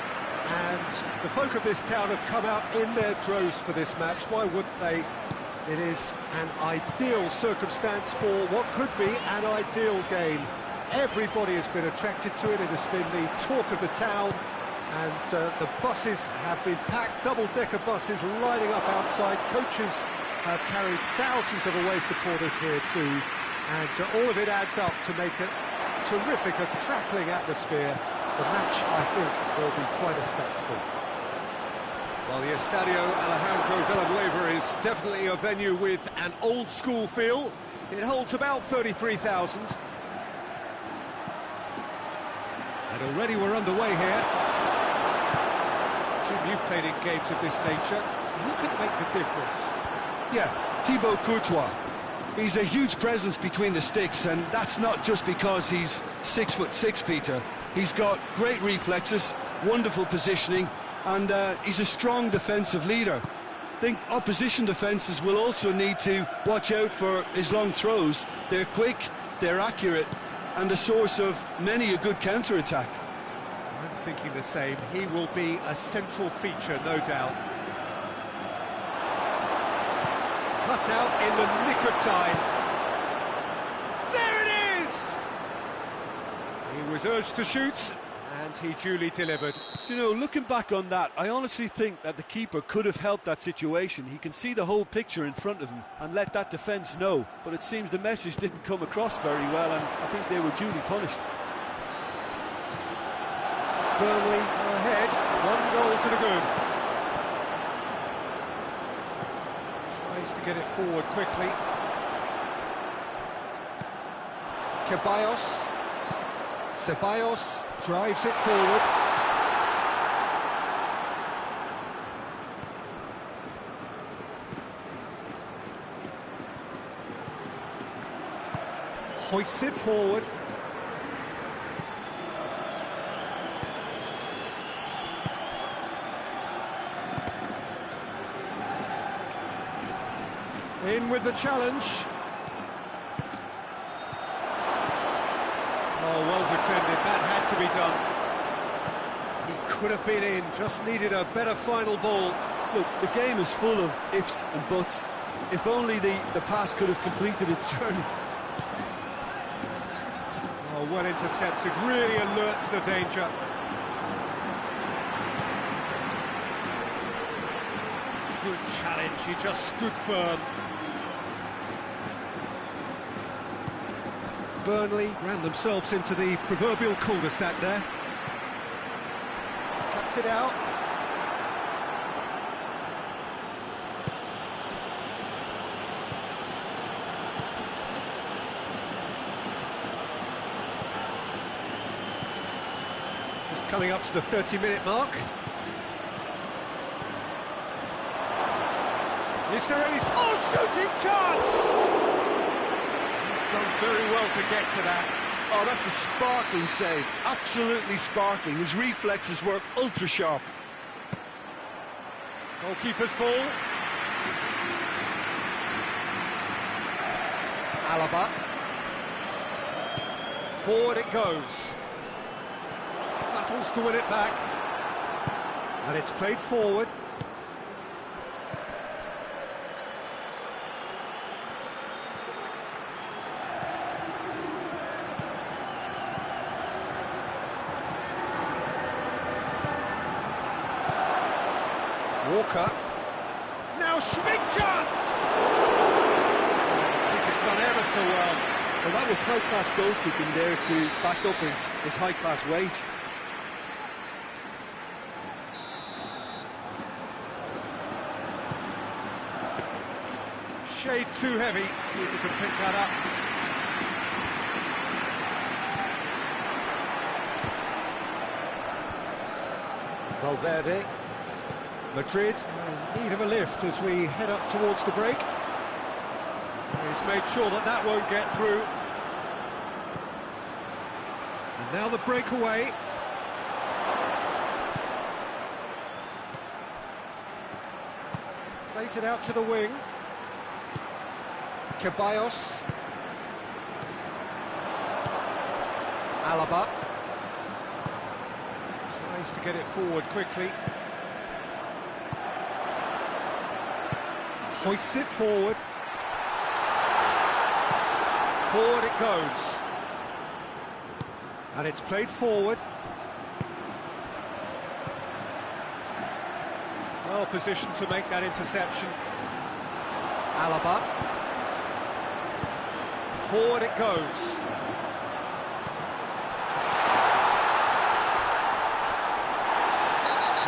and the folk of this town have come out in their droves for this match. Why wouldn't they? It is an ideal circumstance for what could be an ideal game. Everybody has been attracted to it. It has been the talk of the town, and the buses have been packed, double-decker buses lining up outside. Coaches have carried thousands of away supporters here too, and all of it adds up to make a terrific, a crackling atmosphere. The match, I think, will be quite a spectacle. Well, the Estadio Alejandro Villanueva is definitely a venue with an old-school feel. It holds about 33,000. And already we're underway here. Jim, you've played in games of this nature. Who can make the difference? Yeah, Thibaut Courtois. He's a huge presence between the sticks, and that's not just because he's 6'6", Peter. He's got great reflexes, wonderful positioning, and he's a strong defensive leader. I think opposition defences will also need to watch out for his long throws. They're quick, they're accurate, and a source of many a good counter-attack. I'm thinking the same. He will be a central feature, no doubt. Cut out in the nick of time. There it is! He was urged to shoot, and he duly delivered. You know, looking back on that, I honestly think that the keeper could have helped that situation. He can see the whole picture in front of him and let that defence know. But it seems the message didn't come across very well, and I think they were duly punished. Burnley ahead, 1 goal to the good. Tries to get it forward quickly. Ceballos drives it forward. Hoists it forward. In with the challenge. Oh, well defended, that had to be done. He could have been in, just needed a better final ball. Look, the game is full of ifs and buts. If only the pass could have completed its journey. Oh, well intercepted, really alert to the danger. Good challenge, he just stood firm. Burnley ran themselves into the proverbial cul-de-sac there. Cuts it out. Just coming up to the 30-minute mark. Is there any... Oh, shooting chance! Done very well to get to that. Oh, that's a sparkling save. Absolutely sparkling. His reflexes work ultra sharp. Goalkeeper's ball. Alaba. Forward it goes. Battles to win it back. And it's played forward. Walker. Now big chance! I think it's done ever so well. Well, that was high-class goalkeeping there to back up his high-class wage. Shade too heavy. Keeper can pick that up. Valverde. Madrid in need of a lift as we head up towards the break. He's made sure that that won't get through. And now the breakaway. Plays it out to the wing. Ceballos. Alaba. Tries to get it forward quickly. Hoists it forward. Forward it goes. And it's played forward. Well positioned to make that interception. Alaba. Forward it goes.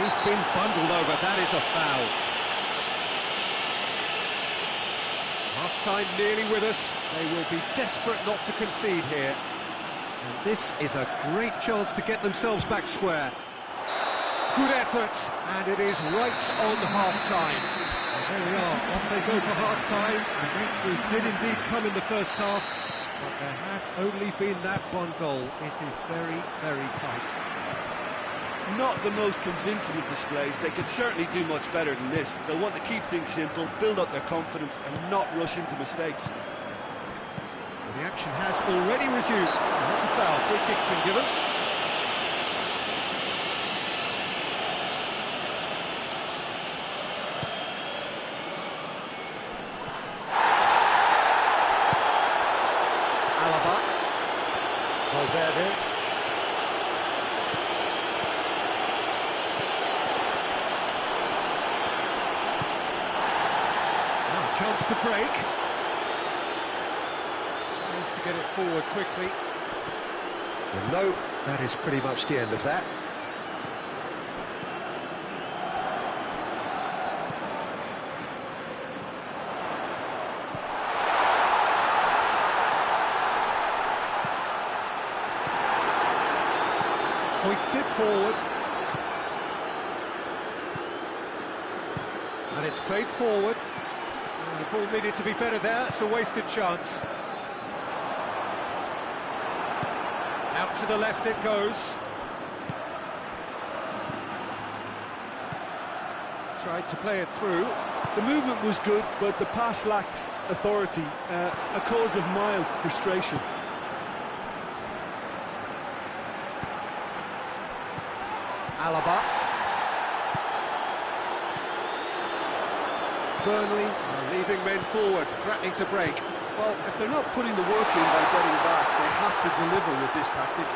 He's been bundled over, that is a foul. Half-time nearly with us. They will be desperate not to concede here. And this is a great chance to get themselves back square. Good effort, and it is right on half-time. And there we are, off they go for half-time. The breakthrough did indeed come in the first half, but there has only been that one goal. It is very, very tight. Not the most convincing of displays. They could certainly do much better than this. They'll want to keep things simple, build up their confidence, and not rush into mistakes. Well, the action has already resumed. And that's a foul. Free kick's been given. Chance to break. Tries to get it forward quickly. Well, no, that is pretty much the end of that. Hoists it forward. And it's played forward. The ball needed to be better there, it's a wasted chance. Out to the left it goes. Tried to play it through. The movement was good, but the pass lacked authority, a cause of mild frustration. Alaba. Burnley are leaving men forward, threatening to break. Well, if they're not putting the work in by getting back, they have to deliver with this tactic.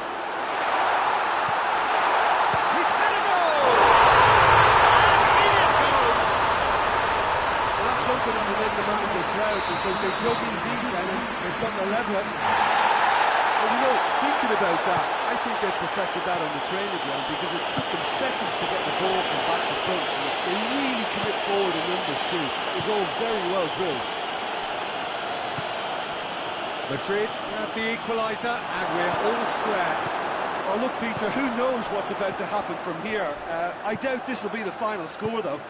He's had a goal! And in it goes! Well, that's something that will make the manager proud, because they dug in deep and they've got the level. Well, you know, thinking about that, I think they've perfected that on the training ground, because it took them seconds to get the ball from back to front. They really commit forward in numbers too. It was all very well drilled. Madrid grab the equaliser and we're all square. Oh look, Peter, who knows what's about to happen from here. I doubt this will be the final score though.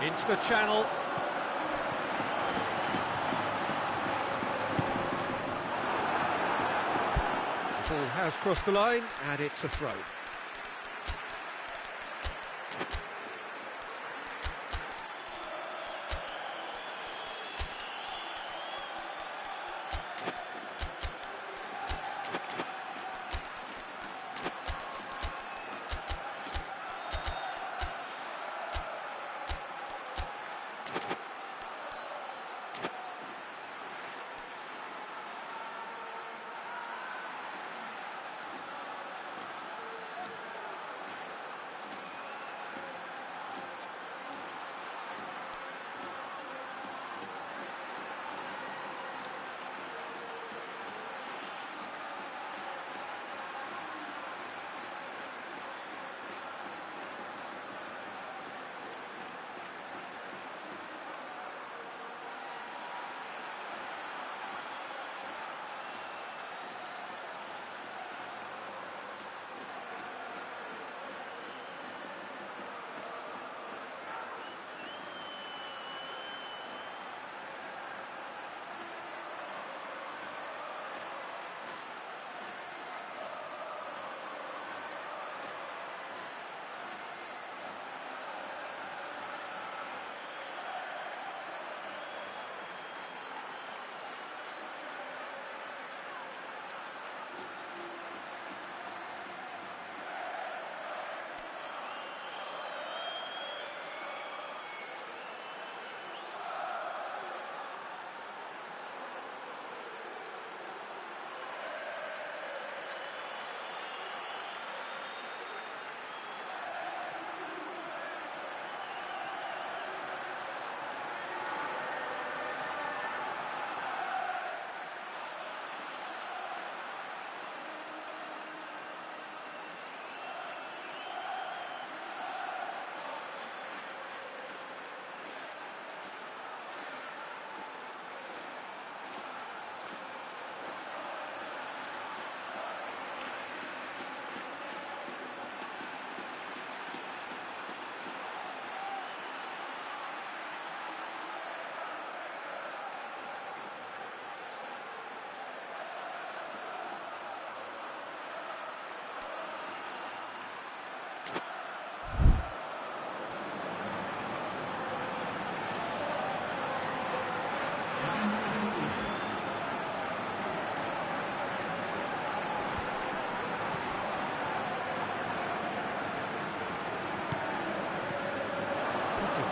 Into the channel. The ball has crossed the line and it's a throw.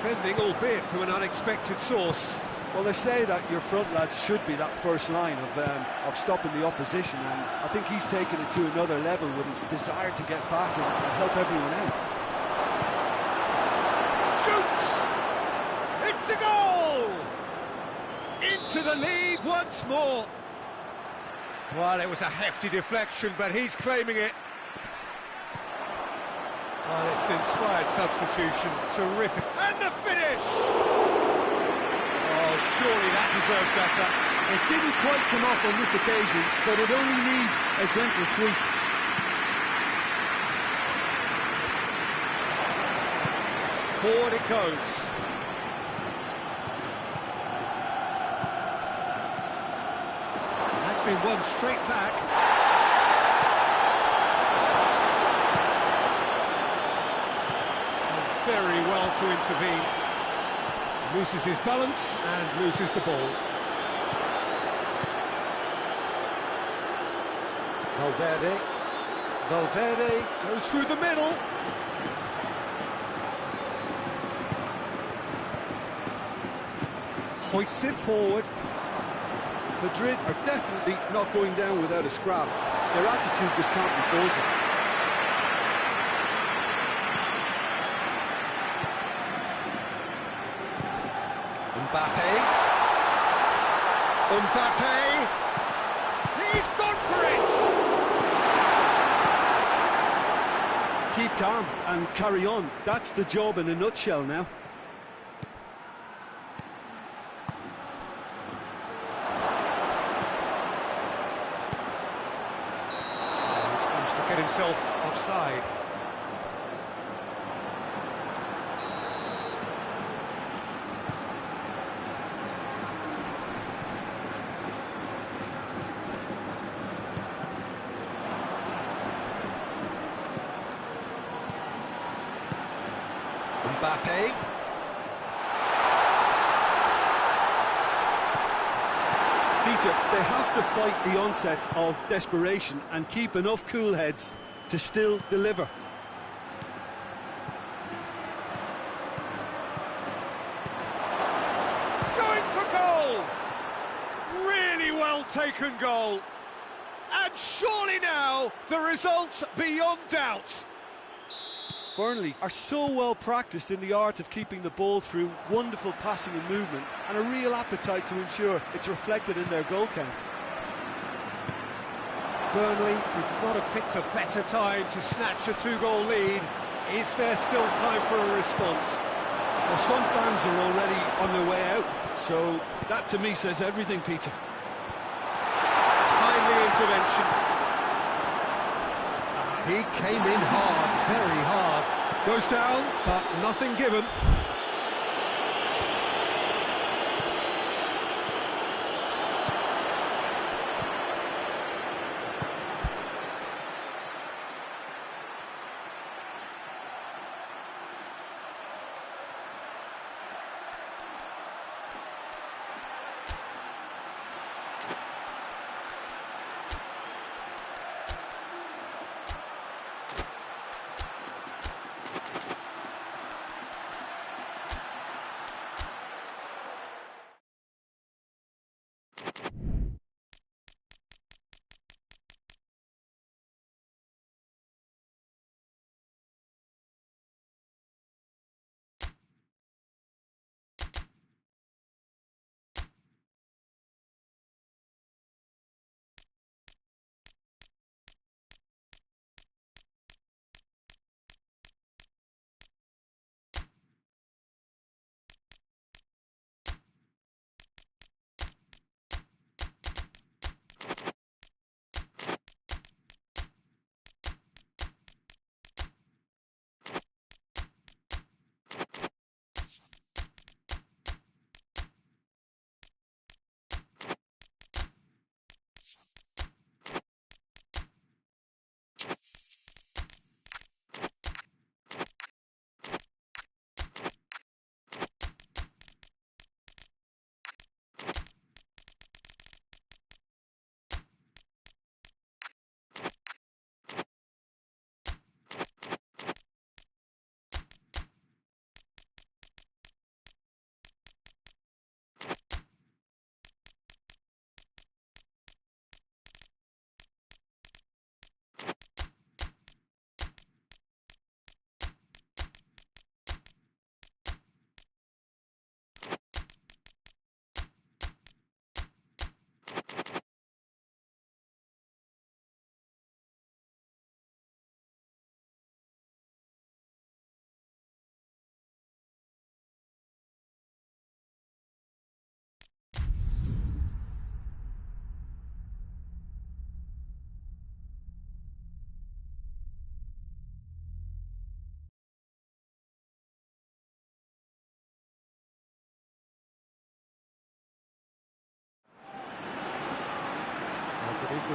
defending, albeit from an unexpected source. Well, they say that your front lads should be that first line of stopping the opposition, and I think he's taken it to another level with his desire to get back and help everyone out. Shoots! It's a goal! Into the lead once more. Well, it was a hefty deflection, but he's claiming it. Well, it's an inspired substitution. Terrific. And the finish! Oh, surely that deserved better. It didn't quite come off on this occasion, but it only needs a gentle tweak. Forward it goes. That's been won straight back. Very well to intervene. Loses his balance and loses the ball. Valverde goes through the middle. Hoists it forward. Madrid are definitely not going down without a scrap. Their attitude just can't be faulted. Mbappe, he's gone for it! Keep calm and carry on. That's the job in a nutshell now. He's managed to get himself offside. Mbappe. Peter, they have to fight the onset of desperation and keep enough cool heads to still deliver. Going for goal! Really well taken goal. And surely now, the result beyond doubt. Burnley are so well practiced in the art of keeping the ball through wonderful passing and movement, and a real appetite to ensure it's reflected in their goal count. Burnley could not have picked a better time to snatch a two-goal lead. Is there still time for a response? Well, some fans are already on their way out, so that to me says everything, Peter. Timely intervention. He came in hard, very hard. Goes down, but nothing given.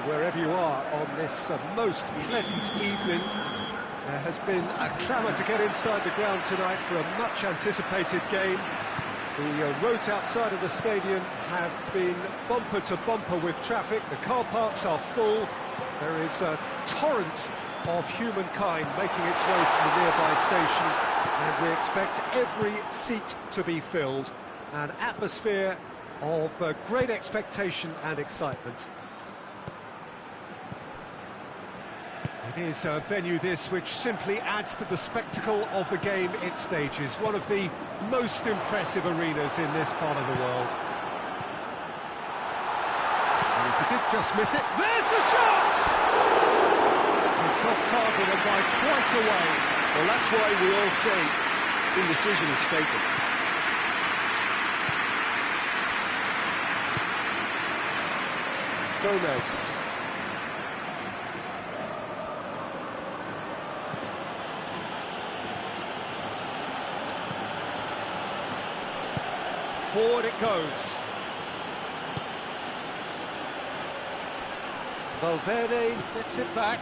But wherever you are on this most pleasant evening, there has been a clamour to get inside the ground tonight for a much-anticipated game. The roads outside of the stadium have been bumper to bumper with traffic. The car parks are full. There is a torrent of humankind making its way from the nearby station, and we expect every seat to be filled. An atmosphere of great expectation and excitement. It is a venue this which simply adds to the spectacle of the game it stages. One of the most impressive arenas in this part of the world. And if he did just miss it, there's the shot! It's off target and by quite a way. Well, that's why we all say indecision is fatal. Gomez. Forward it goes. Valverde gets it back.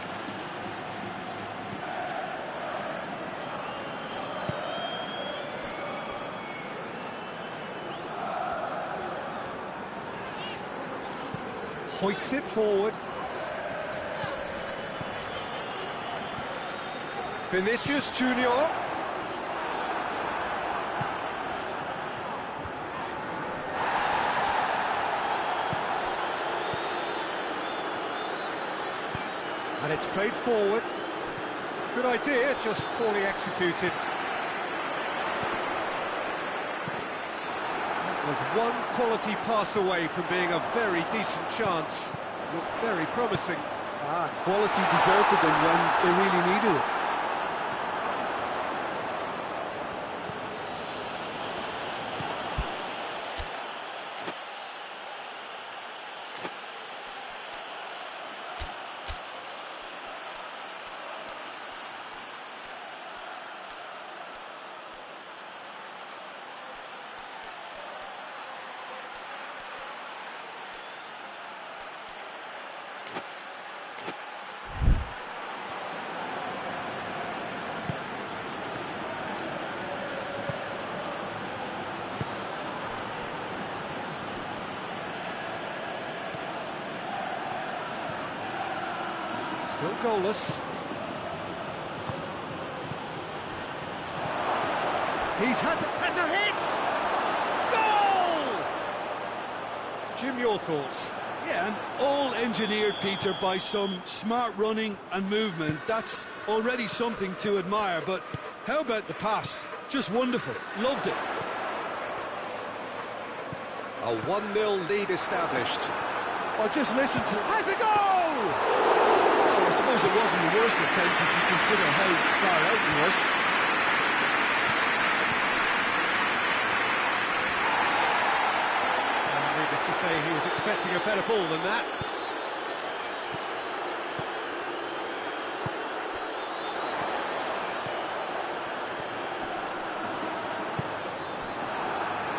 Hoists it forward. Vinicius Junior. And it's played forward. Good idea, just poorly executed. That was one quality pass away from being a very decent chance. Looked very promising. Quality deserted them when they really needed it. Still goalless. Has a hit! Goal! Jim, your thoughts? Yeah, and all engineered, Peter, by some smart running and movement. That's already something to admire, but how about the pass? Just wonderful. Loved it. A 1-0 lead established. Oh, just listen to... Has a goal! Well, I suppose it wasn't the worst attempt if you consider how far out he was. Needless to say, he was expecting a better ball than that.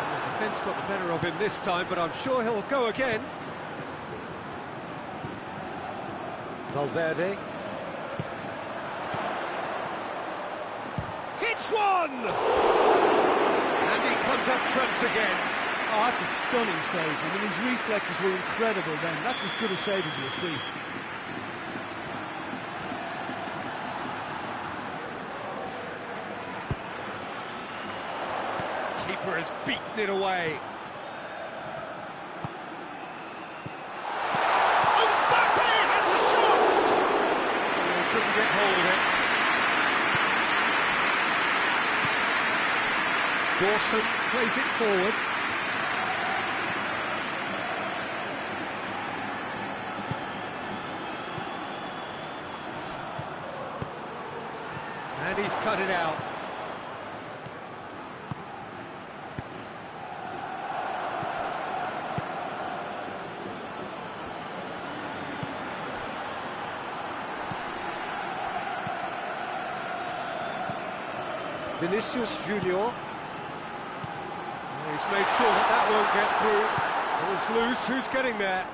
The defence got the better of him this time, but I'm sure he'll go again. Valverde. Hits one! And he comes up trumps again. Oh, that's a stunning save. I mean, his reflexes were incredible then. That's as good a save as you'll see. Keeper has beaten it away. Couldn't get hold of it. Dawson plays it forward. And he's cut it out. Vinicius Junior. He's made sure that won't get through. Ball's loose, who's getting there?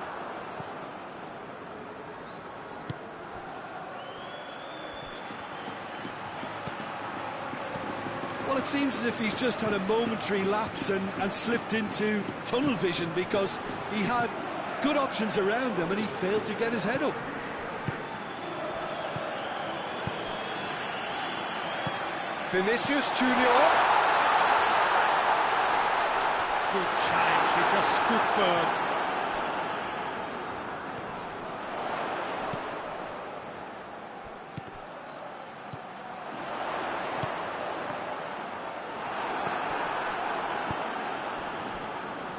Well, it seems as if he's just had a momentary lapse and slipped into tunnel vision, because he had good options around him and he failed to get his head up. Vinicius Junior. Good challenge, he just stood firm.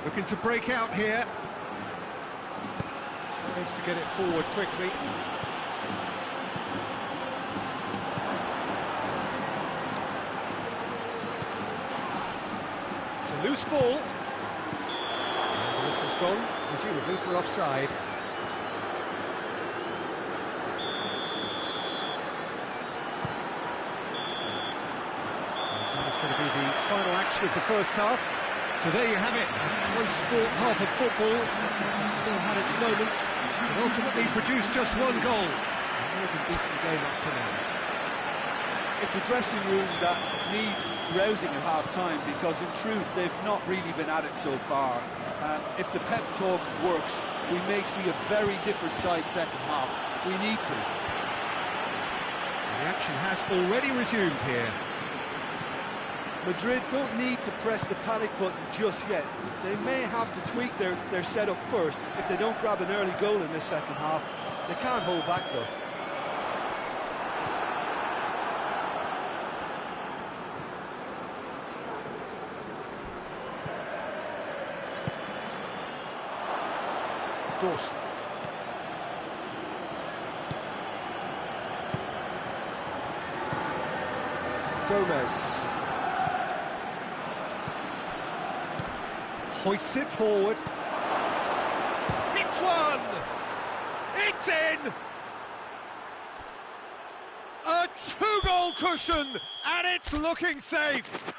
Looking to break out here. Tries to get it forward quickly. It's a loose ball. And this has gone, presumably for offside. And that is going to be the final action of the first half. So there you have it, a close-fought half of football. Still had its moments, but ultimately produced just one goal. A more than decent game up to now. It's a dressing room that needs rousing at half-time, because in truth they've not really been at it so far. If the pep talk works, we may see a very different side second half. We need to. The action has already resumed here. Madrid don't need to press the panic button just yet. They may have to tweak their setup first if they don't grab an early goal in this second half. They can't hold back though. Dawson. Gomez. Hoists it forward. It's one! It's in! A two-goal cushion, and it's looking safe!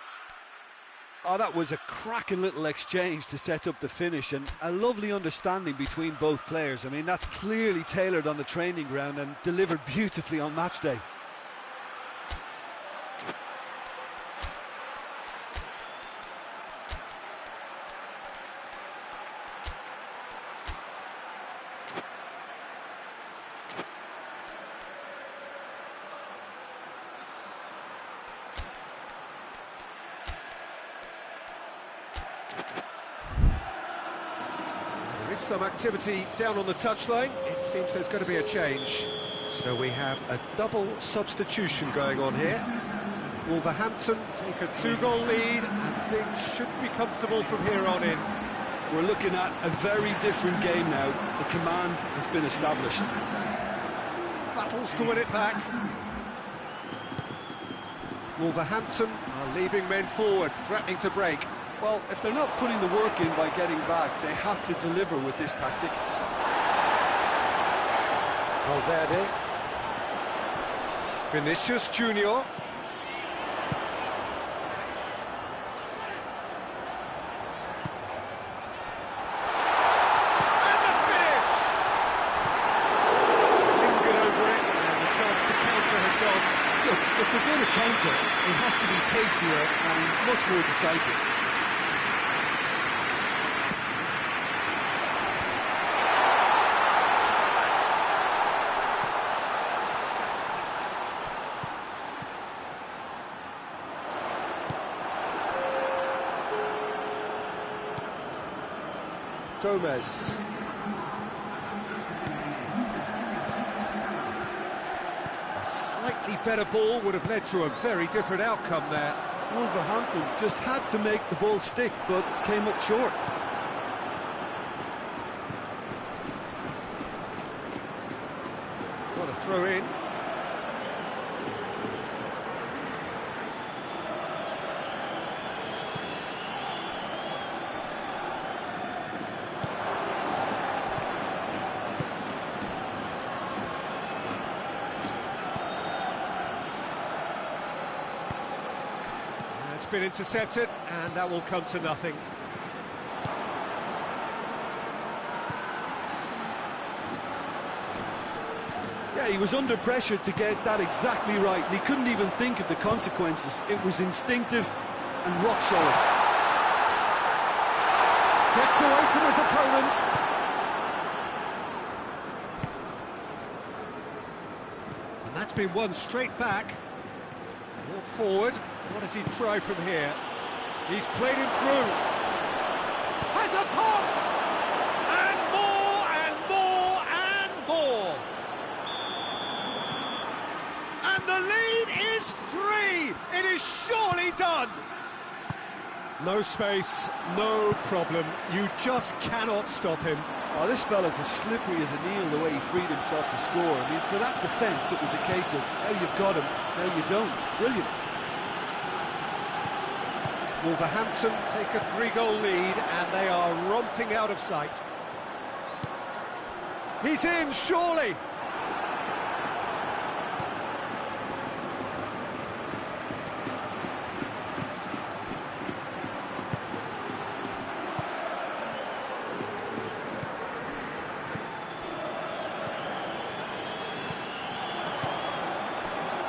Oh, that was a cracking little exchange to set up the finish, and a lovely understanding between both players. I mean, that's clearly tailored on the training ground and delivered beautifully on match day. There is some activity down on the touchline. It seems there's going to be a change. So we have a double substitution going on here. Wolverhampton take a two-goal lead, and things should be comfortable from here on in. We're looking at a very different game now. The command has been established. Battles to win it back. Wolverhampton are leaving men forward, threatening to break. Well, if they're not putting the work in by getting back, they have to deliver with this tactic. Valverde. Vinicius Junior. And the finish! Lingered over it, and the chance to counter had gone. Look, if they're going to counter, it has to be pacier and much more decisive. Gomez. A slightly better ball would have led to a very different outcome there. Wolverhampton just had to make the ball stick, but came up short. Got a throw in. It's been intercepted, and that will come to nothing. Yeah, he was under pressure to get that exactly right, and he couldn't even think of the consequences. It was instinctive and rock solid. Gets away from his opponent. And that's been won straight back. Brought forward. What does he try from here? He's played him through. Has a pop! And more, and more, and more. And the lead is 3. It is surely done. No space, no problem. You just cannot stop him. Oh, this fella's as slippery as an eel, the way he freed himself to score. I mean, for that defence, it was a case of now you've got him, now you don't. Brilliant. Wolverhampton take a 3-goal lead and they are romping out of sight. He's in, surely!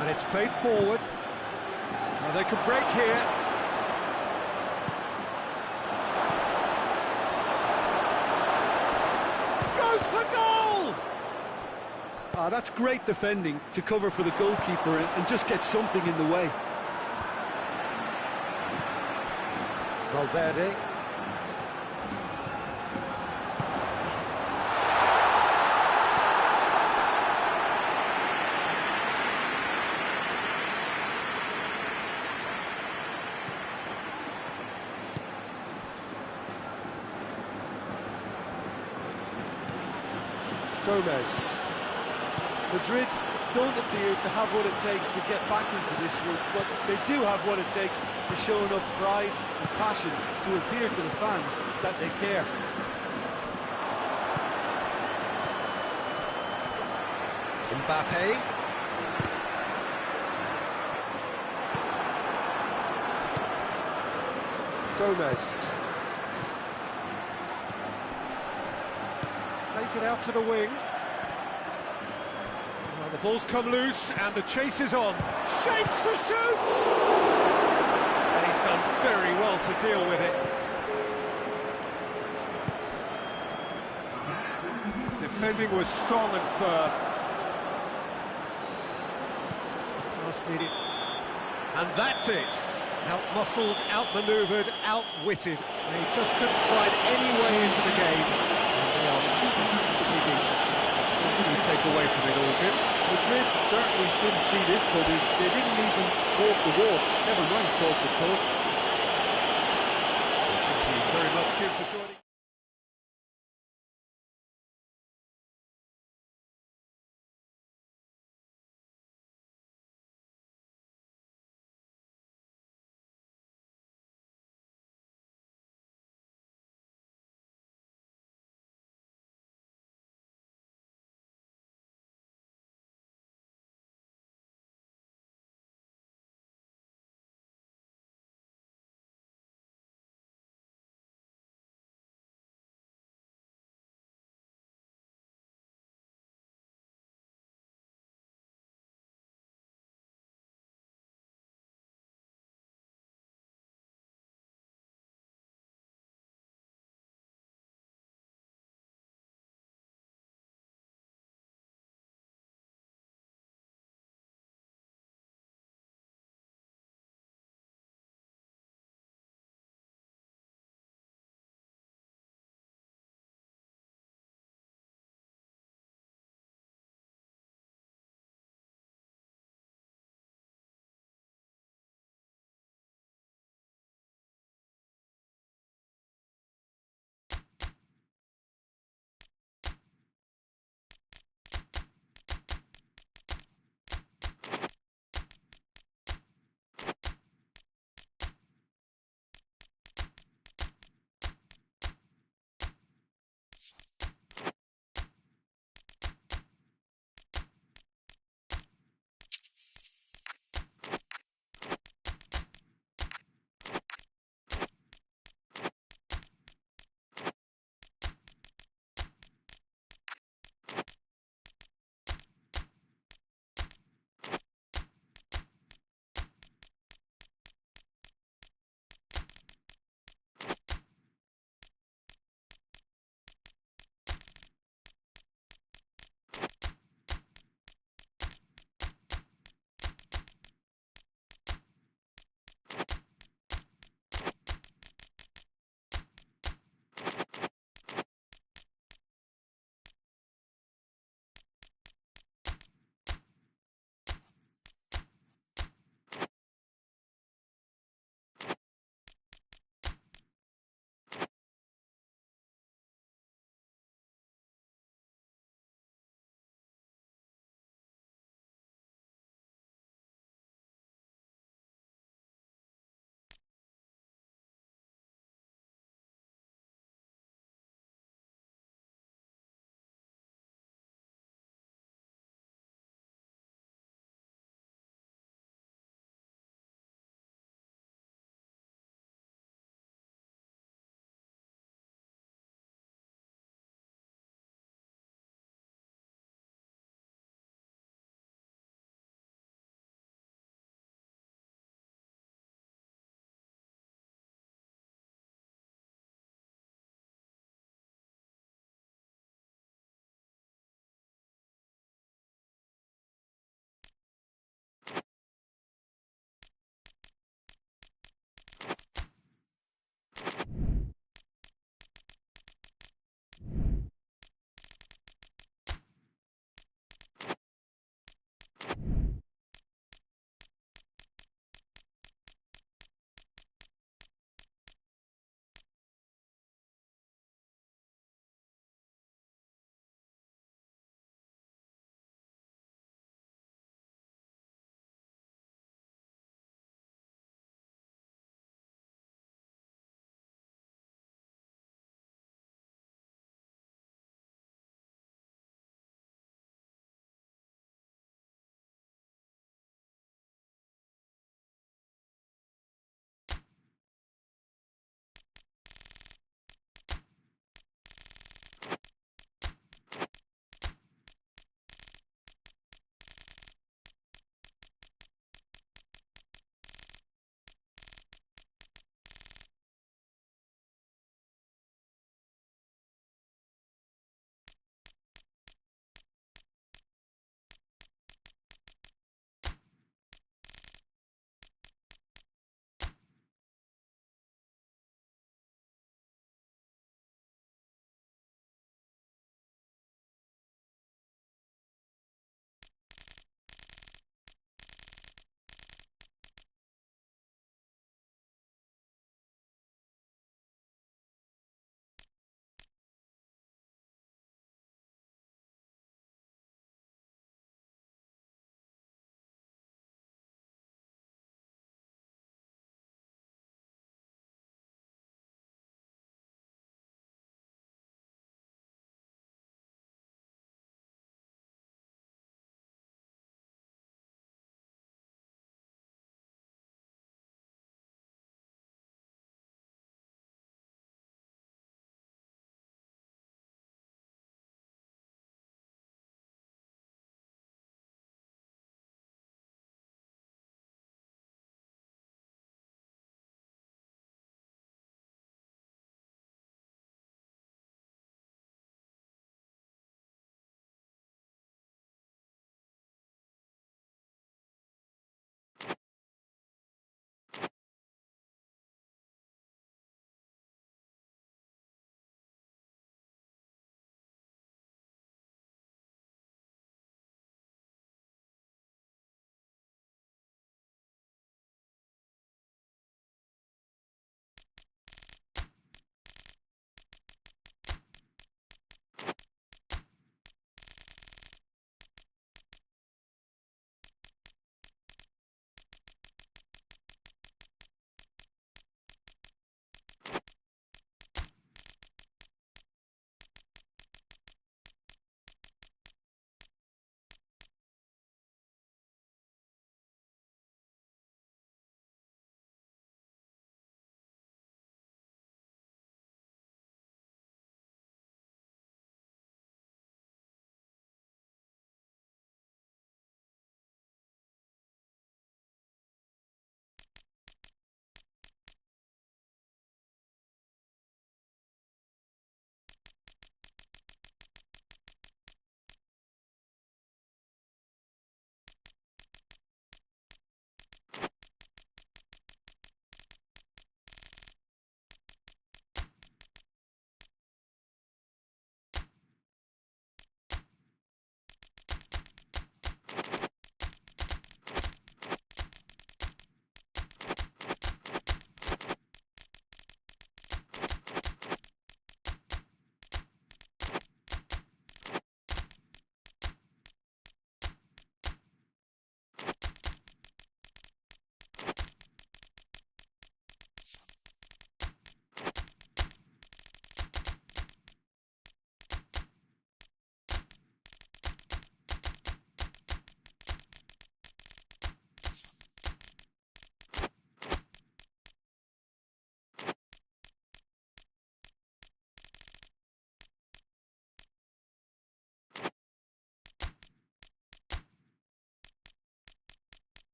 And it's played forward. Now they can break here. Goes for goal! Ah, that's great defending to cover for the goalkeeper and just get something in the way. Valverde. Gomez. Madrid don't appear to have what it takes to get back into this one, but they do have what it takes to show enough pride and passion to appear to the fans that they care. Mbappe. Gomez. Plays it out to the wing. Well, the ball's come loose and the chase is on. Shapes to shoot! And he's done very well to deal with it. Defending was strong and firm. Pass needed. And that's it. Out-muscled, out-manoeuvred, out-witted. They just couldn't find any way into the game. And they are massively deep. What do you take away from it all, Jim? Madrid certainly didn't see this coming. They didn't even walk the walk, never mind talk the talk. Thank you very much, Jim, for joining.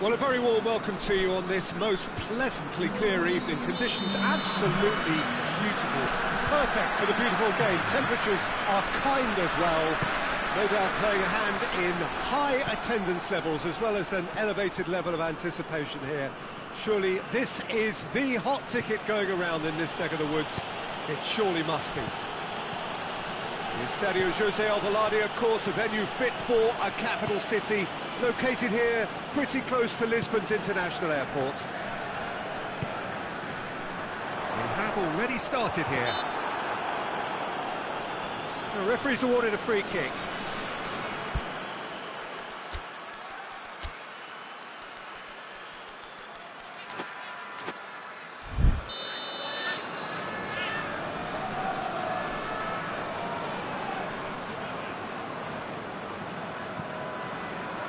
Well, a very warm welcome to you on this most pleasantly clear evening. Conditions absolutely beautiful. Perfect for the beautiful game. Temperatures are kind as well. No doubt playing a hand in high attendance levels as well as an elevated level of anticipation here. Surely this is the hot ticket going around in this neck of the woods. It surely must be. The Estadio José Alvalade, of course, a venue fit for a capital city, located here pretty close to Lisbon's international airport. We have already started here. The referee's awarded a free kick.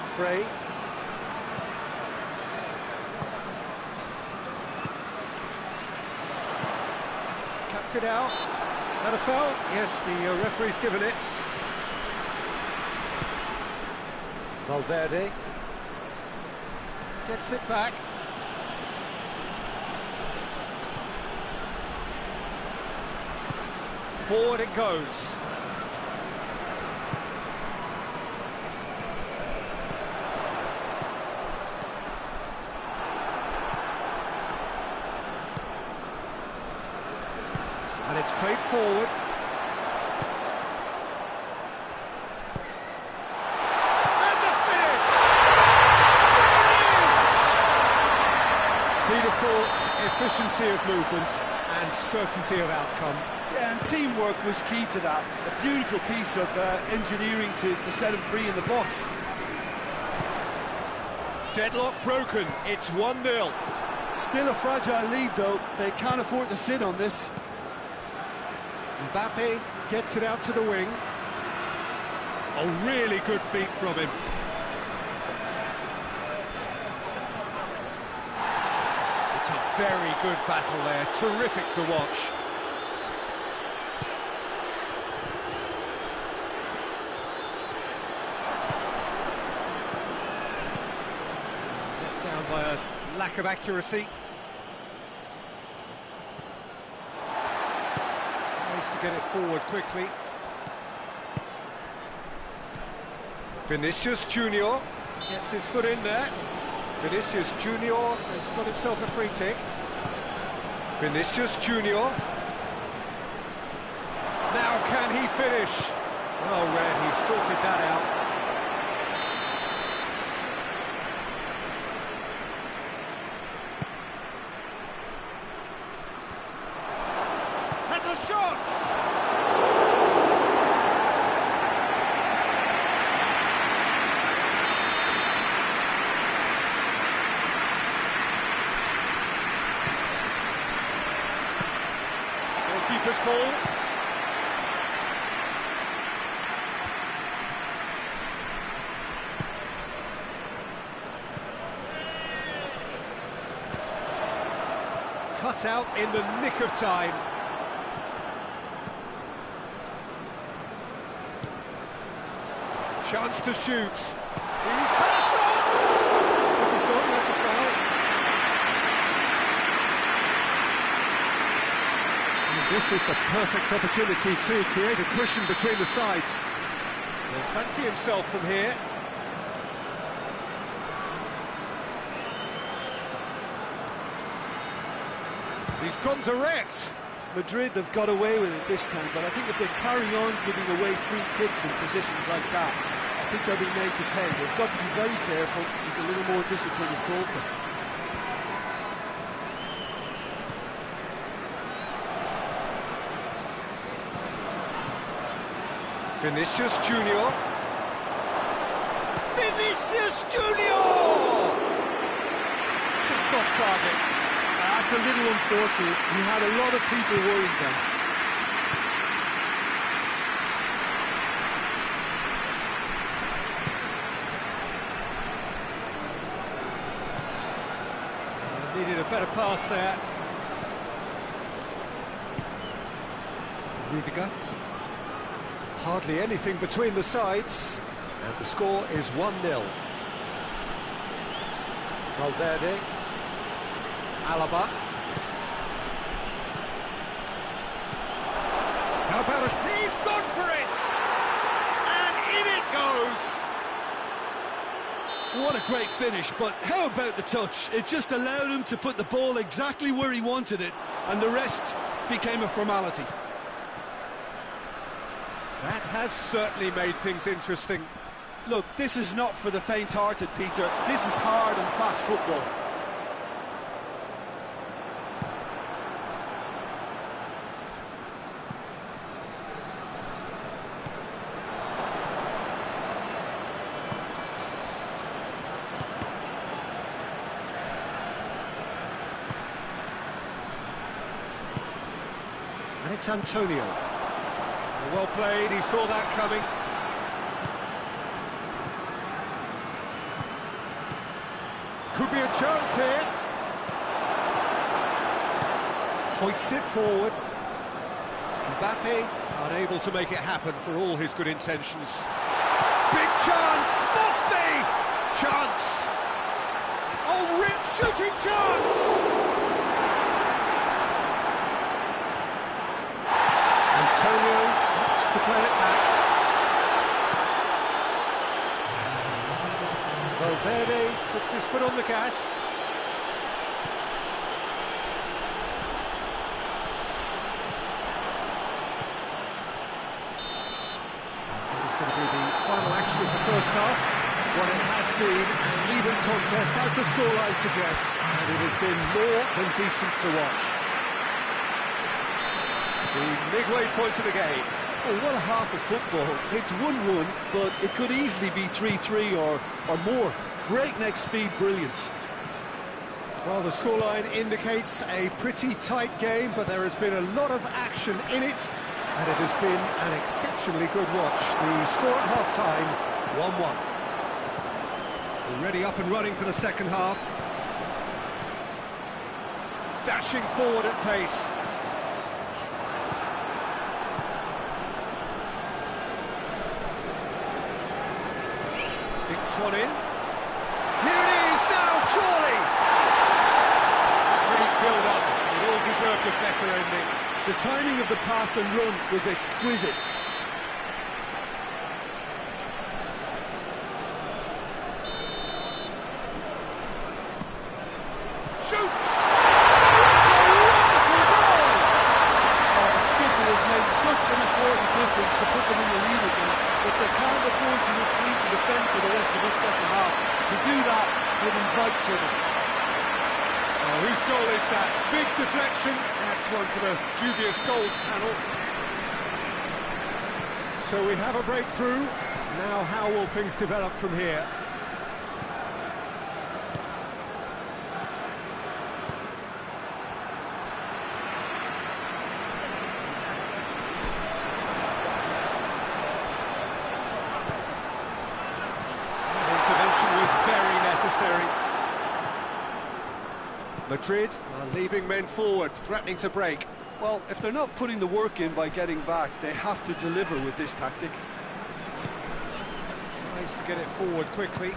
Frey. Cuts it out. That a foul? Yes, the referee's given it. Valverde. Gets it back. Forward it goes. And it's played forward. And the finish! Speed of thought, efficiency of movement, and certainty of outcome. Yeah, and teamwork was key to that. A beautiful piece of engineering to set him free in the box. Deadlock broken, it's 1-0. Still a fragile lead, though. They can't afford to sit on this. Mbappe gets it out to the wing. Oh, really good feet from him. It's a very good battle there, terrific to watch. Let down by a lack of accuracy. To get it forward quickly. Vinicius Junior gets his foot in there. Vinicius Junior has got himself a free kick. Vinicius Junior. Now can he finish? Well read, he sorted that out. Has a shot! Goalkeeper's ball. Cut out in the nick of time. Chance to shoot. He's had a shot! This is gone, that's a foul. And this is the perfect opportunity to create a cushion between the sides. He'll fancy himself from here. He's gone direct. Madrid have got away with it this time, but I think if they carry on giving away free kicks in positions like that, I think they'll be made to pay. They've got to be very careful, just a little more discipline is called for. Vinicius Junior. Vinicius Junior! Should stop target. That's a little unfortunate. He had a lot of people worried then. Needed a better pass there. Rudiger. Hardly anything between the sides, and the score is 1-0. Valverde. Alaba. How about us? He's gone for it! And in it goes! What a great finish, but how about the touch? It just allowed him to put the ball exactly where he wanted it, and the rest became a formality. That has certainly made things interesting. Look, this is not for the faint-hearted, Peter. This is hard and fast football. And it's Antonio. Well played, he saw that coming. Could be a chance here. Hoists it forward. Mbappe unable to make it happen for all his good intentions. Big chance, must be! Chance! Oh, rich shooting chance! Antonio wants to play it back. Valverde puts his foot on the gas. It's going to be the final action of the first half. What it has been an even contest, as the scoreline suggests, and it has been more than decent to watch. The midway point of the game. Oh, what a half of football. It's 1-1, but it could easily be 3-3 or more. Breakneck speed brilliance. Well, the scoreline indicates a pretty tight game, but there has been a lot of action in it, and it has been an exceptionally good watch. The score at half-time, 1-1. Already up and running for the second half. Dashing forward at pace. Dinks one in. Here it is now, surely! Great build-up. It all deserved a better ending. The timing of the pass and run was exquisite. Shoots! The skipper has made such an important difference to put them in the lead again, but they can't afford to retreat and defend for the rest of this second half. To do that would invite trouble. Oh, whose goal is that? Big deflection. That's one for the dubious goals panel. So we have a breakthrough. Now how will things develop from here? Madrid are leaving men forward, threatening to break. Well, if they're not putting the work in by getting back, they have to deliver with this tactic. Tries to get it forward quickly.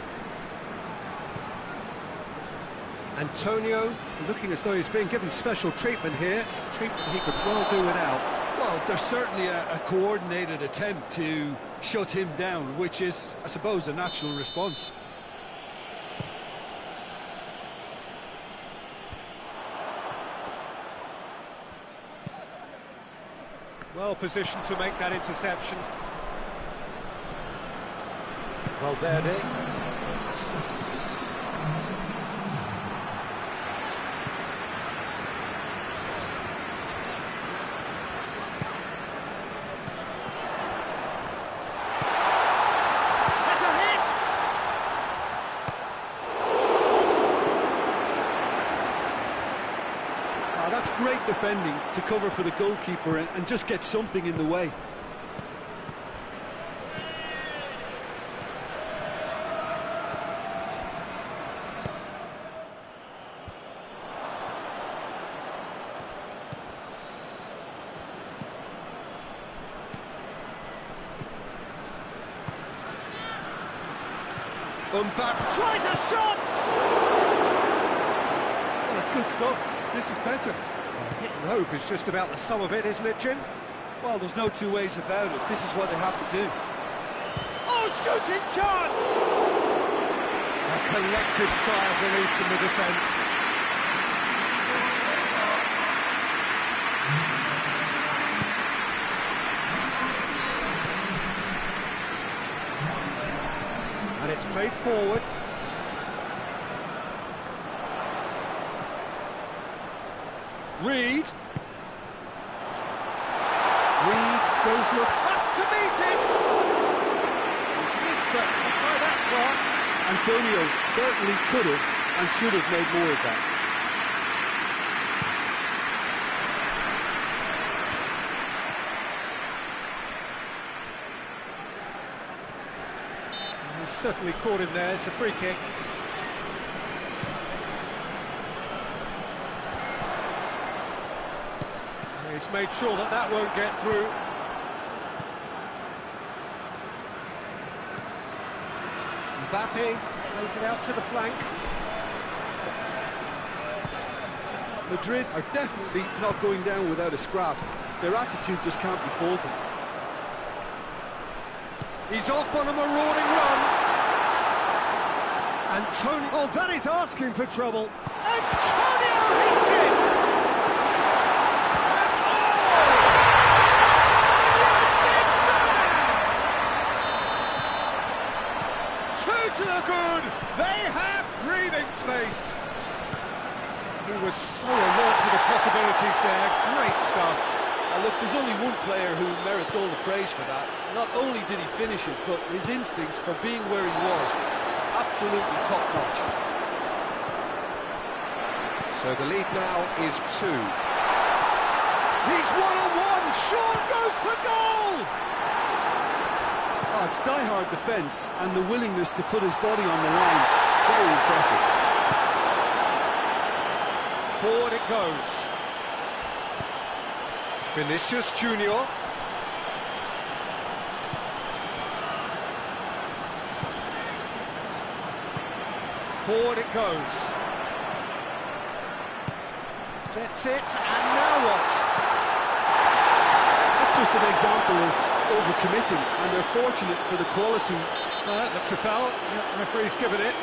Antonio looking as though he's being given special treatment here. Treatment he could well do without. Well, there's certainly a coordinated attempt to shut him down, which is, I suppose, a natural response. Well positioned to make that interception. Valverde. That's a hit! That's great defending to cover for the goalkeeper and just get something in the way. Mbappe tries a shot! good stuff. This is better. Hit and hope is just about the sum of it, isn't it, Jim? Well, there's no two ways about it. This is what they have to do. Oh, shooting chance! A collective sigh of relief from the defence. And it's played forward. Reed. Reed goes look up to meet it. He's missed, but not by that far. Antonio certainly could have and should have made more of that. He's certainly caught him there. It's a free kick. He's made sure that that won't get through. Mbappe plays it out to the flank. Madrid are definitely not going down without a scrap. Their attitude just can't be faulted. He's off on a marauding run. Antonio, oh, that is asking for trouble. Antonio hits it! And yes, it's there! Two to the good. They have breathing space. He was so alert to the possibilities there. Great stuff. Look, there's only one player who merits all the praise for that. Not only did he finish it, but his instincts for being where he was, absolutely top-notch. So the lead now is 2. He's one-on-one. Sean goes for goal. Oh, it's die-hard defence and the willingness to put his body on the line. Very impressive. Forward it goes. Vinicius Junior. Forward it goes. Gets it, and now what? That's just an example of overcommitting, and they're fortunate for the quality. Looks a foul. Yeah, referee's given it.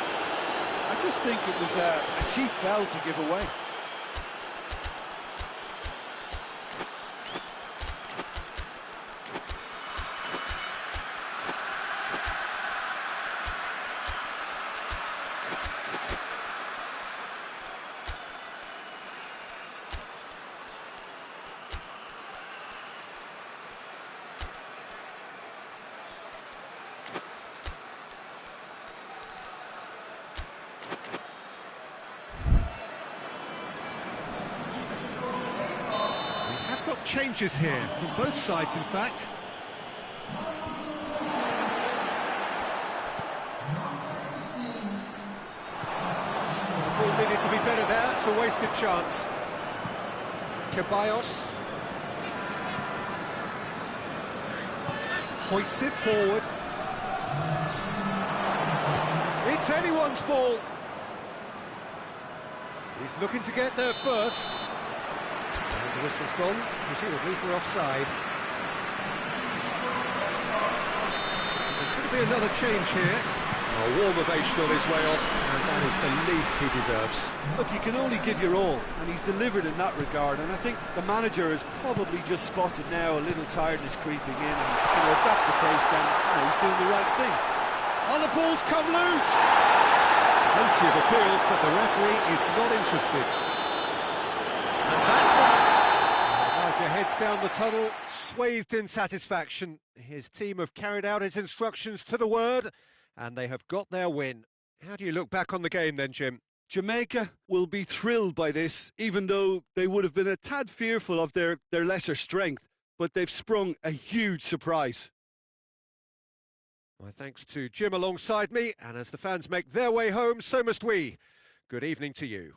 I just think it was a cheap foul to give away. Changes here from both sides, in fact. The ball needed to be better there. It's a wasted chance. Ceballos hoists it forward. It's anyone's ball. He's looking to get there first. The whistle's gone, presumably for offside. There's going to be another change here. A warm ovation on his way off, and that is the least he deserves. Look, you can only give your all, and he's delivered in that regard, and I think the manager has probably just spotted now a little tiredness creeping in, and if that's the case, then he's doing the right thing. Oh, the ball's come loose! Plenty of appeals, but the referee is not interested. And that's that! Heads down the tunnel, swathed in satisfaction. His team have carried out his instructions to the word, and they have got their win. How do you look back on the game then, Jim? Jamaica will be thrilled by this, even though they would have been a tad fearful of their lesser strength, but they've sprung a huge surprise. My thanks to Jim alongside me, and as the fans make their way home, so must we. Good evening to you.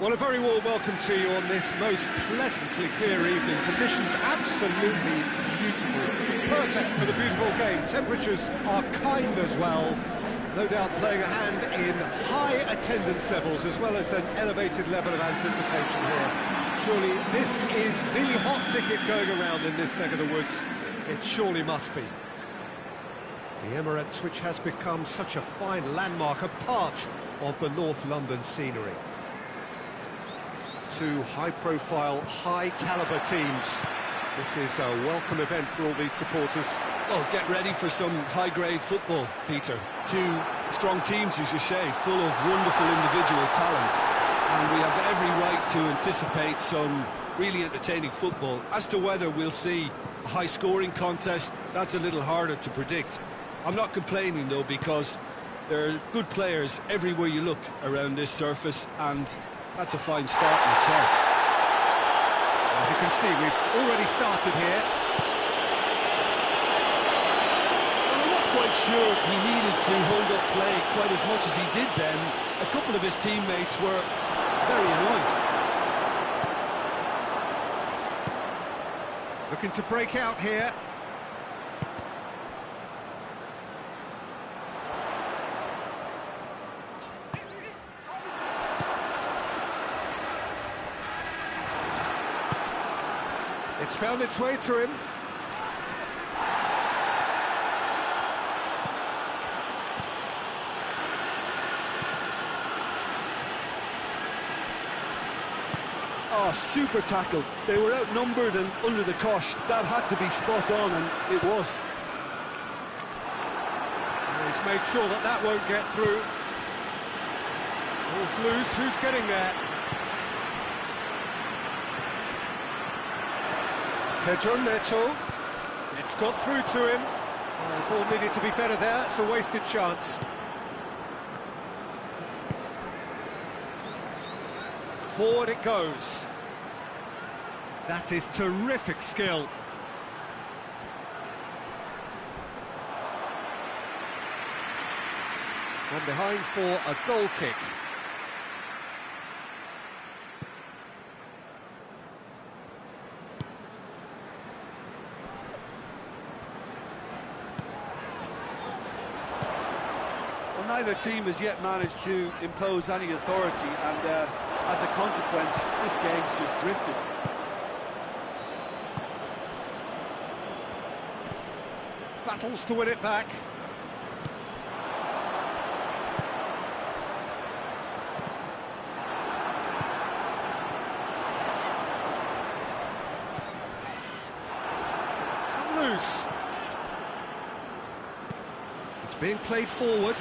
Well, a very warm welcome to you on this most pleasantly clear evening. Conditions absolutely beautiful. Perfect for the beautiful game. Temperatures are kind as well. No doubt playing a hand in high attendance levels as well as an elevated level of anticipation here. Surely this is the hot ticket going around in this neck of the woods. It surely must be. The Emirates, which has become such a fine landmark, a part of the North London scenery. Two high-profile, high-caliber teams. This is a welcome event for all these supporters. Oh, get ready for some high-grade football, Peter. Two strong teams, as you say, full of wonderful individual talent. And we have every right to anticipate some really entertaining football. As to whether we'll see a high-scoring contest, that's a little harder to predict. I'm not complaining, though, because there are good players everywhere you look around this surface, and that's a fine start in itself. As you can see, we've already started here. Well, I'm not quite sure he needed to hold up play quite as much as he did then. A couple of his teammates were very annoyed. Looking to break out here. It's found its way to him. Oh, super tackle. They were outnumbered and under the cosh. That had to be spot on, and it was. He's made sure that that won't get through. Ball's loose, who's getting there? P.Tan. It's got through to him. The ball needed to be better there, it's a wasted chance. Forward it goes. That is terrific skill. One behind for a goal kick. Neither team has yet managed to impose any authority, and as a consequence, this game's just drifted. Battles to win it back. It's come loose. It's being played forward.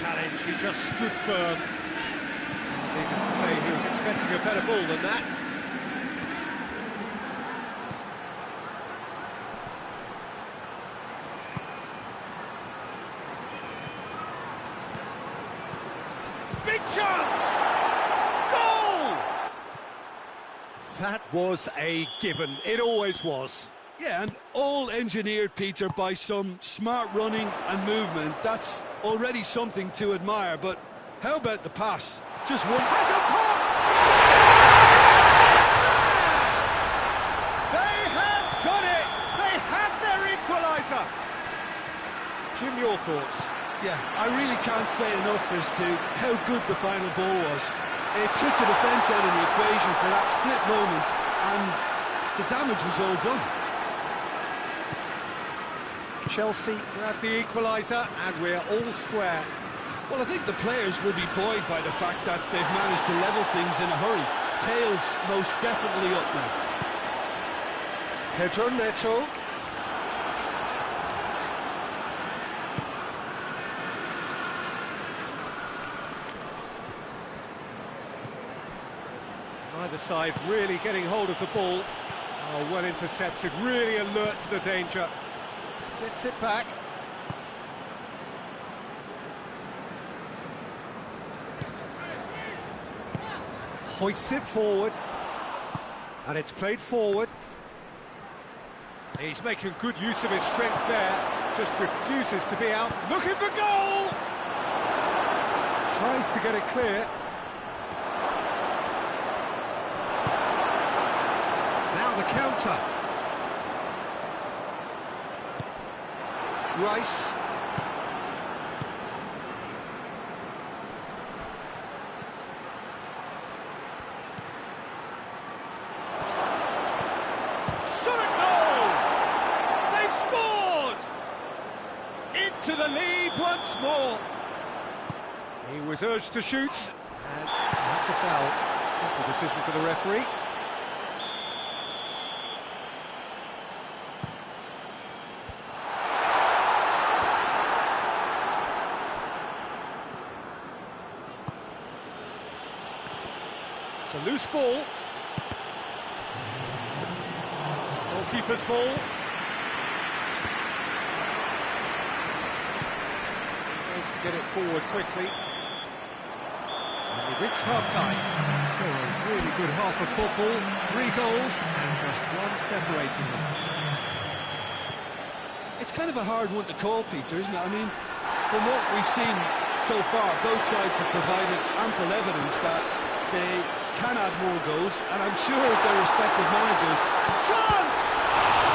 Challenge, he just stood firm. Needless to say, he was expecting a better ball than that. Big chance! Goal! That was a given, it always was. Yeah, and all engineered, Peter, by some smart running and movement. That's already something to admire, but how about the pass? Just one... Has a pop! They have done it! They have their equaliser! Jim, your thoughts? Yeah, I really can't say enough as to how good the final ball was. It took the defence out of the equation for that split moment, and the damage was all done. Chelsea grab the equaliser and we're all square. Well, I think the players will be buoyed by the fact that they've managed to level things in a hurry. Tails most definitely up now. P.Tan. Either side really getting hold of the ball. Oh, well intercepted, really alert to the danger. Gets it back. Hoists it forward. And it's played forward. He's making good use of his strength there. Just refuses to be out. Look at the goal! Tries to get it clear. Now the counter. Rice. Shot at goal! They've scored! Into the lead once more. He was urged to shoot, and that's a foul. Simple decision for the referee. It's a loose ball. Goalkeeper's ball. Tries to get it forward quickly. And we've reached half-time. So a really good half of football. 3 goals and just one separating them. It's kind of a hard one to call, Peter, isn't it? I mean, from what we've seen so far, both sides have provided ample evidence that they can add more goals, and I'm sure their respective managers... Chance!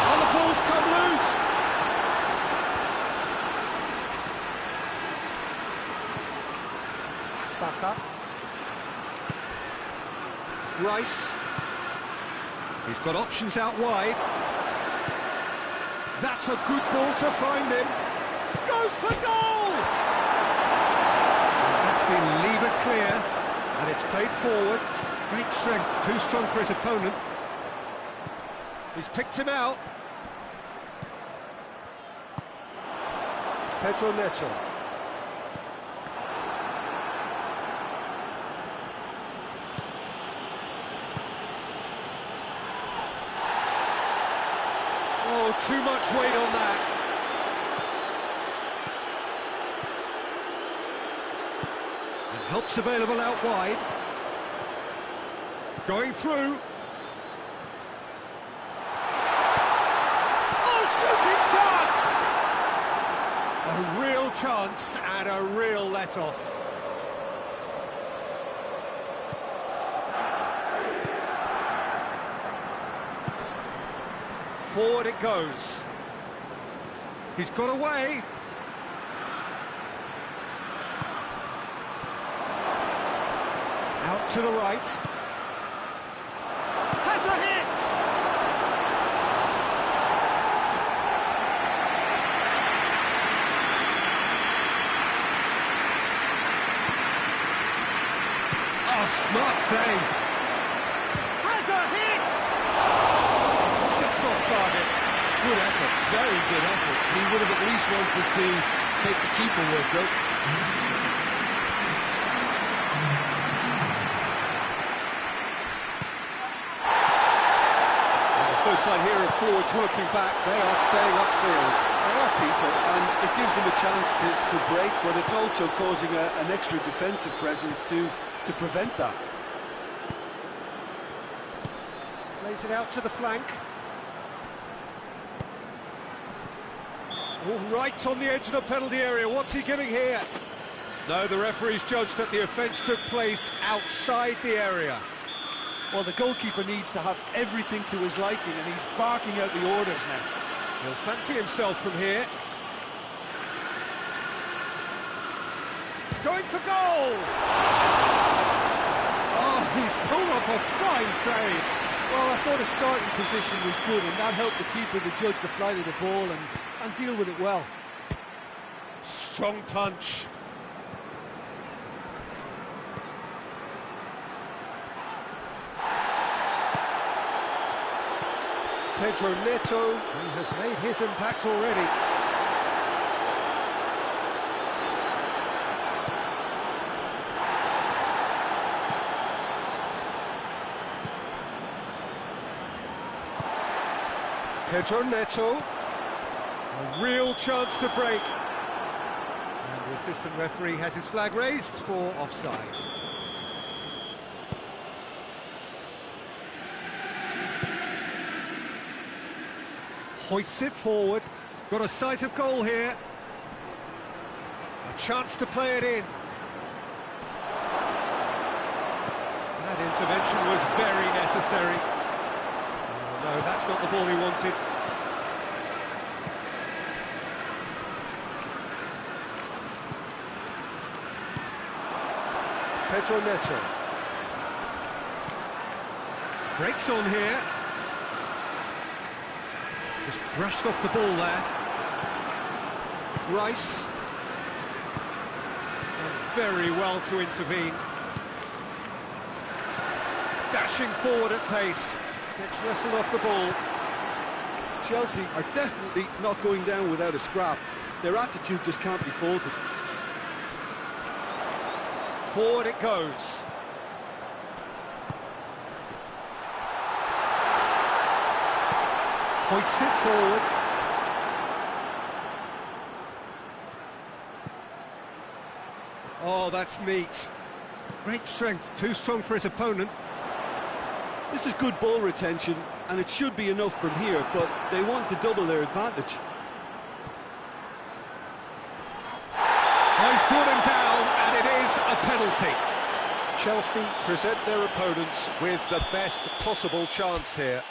And the ball's come loose! Saka. Rice. He's got options out wide. That's a good ball to find him. Goes for goal! And that's been levered clear, and it's played forward. Great strength, too strong for his opponent. He's picked him out. Pedro Neto. Oh, too much weight on that. And help's available out wide. Going through. Oh, shooting chance! A real chance and a real let-off. Forward it goes. He's got away. Out to the right. Has a hit! Oh, smart save. Has a hit! Just off target. Good effort, very good effort. He would have at least wanted to make the keeper work, though. No sign here of forwards working back. They are staying upfield. They are, Peter, and it gives them a chance to break, but it's also causing an extra defensive presence to prevent that. Plays it out to the flank. Oh, right on the edge of the penalty area. What's he giving here? No, the referee's judged that the offence took place outside the area. Well, the goalkeeper needs to have everything to his liking, and he's barking out the orders now. He'll fancy himself from here. Going for goal! Oh, he's pulled off a fine save. Well, I thought his starting position was good, and that helped the keeper to judge the flight of the ball and deal with it well. Strong punch. Pedro Neto, who has made his impact already. Pedro Neto, a real chance to break. And the assistant referee has his flag raised for offside. Hoists it forward. Got a sight of goal here. A chance to play it in. That intervention was very necessary. Oh, no, that's not the ball he wanted. Pedro Neto. Breaks on here. Just brushed off the ball there. Rice. Done very well to intervene. Dashing forward at pace. Gets wrestled off the ball. Chelsea are definitely not going down without a scrap. Their attitude just can't be faulted. Forward it goes. Hoists it forward. Oh, that's neat. Great strength, too strong for his opponent. This is good ball retention, and it should be enough from here, but they want to double their advantage. Oh, he's brought him down, and it is a penalty. Chelsea present their opponents with the best possible chance here.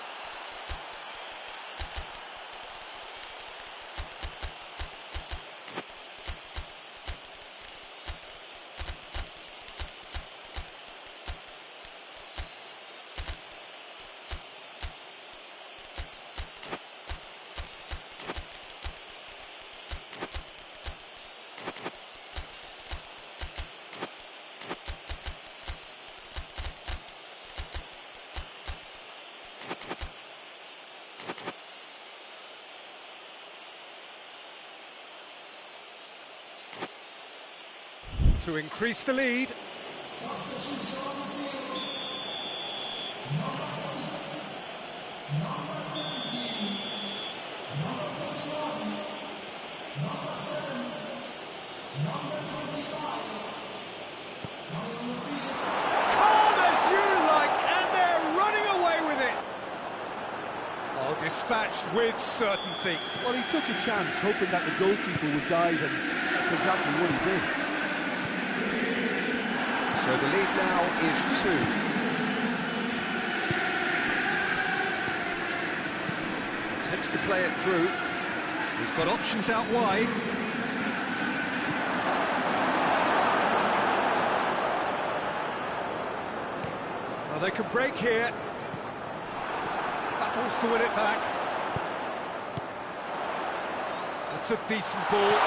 To increase the lead. Dispatched with certainty. Well, he took a chance, hoping that the goalkeeper would dive, and that's exactly what he did. So the lead now is 2. Attempts to play it through. He's got options out wide. Well, they can break here. Battles to win it back. That's a decent ball.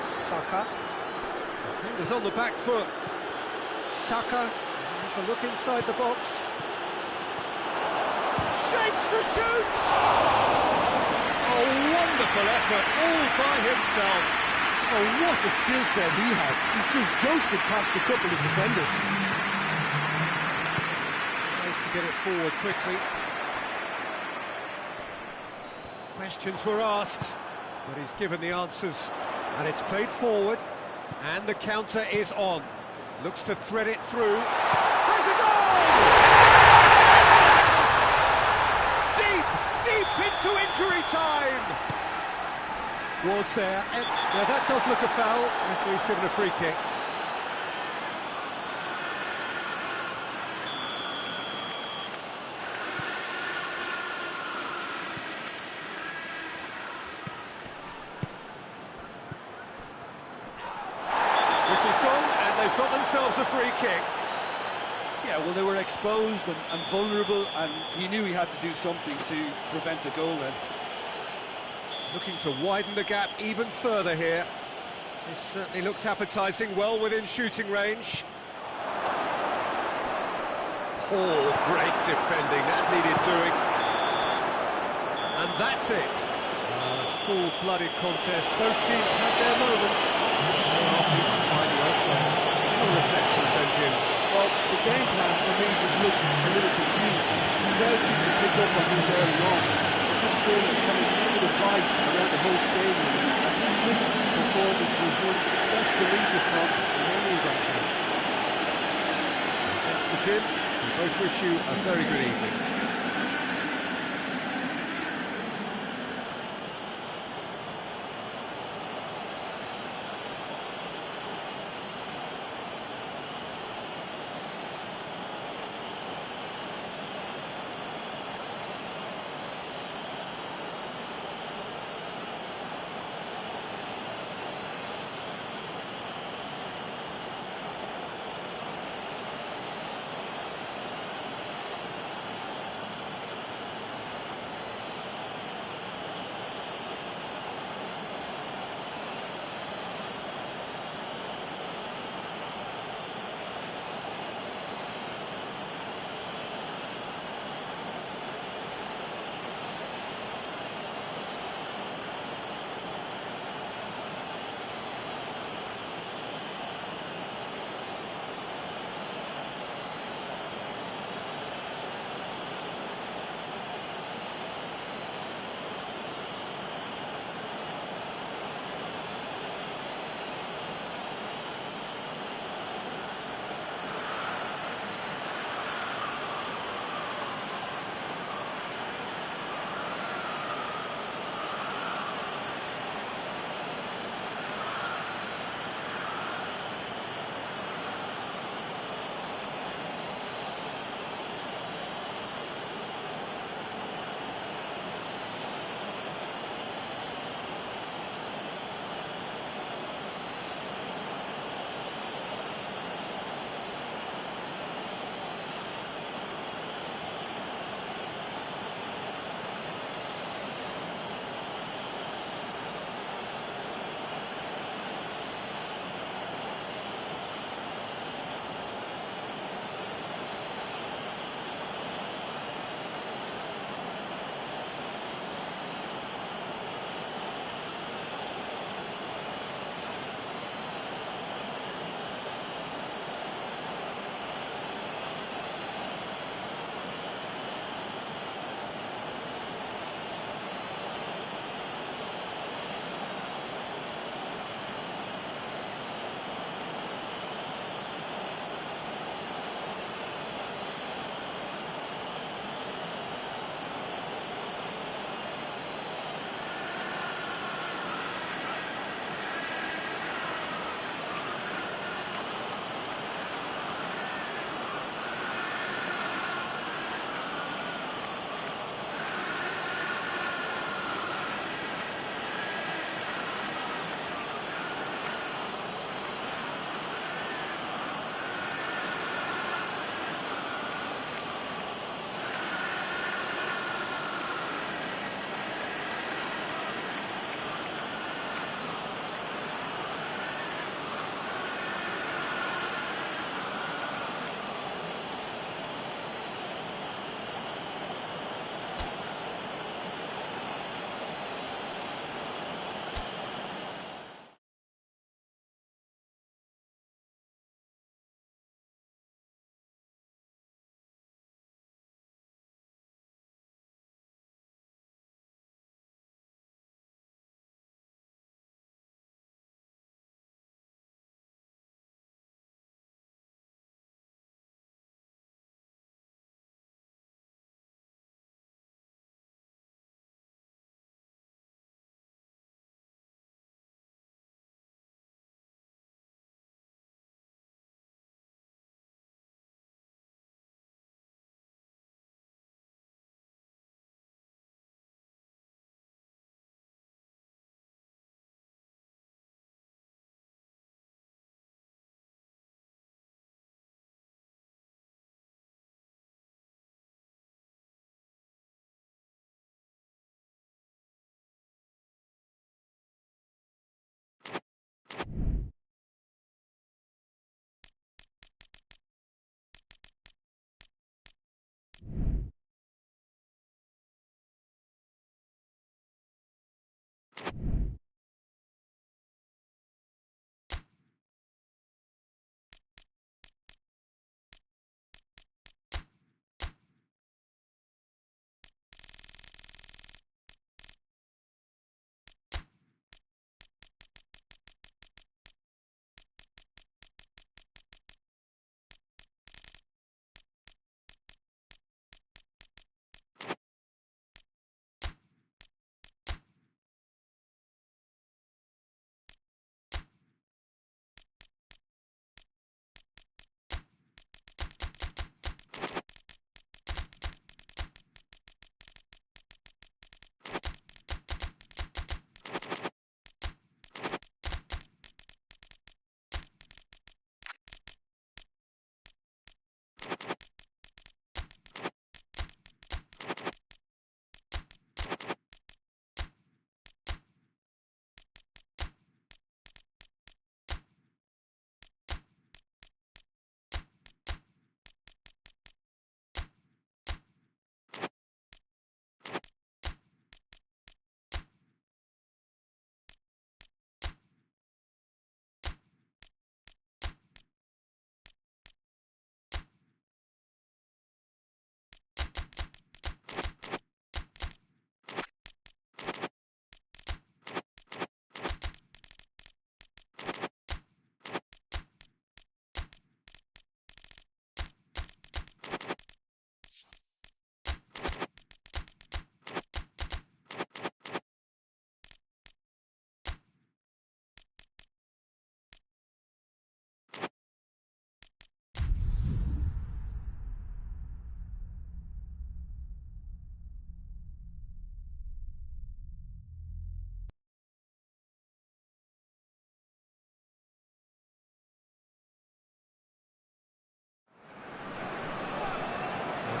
Saka. Defenders on the back foot. Saka has a look inside the box. Shapes to shoot! A wonderful effort, all by himself. Oh, what a skill set he has. He's just ghosted past a couple of defenders. Nice to get it forward quickly. Questions were asked, but he's given the answers. And it's played forward, and the counter is on. Looks to thread it through. Has a goal! Deep into injury time! Was there. Now that does look a foul, referee's given a free kick. Whistle's gone, and they've got themselves a free kick. Yeah, well, they were exposed and vulnerable, and he knew he had to do something to prevent a goal then. Looking to widen the gap even further here. This certainly looks appetising, well within shooting range. Oh, great defending, that needed doing. And that's it. Full-blooded contest, both teams had their moments. No reflections then, Jim. Well, the game plan for me just looked a little confused. The crowd seemed to pick up on this early on. It just created a kind of negative vibe around the whole stadium. I think this performance was one of the best deleted from the memory right now. Mr. Jim. We both wish you a very good evening.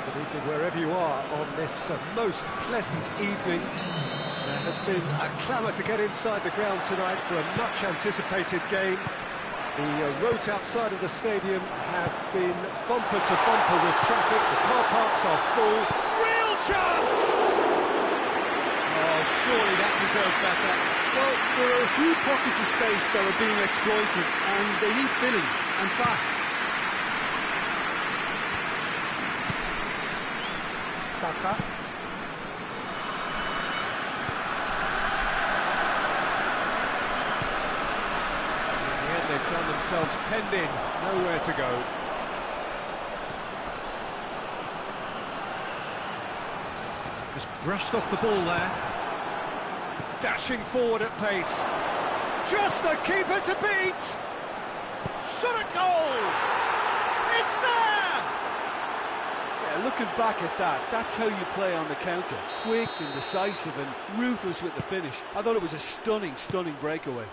Good evening wherever you are on this most pleasant evening. There has been a clamour to get inside the ground tonight for a much-anticipated game. The roads outside of the stadium have been bumper to bumper with traffic. The car parks are full. Real chance! Oh, surely that deserved better. Well, there are a few pockets of space that are being exploited, and they need filling, and fast. Saka. They found themselves penned in, nowhere to go. Just brushed off the ball there. Dashing forward at pace. Just the keeper to beat! Shot at goal! It's there! Yeah, looking back at that, that's how you play on the counter. Quick and decisive and ruthless with the finish. I thought it was a stunning, stunning breakaway.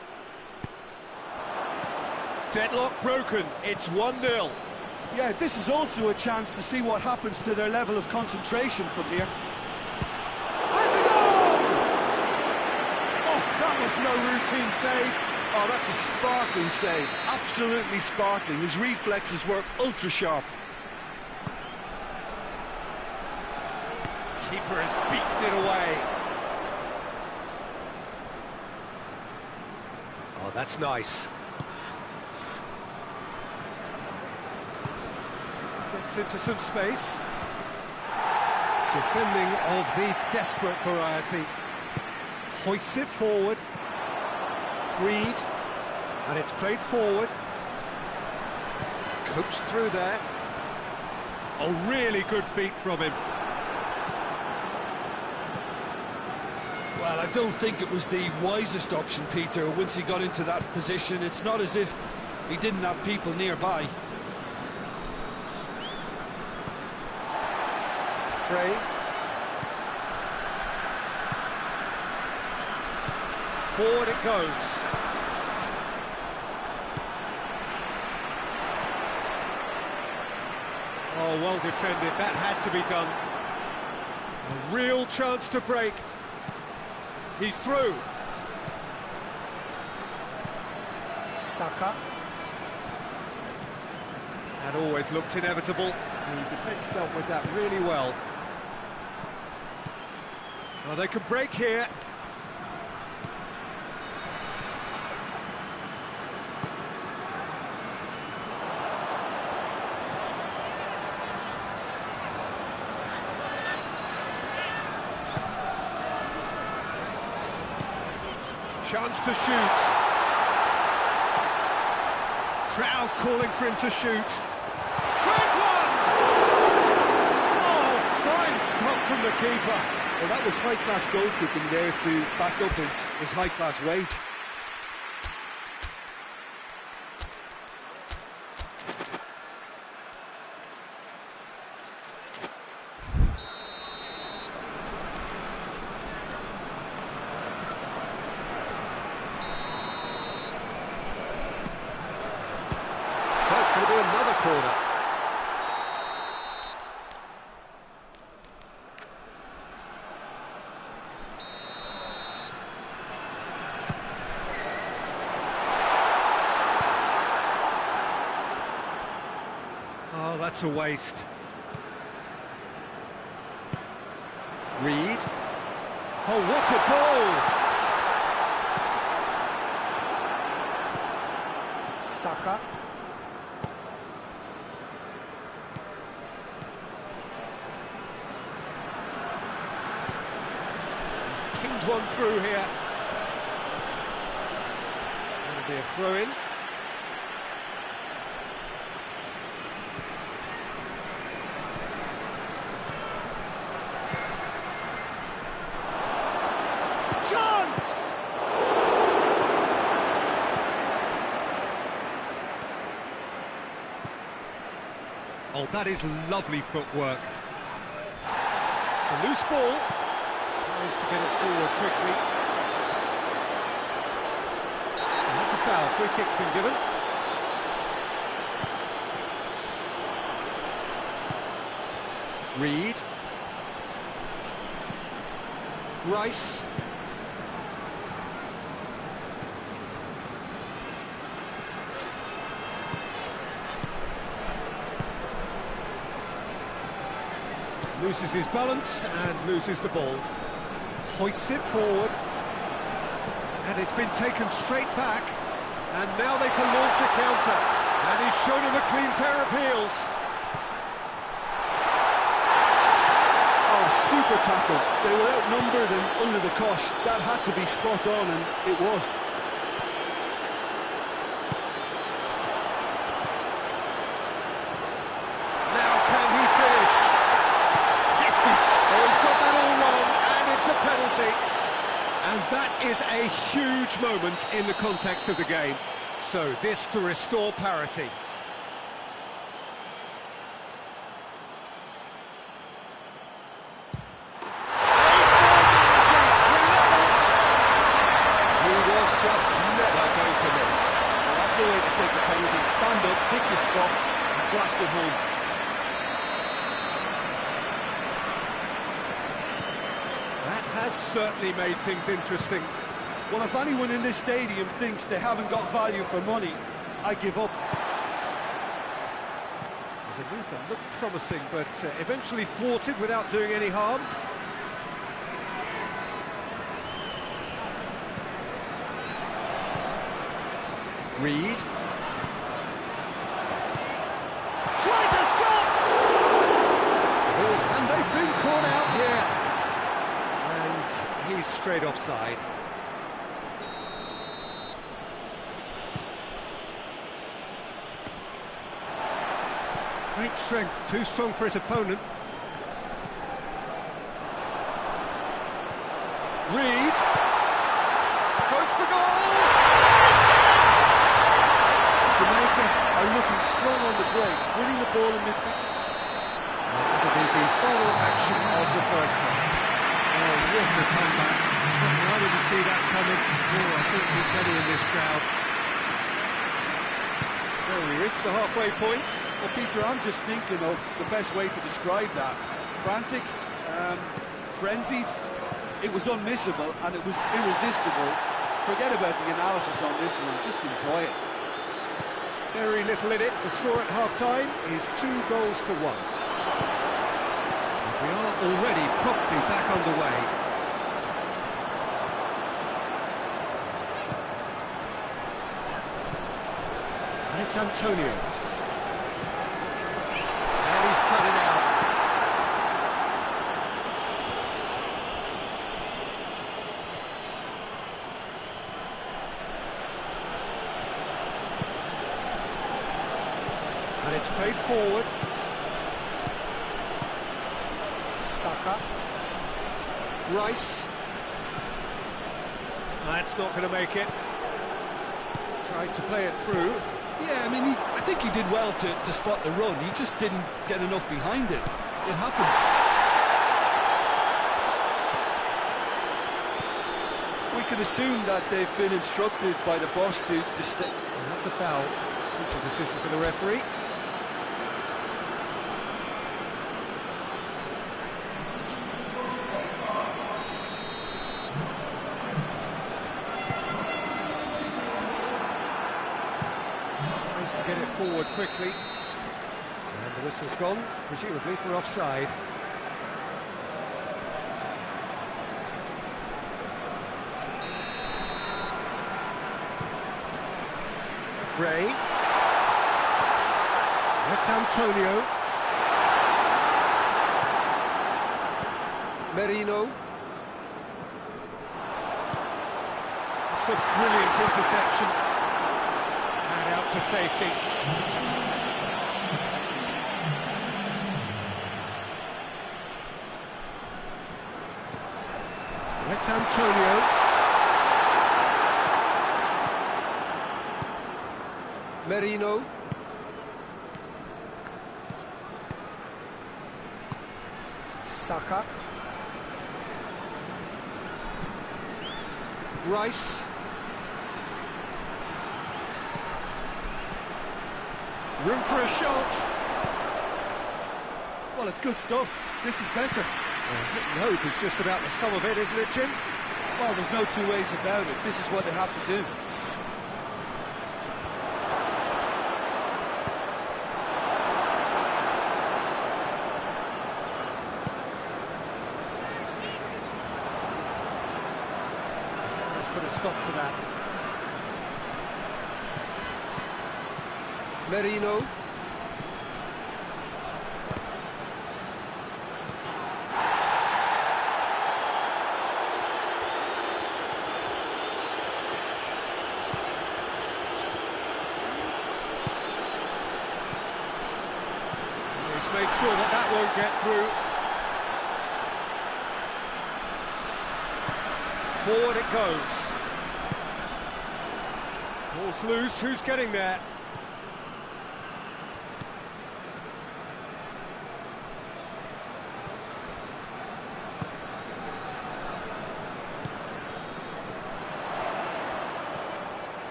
Deadlock broken, it's 1-0. Yeah, this is also a chance to see what happens to their level of concentration from here. Has a goal! Oh, that was no routine save. Oh, that's a sparkling save. Absolutely sparkling. His reflexes were ultra sharp. Keeper has beaten it away. Oh, that's nice. Gets into some space. Defending of the desperate variety. Hoists it forward. Reed. And it's played forward. Coached through there. Oh, really good feet from him. Well, I don't think it was the wisest option, Peter, once he got into that position. It's not as if he didn't have people nearby. Frey. Forward it goes. Oh, well defended. That had to be done. A real chance to break. He's through. Saka. That always looked inevitable. The defence dealt with that really well. Well, they could break here. Chance to shoot. Crowd calling for him to shoot. Tries one! Oh, fine stop from the keeper. Well, that was high-class goalkeeping there to back up his high-class wage. So it's going to be another corner. Oh, that's a waste. Reed. Oh, what a goal! Saka. Pinged one through here. That'll be a throw-in. Chance! Oh, that is lovely footwork. It's a loose ball. Tries to get it forward quickly. And that's a foul. Free kick's been given. Reed. Rice. Loses his balance and loses the ball. Hoists it forward. And it's been taken straight back. And now they can launch a counter. And he's shown him a clean pair of heels. Oh, super tackle. They were outnumbered and under the cosh. That had to be spot on, and it was. Now can he finish? Oh, he's got that all wrong, and it's a penalty. And that is a huge moment in the context of the game. So this to restore parity. He was just never going to miss. Well, that's the way to take a penalty. Stand up, pick your spot, and blast it home. That has certainly made things interesting. Well, if anyone in this stadium thinks they haven't got value for money, I give up. The move that looked promising, but eventually thwarted without doing any harm. Reed. Tries a shot! And they've been caught out here. And he's straight offside. Great strength, too strong for his opponent. Reed. Goes for goal! Jamaica are looking strong on the break, winning the ball in midfield. That'll be the final action of the first half. Oh, what a comeback. Certainly I didn't see that coming. Oh, I think there's many in this crowd. So we reach the halfway point. Well, Peter, I'm just thinking of the best way to describe that. Frantic, frenzied. It was unmissable and it was irresistible. Forget about the analysis on this one, just enjoy it. Very little in it. The score at half-time is 2-1. We are already promptly back underway. And it's Antonio. And he's cut it out. And it's played forward. Saka. Rice. That's not going to make it. Tried to play it through. Yeah, I mean, I think he did well to spot the run. He just didn't get enough behind it. It happens. We can assume that they've been instructed by the boss to stay. And that's a foul. Such a decision for the referee. Get it forward quickly, and the whistle's gone, presumably for offside. Gray. That's Antonio. Merino. It's a brilliant interception. Out to safety. That's Antonio. Merino. Saka. Rice. Room for a shot. Well, it's good stuff. This is better. Hit and hope is just about the sum of it, isn't it, Jim? Well, there's no two ways about it. This is what they have to do. Let's put a stop to that. Merino. Made sure that that won't get through. Forward it goes. Ball's loose, who's getting there?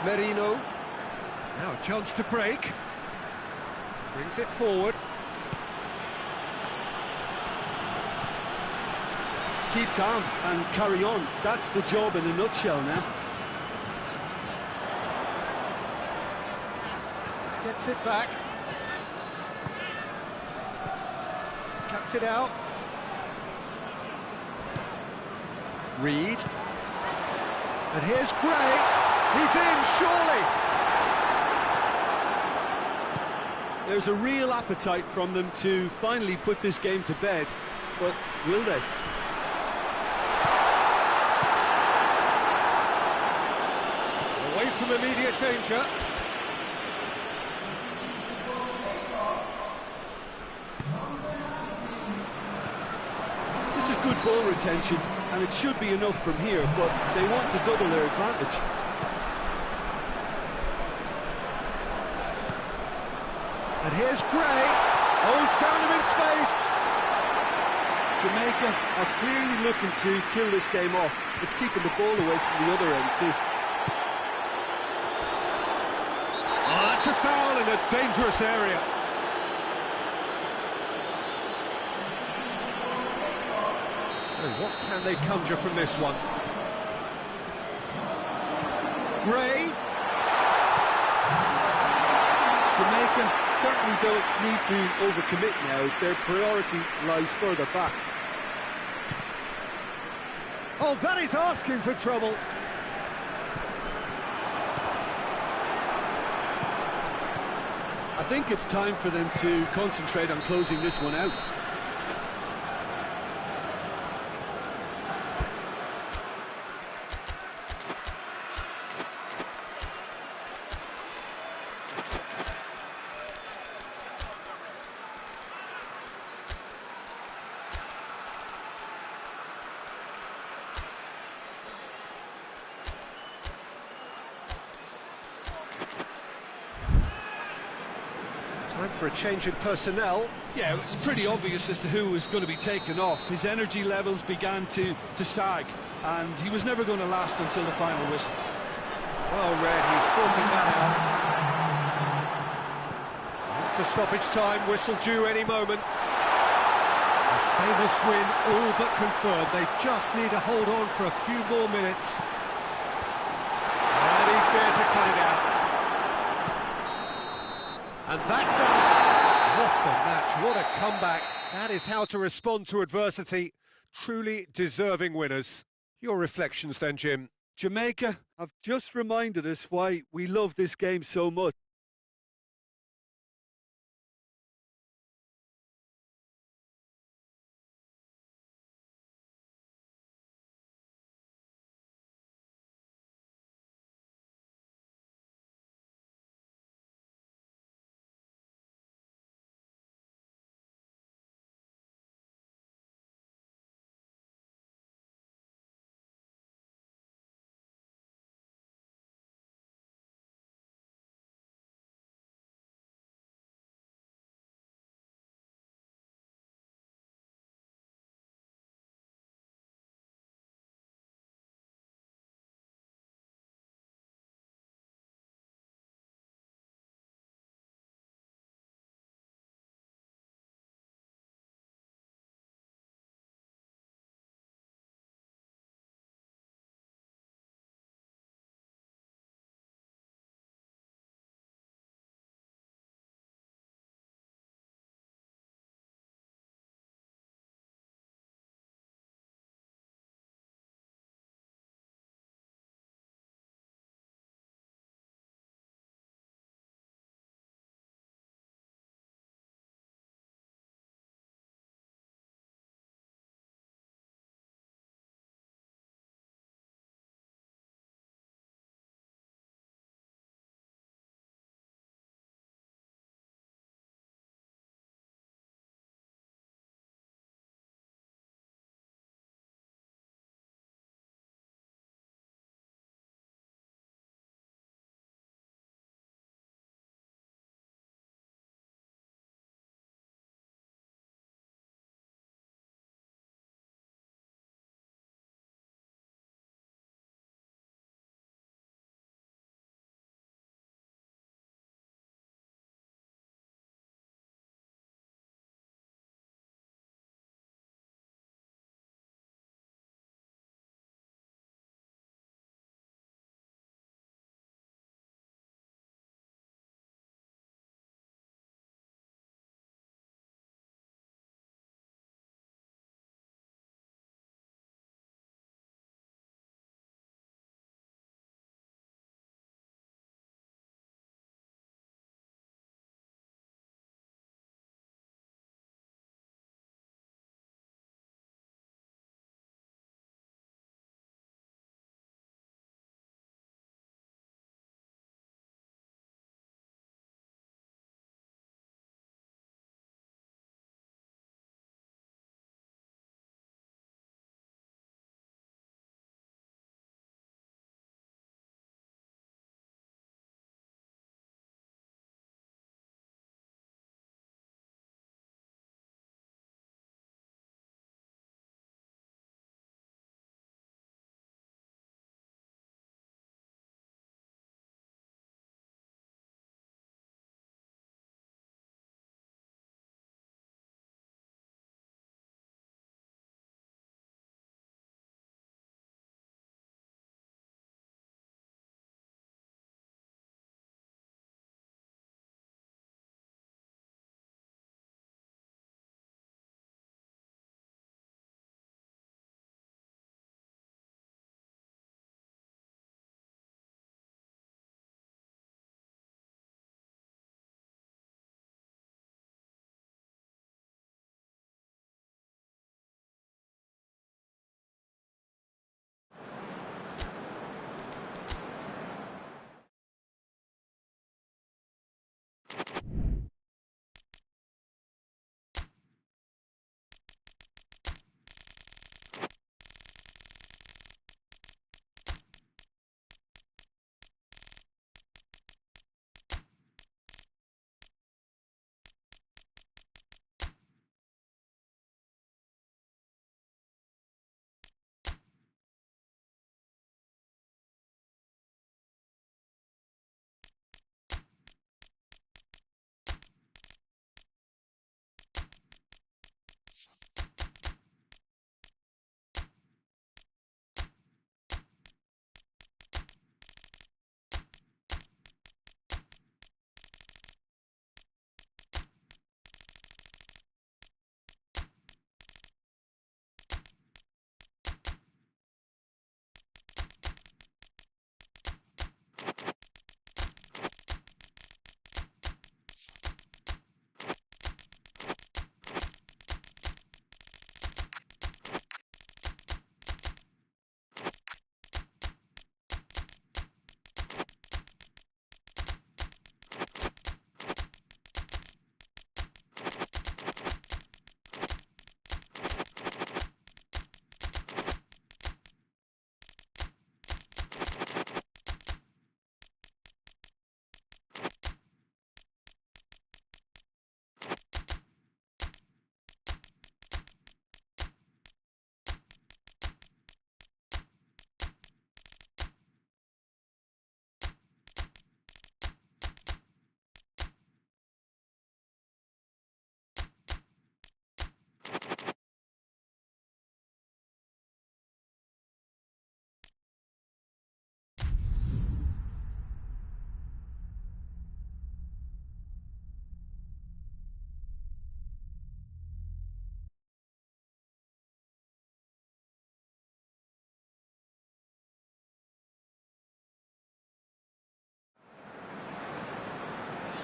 Merino. Now a chance to break. Brings it forward. Keep calm and carry on. That's the job in a nutshell now. Gets it back. Cuts it out. Reed. And here's Gray. He's in, surely. There's a real appetite from them to finally put this game to bed, but will they? Away from immediate danger. This is good ball retention, and it should be enough from here, but they want to double their advantage. And here's Gray. Oh, he's found him in space. Jamaica are clearly looking to kill this game off. It's keeping the ball away from the other end too. Oh, that's a foul in a dangerous area. So what can they conjure from this one? Gray. Jamaica certainly don't need to overcommit now. Their priority lies further back. Oh, that is asking for trouble. I think it's time for them to concentrate on closing this one out. Time for a change in personnel. Yeah, it's pretty obvious as to who was going to be taken off. His energy levels began to sag, and he was never going to last until the final whistle. Well read, he's sorting that out. To stoppage time, whistle due any moment. A famous win, all but confirmed. They just need to hold on for a few more minutes. And he's there to cut it out. And that's out. What a match, what a comeback. That is how to respond to adversity. Truly deserving winners. Your reflections then, Jim? Jamaica have just reminded us why we love this game so much.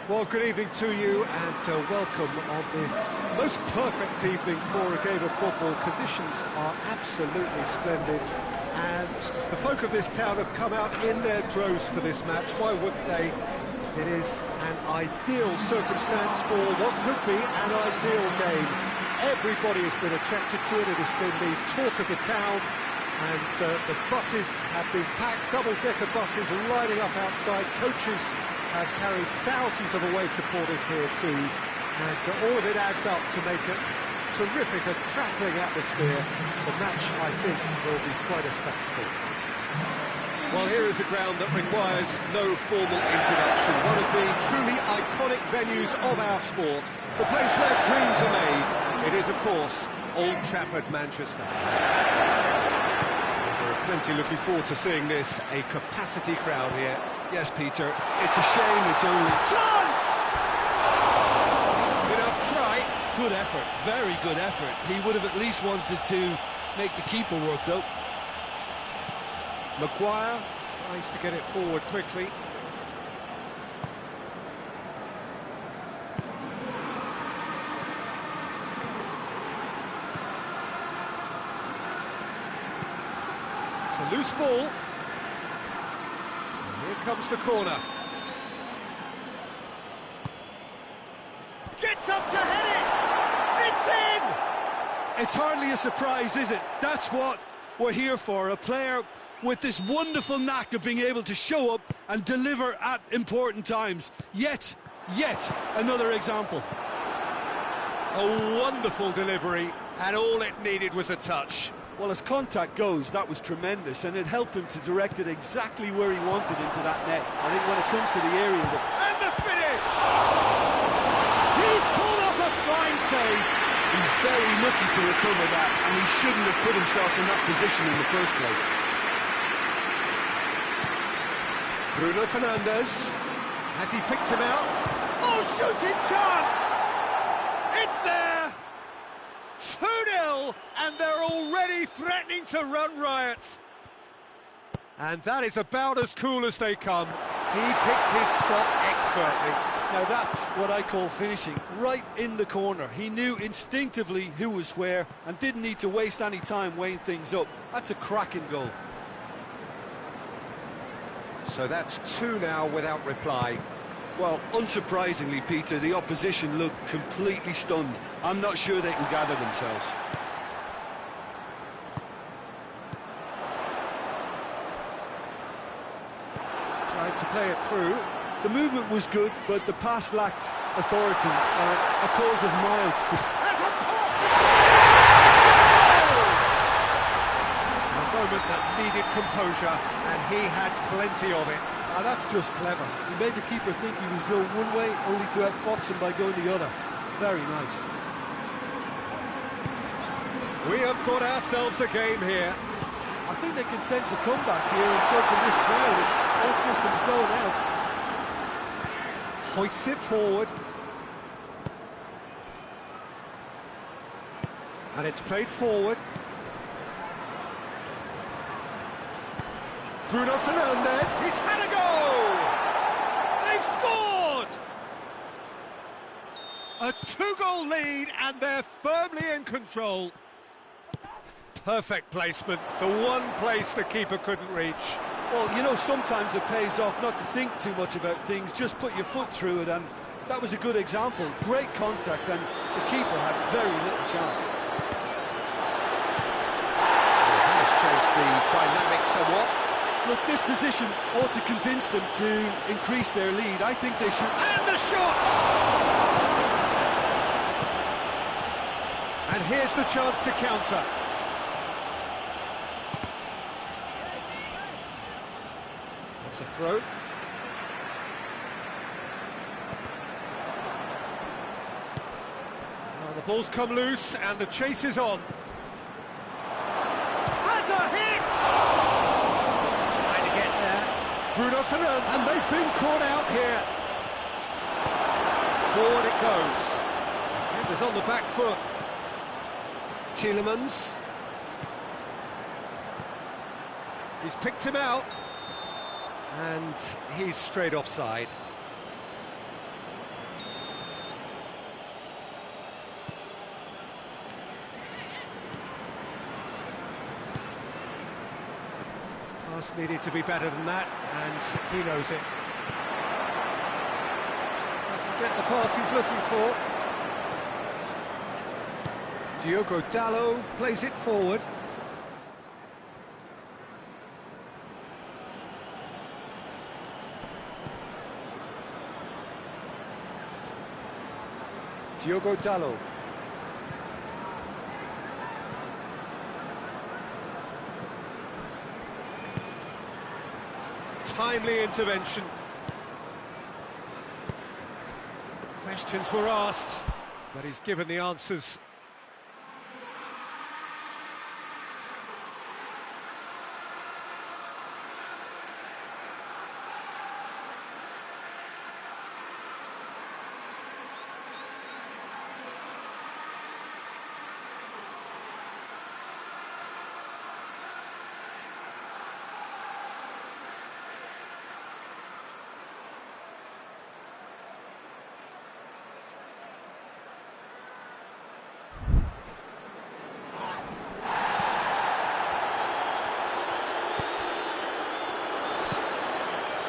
Well, good evening to you and welcome on this most perfect evening for a game of football. Conditions are absolutely splendid and the folk of this town have come out in their droves for this match. Why wouldn't they? It is an ideal circumstance for what could be an ideal game. Everybody has been attracted to it. It has been the talk of the town, and the buses have been packed, double-decker buses lining up outside. Coaches have carried thousands of away supporters here too, and all of it adds up to make a terrific and crackling atmosphere. The match, I think, will be quite a spectacle. Well, here is a ground that requires no formal introduction. One of the truly iconic venues of our sport. The place where dreams are made. It is, of course, Old Trafford, Manchester. We're plenty looking forward to seeing this. A capacity crowd here. Yes, Peter, it's a shame it's only... Chance! Enough try. Good effort, very good effort. He would have at least wanted to make the keeper work, though. Maguire tries to get it forward quickly. It's a loose ball. And here comes the corner. Gets up to head it! It's in! It's hardly a surprise, is it? That's what we're here for, a player with this wonderful knack of being able to show up and deliver at important times. Yet another example. A wonderful delivery, and all it needed was a touch. Well, as contact goes, that was tremendous, and it helped him to direct it exactly where he wanted into that net. I think when it comes to the area... And the finish! He's pulled off a fine save. He's very lucky to recover that, and he shouldn't have put himself in that position in the first place. Bruno Fernandes, has he picked him out? Oh, shooting chance! It's there! 2-0, and they're already threatening to run riot. And that is about as cool as they come. He picked his spot expertly. Now that's what I call finishing, right in the corner. He knew instinctively who was where and didn't need to waste any time weighing things up. That's a cracking goal. So that's 2 now without reply. Well, unsurprisingly, Peter, the opposition look completely stunned. I'm not sure they can gather themselves. Tried to play it through. The movement was good, but the pass lacked authority. A cause of mild... There's a pop! A moment that needed composure, and he had plenty of it. That's just clever. He made the keeper think he was going one way, only to outfox him by going the other. Very nice. We have got ourselves a game here. I think they can sense a comeback here, and so can this crowd. It's all systems go now. Hoists it forward. And it's played forward. Bruno Fernandes, he's had a goal! They've scored! A 2-goal lead, and they're firmly in control. Perfect placement, the one place the keeper couldn't reach. Well, you know, sometimes it pays off not to think too much about things, just put your foot through it, and that was a good example. Great contact, and the keeper had very little chance. Well, that has changed the dynamic somewhat. Look, this position ought to convince them to increase their lead. I think they should... And the shots! And here's the chance to counter. That's a throw. Well, the ball's come loose, and the chase is on. Has a hit! Bruno Fernandes, and they've been caught out here. Forward it goes. Defenders on the back foot. Tielemans. He's picked him out. And he's straight offside. Pass needed to be better than that, and he knows it. Doesn't get the pass he's looking for. Diogo Dalot plays it forward. Diogo Dalot. Timely intervention. Questions were asked, but he's given the answers.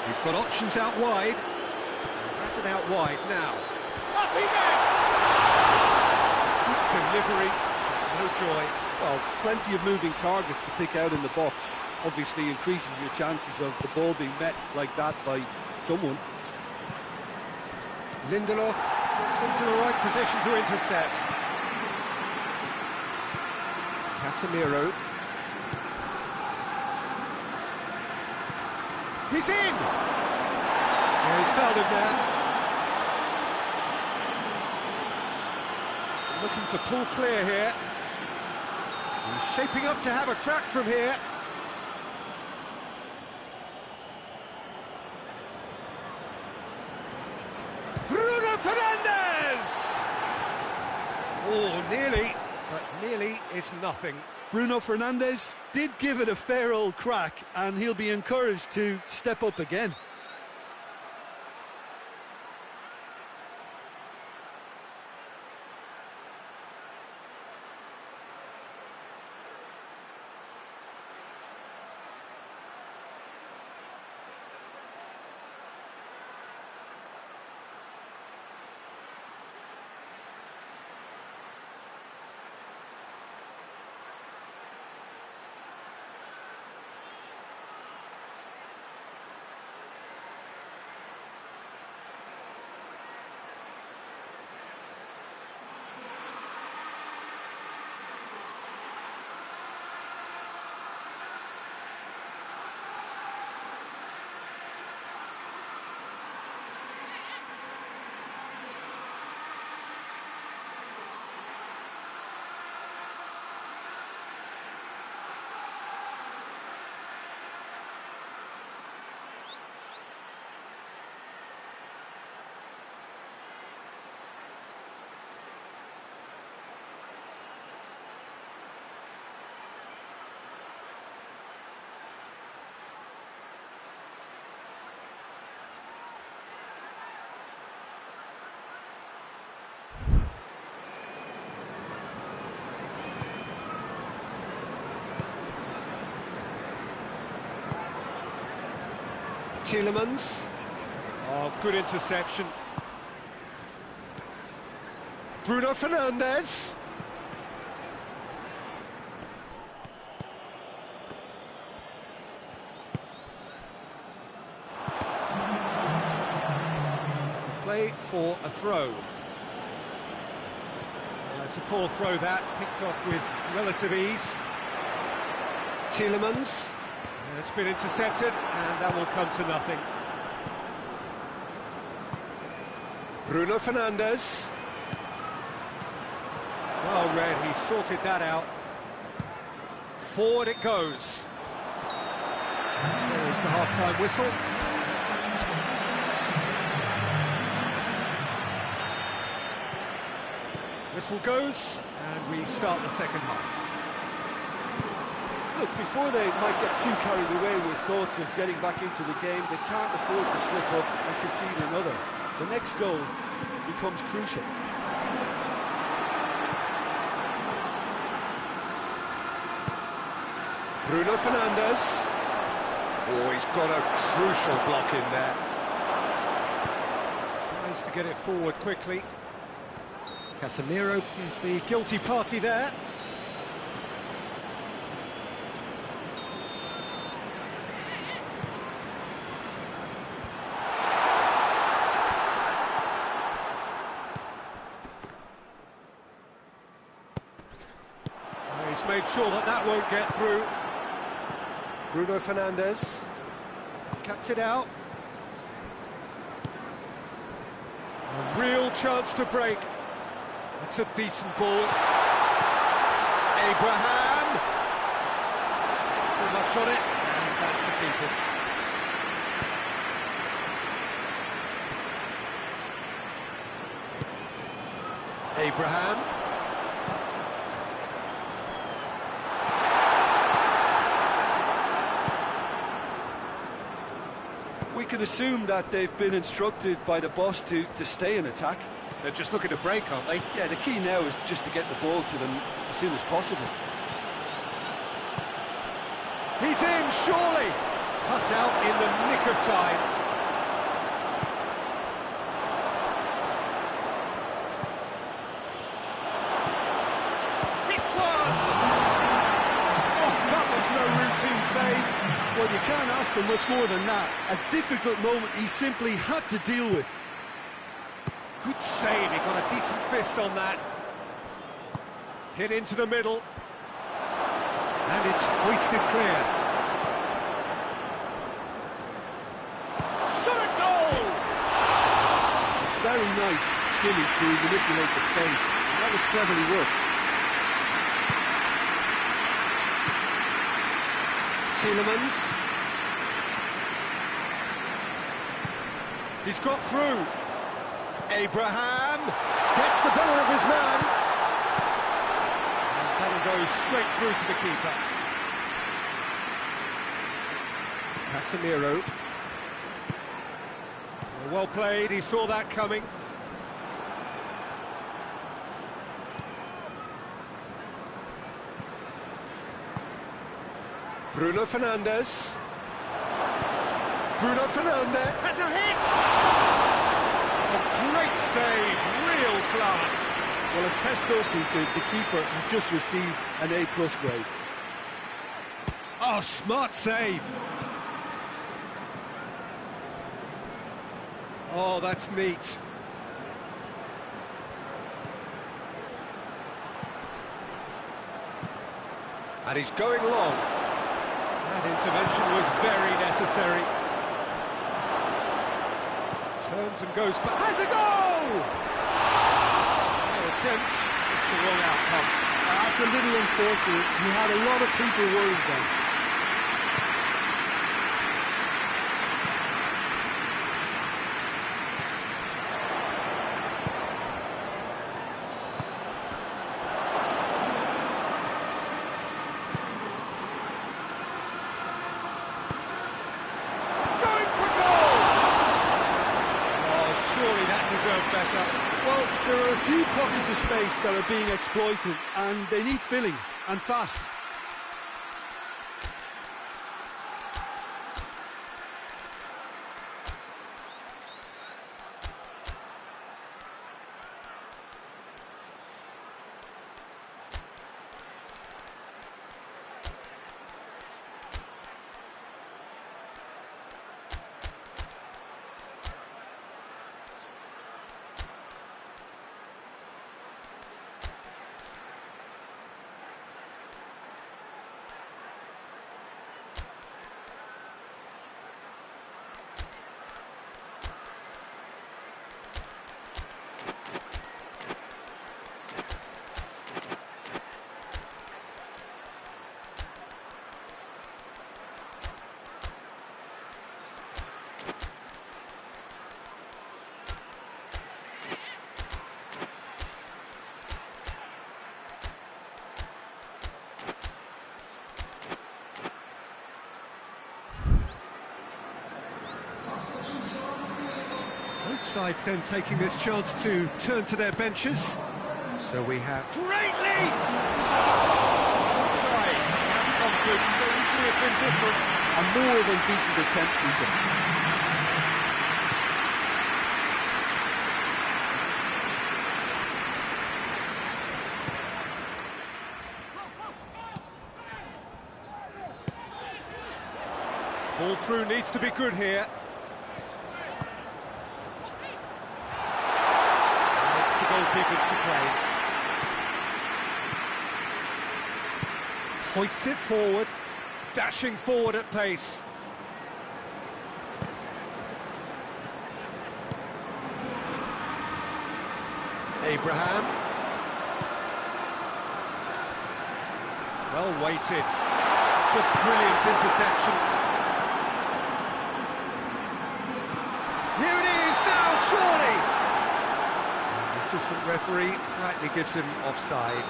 He's got options out wide. That's it out wide now. Up he gets! Good delivery, no joy. Well, plenty of moving targets to pick out in the box. Obviously increases your chances of the ball being met like that by someone. Lindelof gets into the right position to intercept. Casemiro. He's in! Yeah, he's fouled him there. Looking to pull clear here. He's shaping up to have a crack from here. Bruno Fernandes! Oh, nearly, but nearly is nothing. Bruno Fernandes did give it a fair old crack, and he'll be encouraged to step up again. Tielemans. Oh, good interception. Bruno Fernandes. Play for a throw. It's a poor throw that, picked off with relative ease. Tielemans. It's been intercepted, and that will come to nothing. Bruno Fernandes. Well read, he sorted that out. Forward it goes. There's the half-time whistle. Whistle goes, and we start the second half. Look, before they might get too carried away with thoughts of getting back into the game, they can't afford to slip up and concede another. The next goal becomes crucial. Bruno Fernandes. Oh, he's got a crucial block in there. Tries to get it forward quickly. Casemiro is the guilty party there. He's made sure that that won't get through. Bruno Fernandes cuts it out. A real chance to break. That's a decent ball. Abraham. Too much on it, and that's the keeper's. Abraham. We can assume that they've been instructed by the boss to stay in attack. They're just looking to break, aren't they? Yeah, the key now is just to get the ball to them as soon as possible. He's in, surely! Cut out in the nick of time. Hits one! Oh, that was no routine save. Well, you can't ask for much more than that. A difficult moment he simply had to deal with. Good save, he got a decent fist on that. Hit into the middle. And it's hoisted clear. Shot a goal! Very nice, Chile, to manipulate the space. That was cleverly worked. Tielemans. He's got through. Abraham gets the better of his man. And that'll go straight through to the keeper. Casemiro. Well played, he saw that coming. Bruno Fernandes. Bruno Fernandes has a hit! A great save, real class. Well, as Tesco featured, the keeper has just received an A+ grade. Oh, smart save. Oh, that's neat. And he's going long. That intervention was very necessary. Turns and goes back. Has a goal! No attempt, it's the wrong outcome. That's a little unfortunate. He had a lot of people worried then. Well, there are a few pockets of space that are being exploited, and they need filling, and fast. Both sides then taking this chance to turn to their benches. So we have great lead! Try. Good, so easily indifference. A more than decent attempt, P.Tan. Ball through needs to be good here. Makes the goalkeepers to play. Hoists it forward, dashing forward at pace. Abraham. Well weighted. It's a brilliant interception. Here it is now, surely! And the assistant referee rightly gives him offside.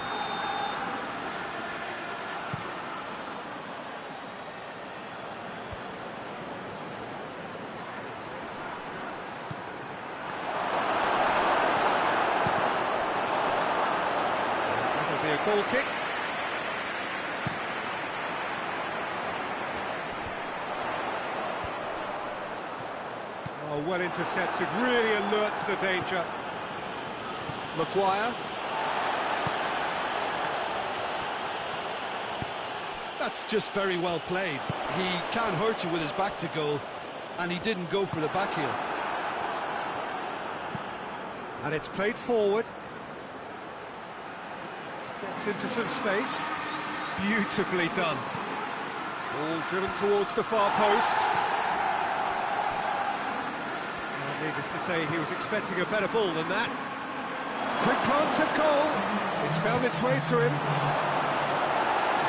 That'll be a goal kick. Oh, well intercepted, really alert to the danger. Maguire. That's just very well played. He can't hurt you with his back to goal, and he didn't go for the back heel. And it's played forward. Gets into some space. Beautifully done. Ball driven towards the far post. Needless to say, he was expecting a better ball than that. Quick glance at goal. It's found its way to him.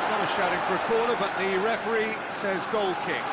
Some are shouting for a corner, but the referee says goal kick.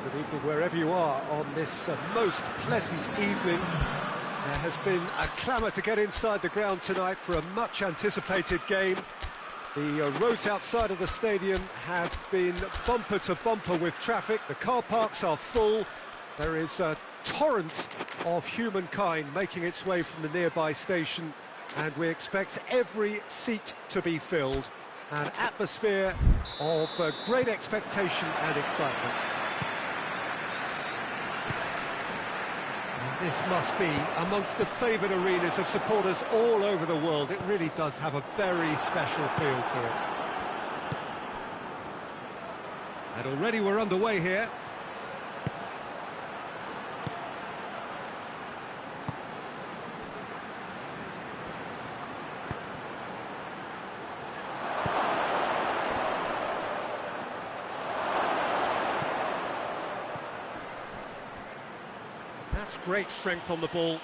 Good evening wherever you are on this most pleasant evening. There has been a clamour to get inside the ground tonight for a much anticipated game. The roads outside of the stadium have been bumper to bumper with traffic. The car parks are full. There is a torrent of humankind making its way from the nearby station, and we expect every seat to be filled. An atmosphere of great expectation and excitement. This must be amongst the favoured arenas of supporters all over the world. It really does have a very special feel to it. And already we're underway here. That's great strength on the ball.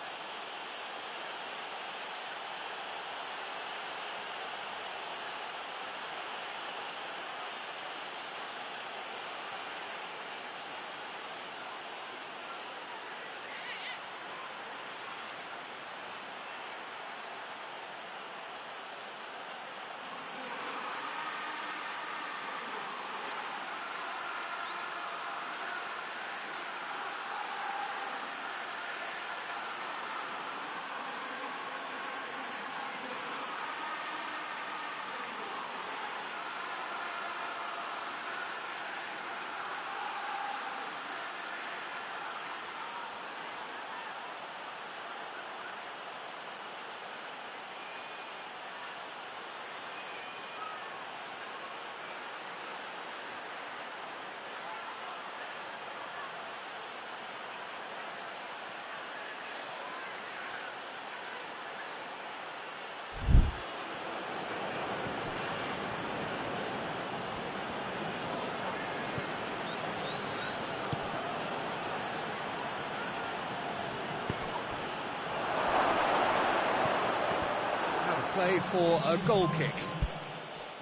Play for a goal kick.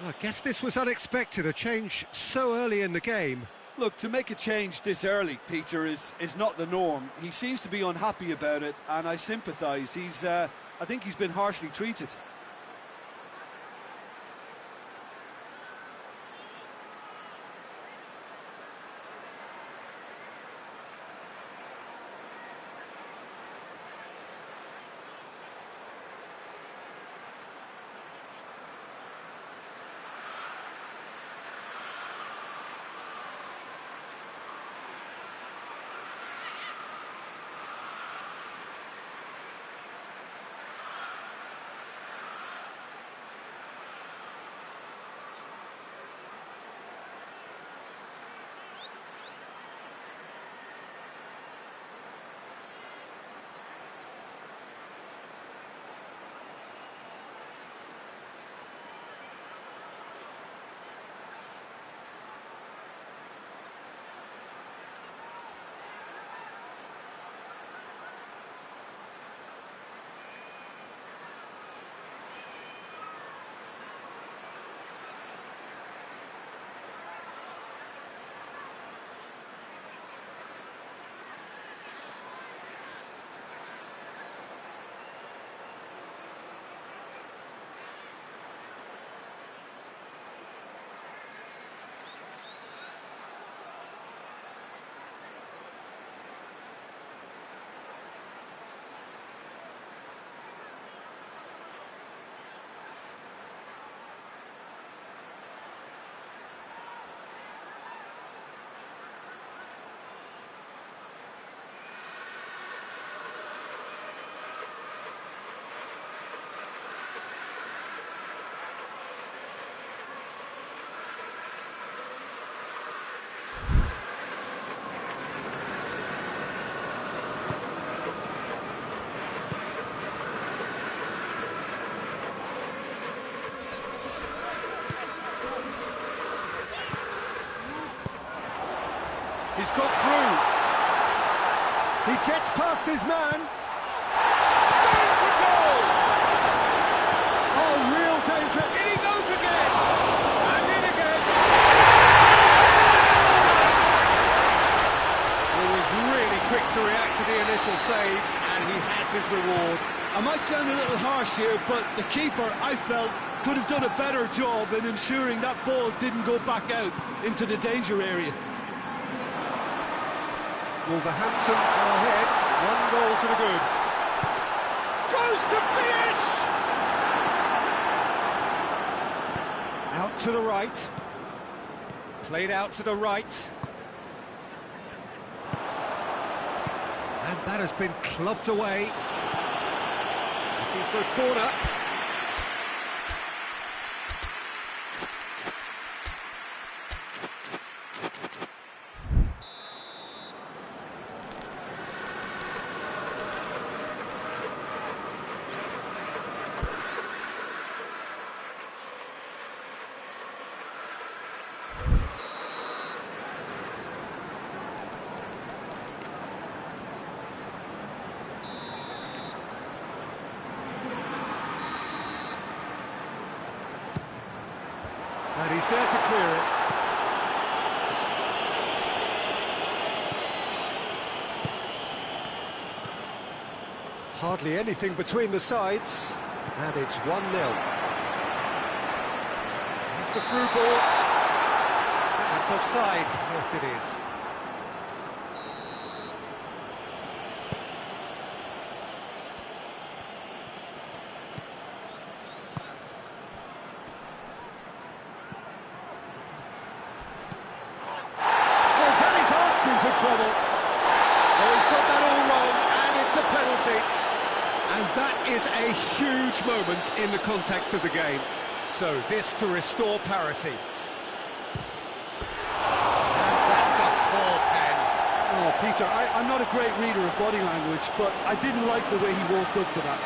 Well, I guess this was unexpected, a change so early in the game. Look, to make a change this early, Peter, is not the norm. He seems to be unhappy about it, and I sympathise. I think he's been harshly treated. He's got through. He gets past his man. Going for goal! Oh, real danger. In he goes again. And in again. He was really quick to react to the initial save, and he has his reward. I might sound a little harsh here, but the keeper, I felt, could have done a better job in ensuring that ball didn't go back out into the danger area. Wolverhampton are ahead, 1 goal to the good. Goes to finish! Out to the right. Played out to the right. And that has been clubbed away. Looking for a corner. And he's there to clear it. Hardly anything between the sides, and it's 1-0. It's the through ball. That's offside. Yes, it is. Well, Danny's asking for trouble. Oh, he's got that all wrong, and it's a penalty. And that is a huge moment in the context of the game. So this to restore parity. And that's a poor pen. Oh, Peter, I'm not a great reader of body language, but I didn't like the way he walked up to that.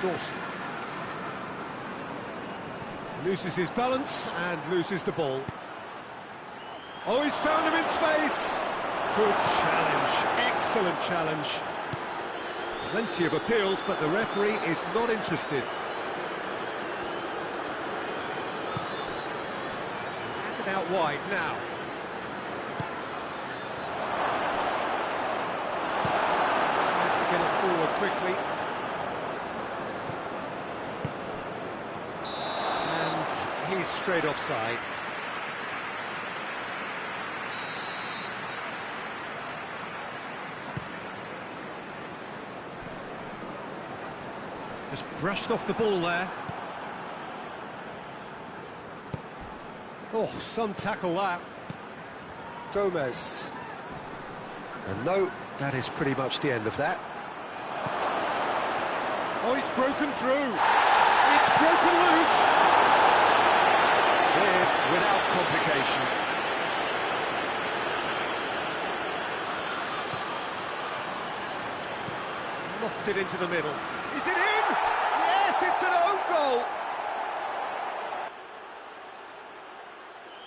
Dawson loses his balance and loses the ball. Oh, he's found him in space. Good challenge, excellent challenge. Plenty of appeals, but the referee is not interested. Has it out wide now. Has to get it forward quickly. He's straight offside. Just brushed off the ball there. Oh, some tackle that. Gomez. And no, that is pretty much the end of that. Oh, it's broken through. It's broken loose. Cleared without complication. Lofted into the middle. Is it in? Yes, it's an own goal.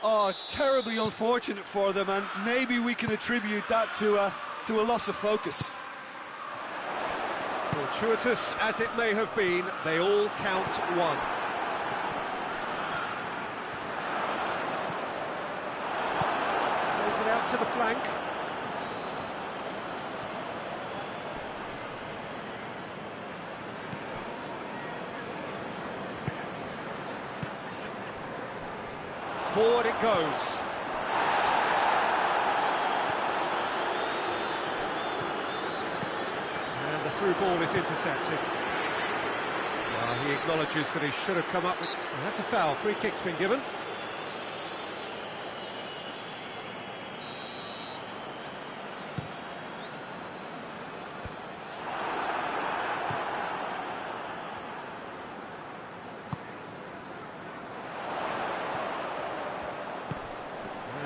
Oh, it's terribly unfortunate for them, and maybe we can attribute that to a loss of focus. Fortuitous as it may have been, they all count one. Plays it out to the flank. Forward it goes. And the through ball is intercepted. Well, he acknowledges that he should have come up with... Well, that's a foul. Free kick's been given.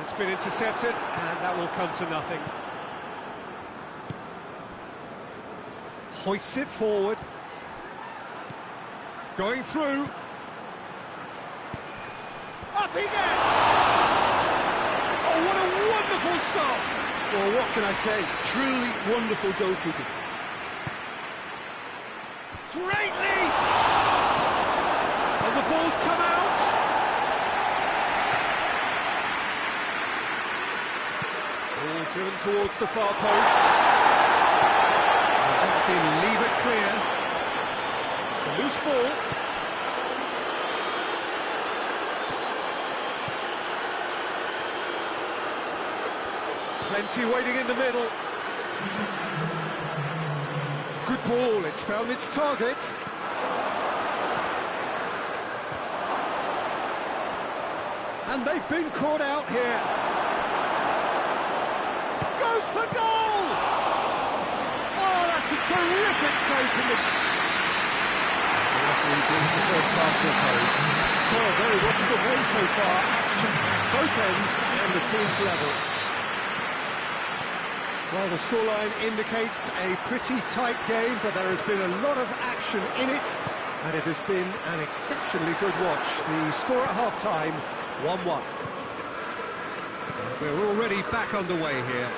It's been intercepted, and that will come to nothing. Hoists it forward. Going through. Up he gets! Oh, what a wonderful stop! Well, what can I say? Truly wonderful goalkeeping. Great leap! And the ball's come out. Ball driven towards the far post. And that's been levered clear. It's a loose ball. Plenty waiting in the middle. Good ball, it's found its target. And they've been caught out here. Goes for goal! Oh, that's a terrific save from the... The referee brings the first half to a close. So, a very watchable game so far. Action both ends and the team's level. Well, the scoreline indicates a pretty tight game, but there has been a lot of action in it, and it has been an exceptionally good watch. The score at half-time, 1-1. We're already back underway here.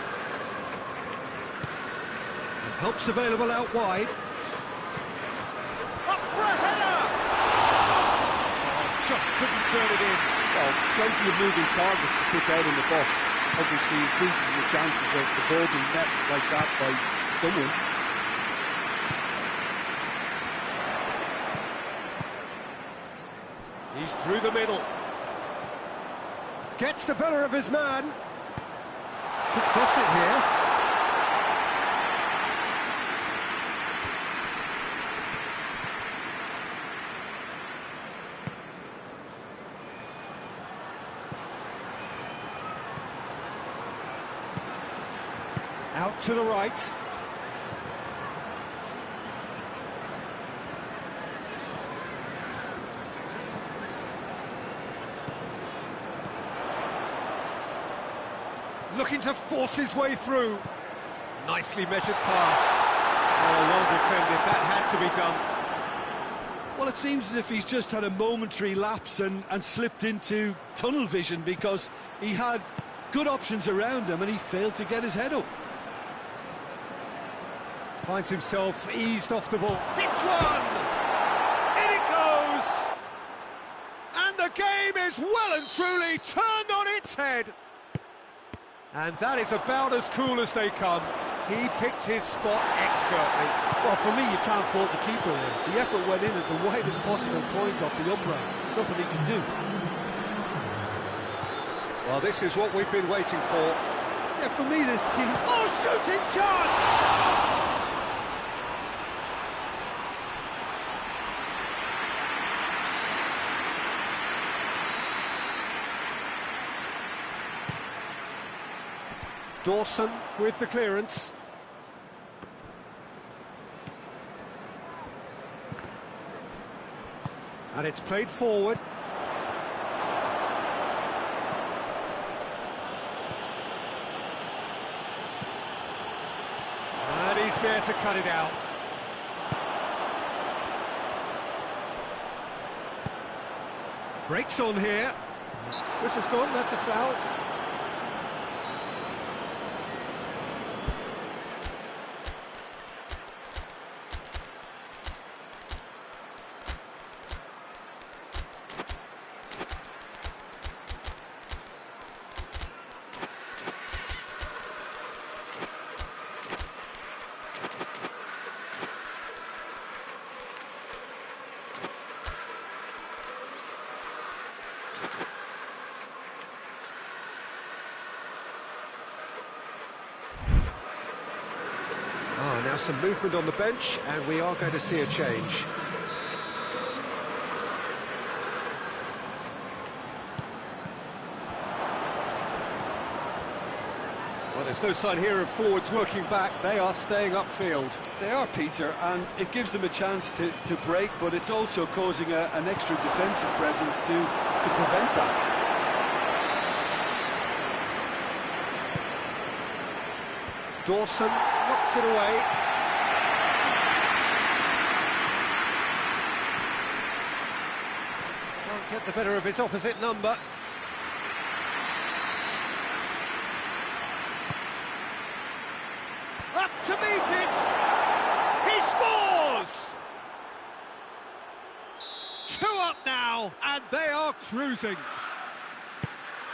And help's available out wide. Up for a header! Oh, just couldn't turn it in. Well, plenty of moving targets to pick out in the box. Obviously increases the chances of the ball being met like that by someone. He's through the middle. Gets the better of his man. Could cross it here. Out to the right. Looking to force his way through. Nicely measured pass. Oh, well defended. That had to be done. Well, it seems as if he's just had a momentary lapse and slipped into tunnel vision, because he had good options around him and he failed to get his head up. Finds himself eased off the ball. Hits one! In it goes! And the game is well and truly turned on its head. And that is about as cool as they come. He picked his spot expertly. Well, for me, you can't fault the keeper there. The effort went in at the widest possible point off the upright. Nothing he can do. Well, this is what we've been waiting for. Yeah, for me, this team... Oh, shooting chance! Dawson with the clearance. And it's played forward. And he's there to cut it out. Breaks on here. This is gone, that's a foul. Now some movement on the bench, and we are going to see a change. Well, there's no sign here of forwards working back. They are staying upfield. They are, Peter, and it gives them a chance to break, but it's also causing an extra defensive presence to prevent that. Dawson knocks it away. Can't get the better of his opposite number. Up to meet it! He scores! 2 up now, and they are cruising.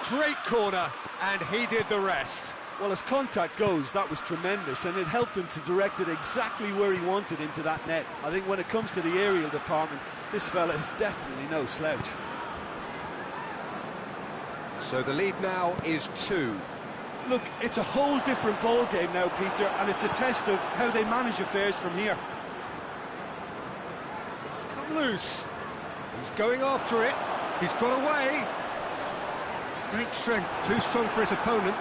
Great corner, and he did the rest. Well, as contact goes, that was tremendous, and it helped him to direct it exactly where he wanted into that net. I think when it comes to the aerial department, this fella is definitely no slouch. So the lead now is 2. Look, it's a whole different ball game now, Peter, and it's a test of how they manage affairs from here. It's come loose. He's going after it. He's got away. Great strength, too strong for his opponent.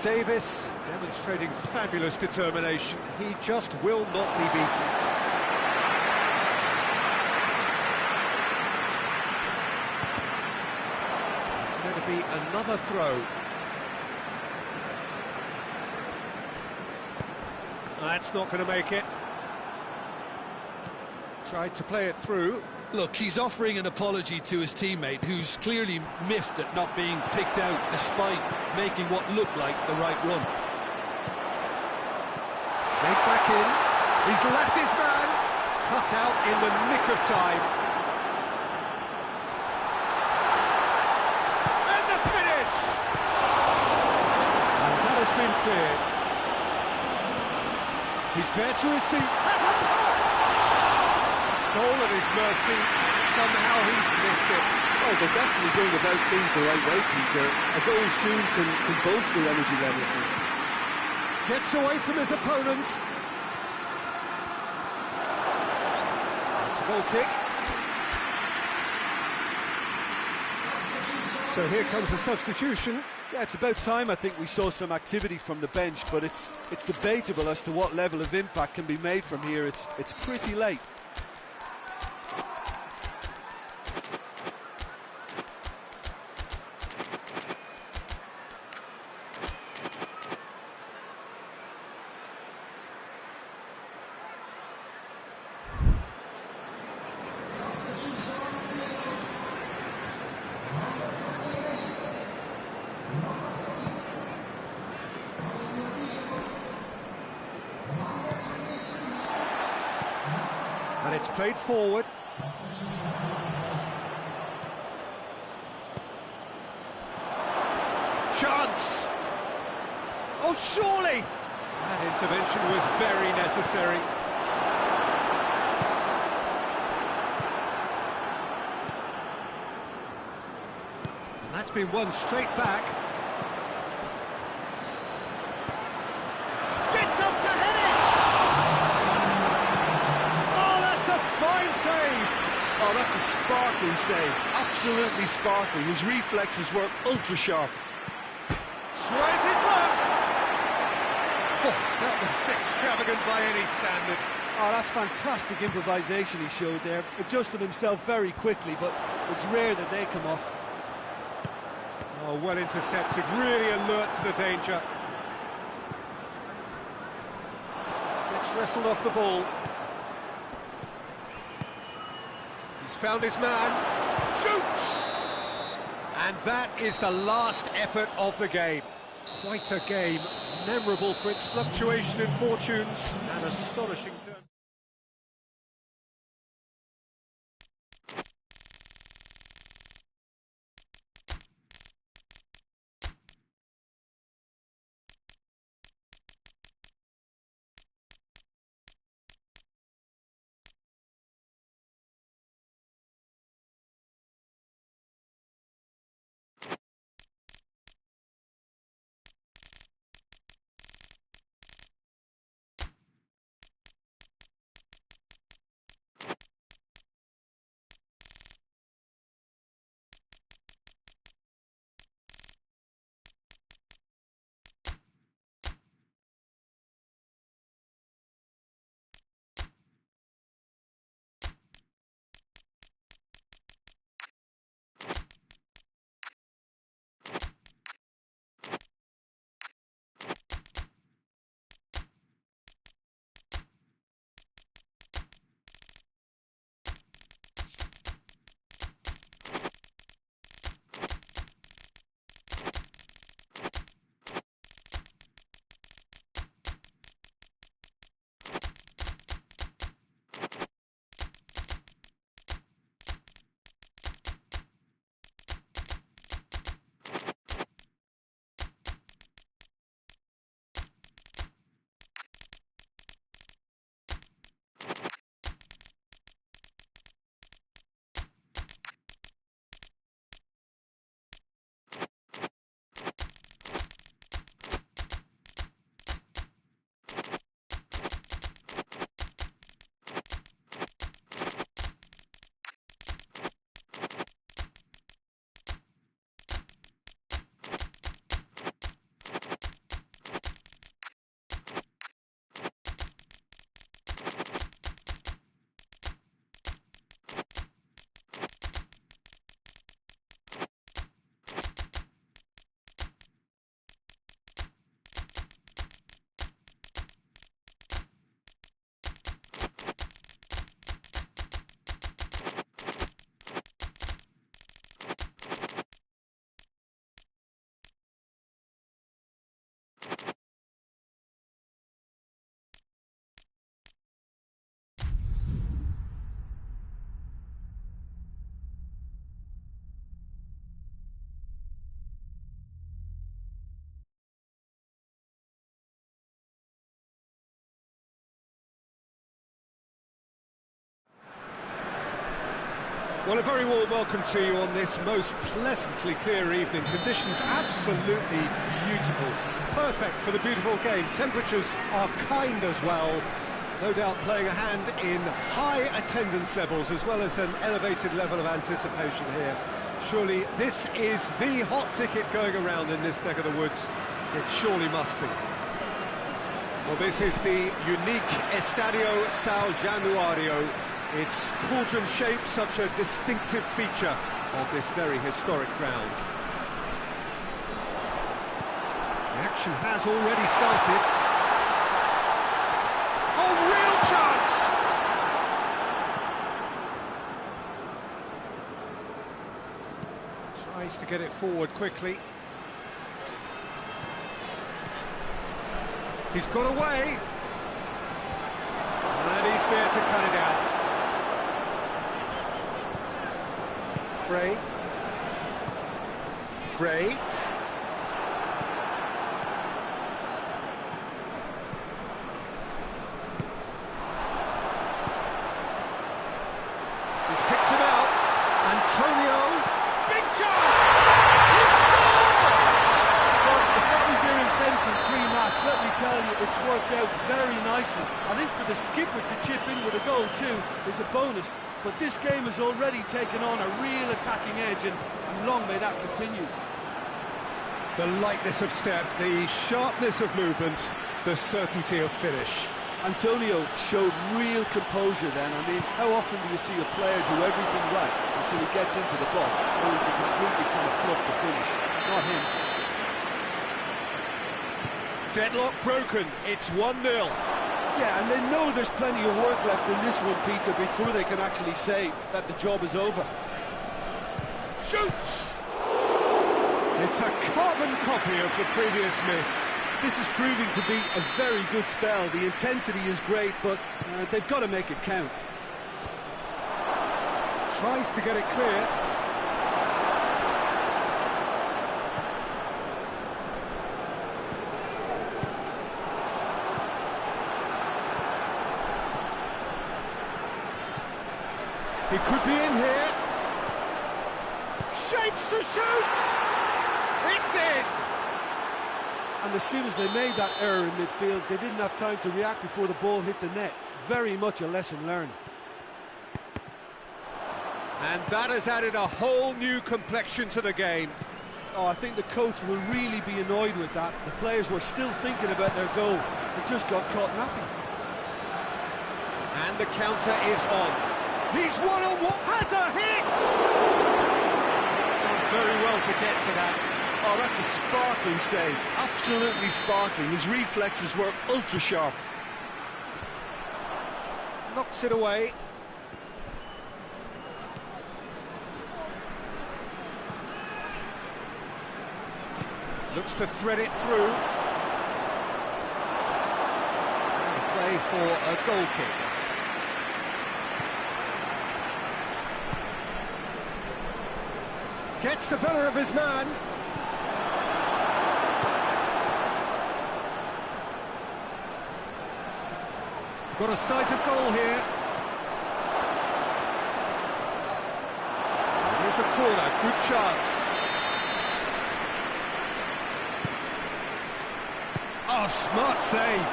Davis demonstrating fabulous determination. He just will not be beaten. It's going to be another throw. That's not going to make it. Tried to play it through. Look, he's offering an apology to his teammate, who's clearly miffed at not being picked out despite making what looked like the right run. Made back in. He's left his man. Cut out in the nick of time. And the finish! And that has been cleared. He's there to receive. That's a pop! Goal at his mercy. Somehow he's missed it. Oh, they're definitely going about things the right way, Peter. A goal soon can bolster energy levels now. Gets away from his opponents. It's a goal kick. So here comes the substitution. Yeah, it's about time I think we saw some activity from the bench, but it's debatable as to what level of impact can be made from here. It's pretty late. And it's played forward. Chance! Oh, surely! That intervention was very necessary. And that's been won straight back. Gets up to head it! Oh, that's a fine save! Oh, that's a sparkling save. Absolutely sparkling. His reflexes were ultra-sharp. Tries his luck! That was extravagant by any standard. Oh, that's fantastic improvisation he showed there. Adjusted himself very quickly, but it's rare that they come off. Oh, well intercepted, really alert to the danger. Gets wrestled off the ball. He's found his man. Shoots! And that is the last effort of the game. Quite a game, memorable for its fluctuation in fortunes and astonishing turn. Well, a very warm welcome to you on this most pleasantly clear evening. Conditions absolutely beautiful. Perfect for the beautiful game. Temperatures are kind as well. No doubt playing a hand in high attendance levels as well as an elevated level of anticipation here. Surely this is the hot ticket going around in this neck of the woods. It surely must be. Well, this is the unique Estadio São Januário. Its cauldron shape, such a distinctive feature of this very historic ground. The action has already started. Oh, real chance! Tries to get it forward quickly. He's got away. And he's there to cut it out. Frey. Gray. He's picked him out. Antonio. Big chance! He scored! Well, if that was their intention pre-match, let me tell you, it's worked out very nicely. I think for the skipper to chip in with a goal too is a bonus. But this game has already taken on a real attacking edge, and long may that continue. The lightness of step, the sharpness of movement, the certainty of finish. Antonio showed real composure then. I mean, how often do you see a player do everything right until he gets into the box, only to completely kind of fluff the finish? Not him. Deadlock broken, it's 1-0. Yeah, and they know there's plenty of work left in this one, Peter, before they can actually say that the job is over. Shoots! It's a carbon copy of the previous miss. This is proving to be a very good spell. The intensity is great, but they've got to make it count. Tries to get it clear. He could be in here. Shapes to shoot! It's in! And as soon as they made that error in midfield, they didn't have time to react before the ball hit the net. Very much a lesson learned. And that has added a whole new complexion to the game. Oh, I think the coach will really be annoyed with that. The players were still thinking about their goal and just got caught napping. And the counter is on. He's one-on-one, has a hit! Done very well to get to that. Oh, that's a sparkling save. Absolutely sparkling. His reflexes were ultra sharp. Knocks it away. Looks to thread it through. And play for a goal kick. Gets the better of his man. Got a sight of goal here. Here's a corner, good chance. Oh, smart save.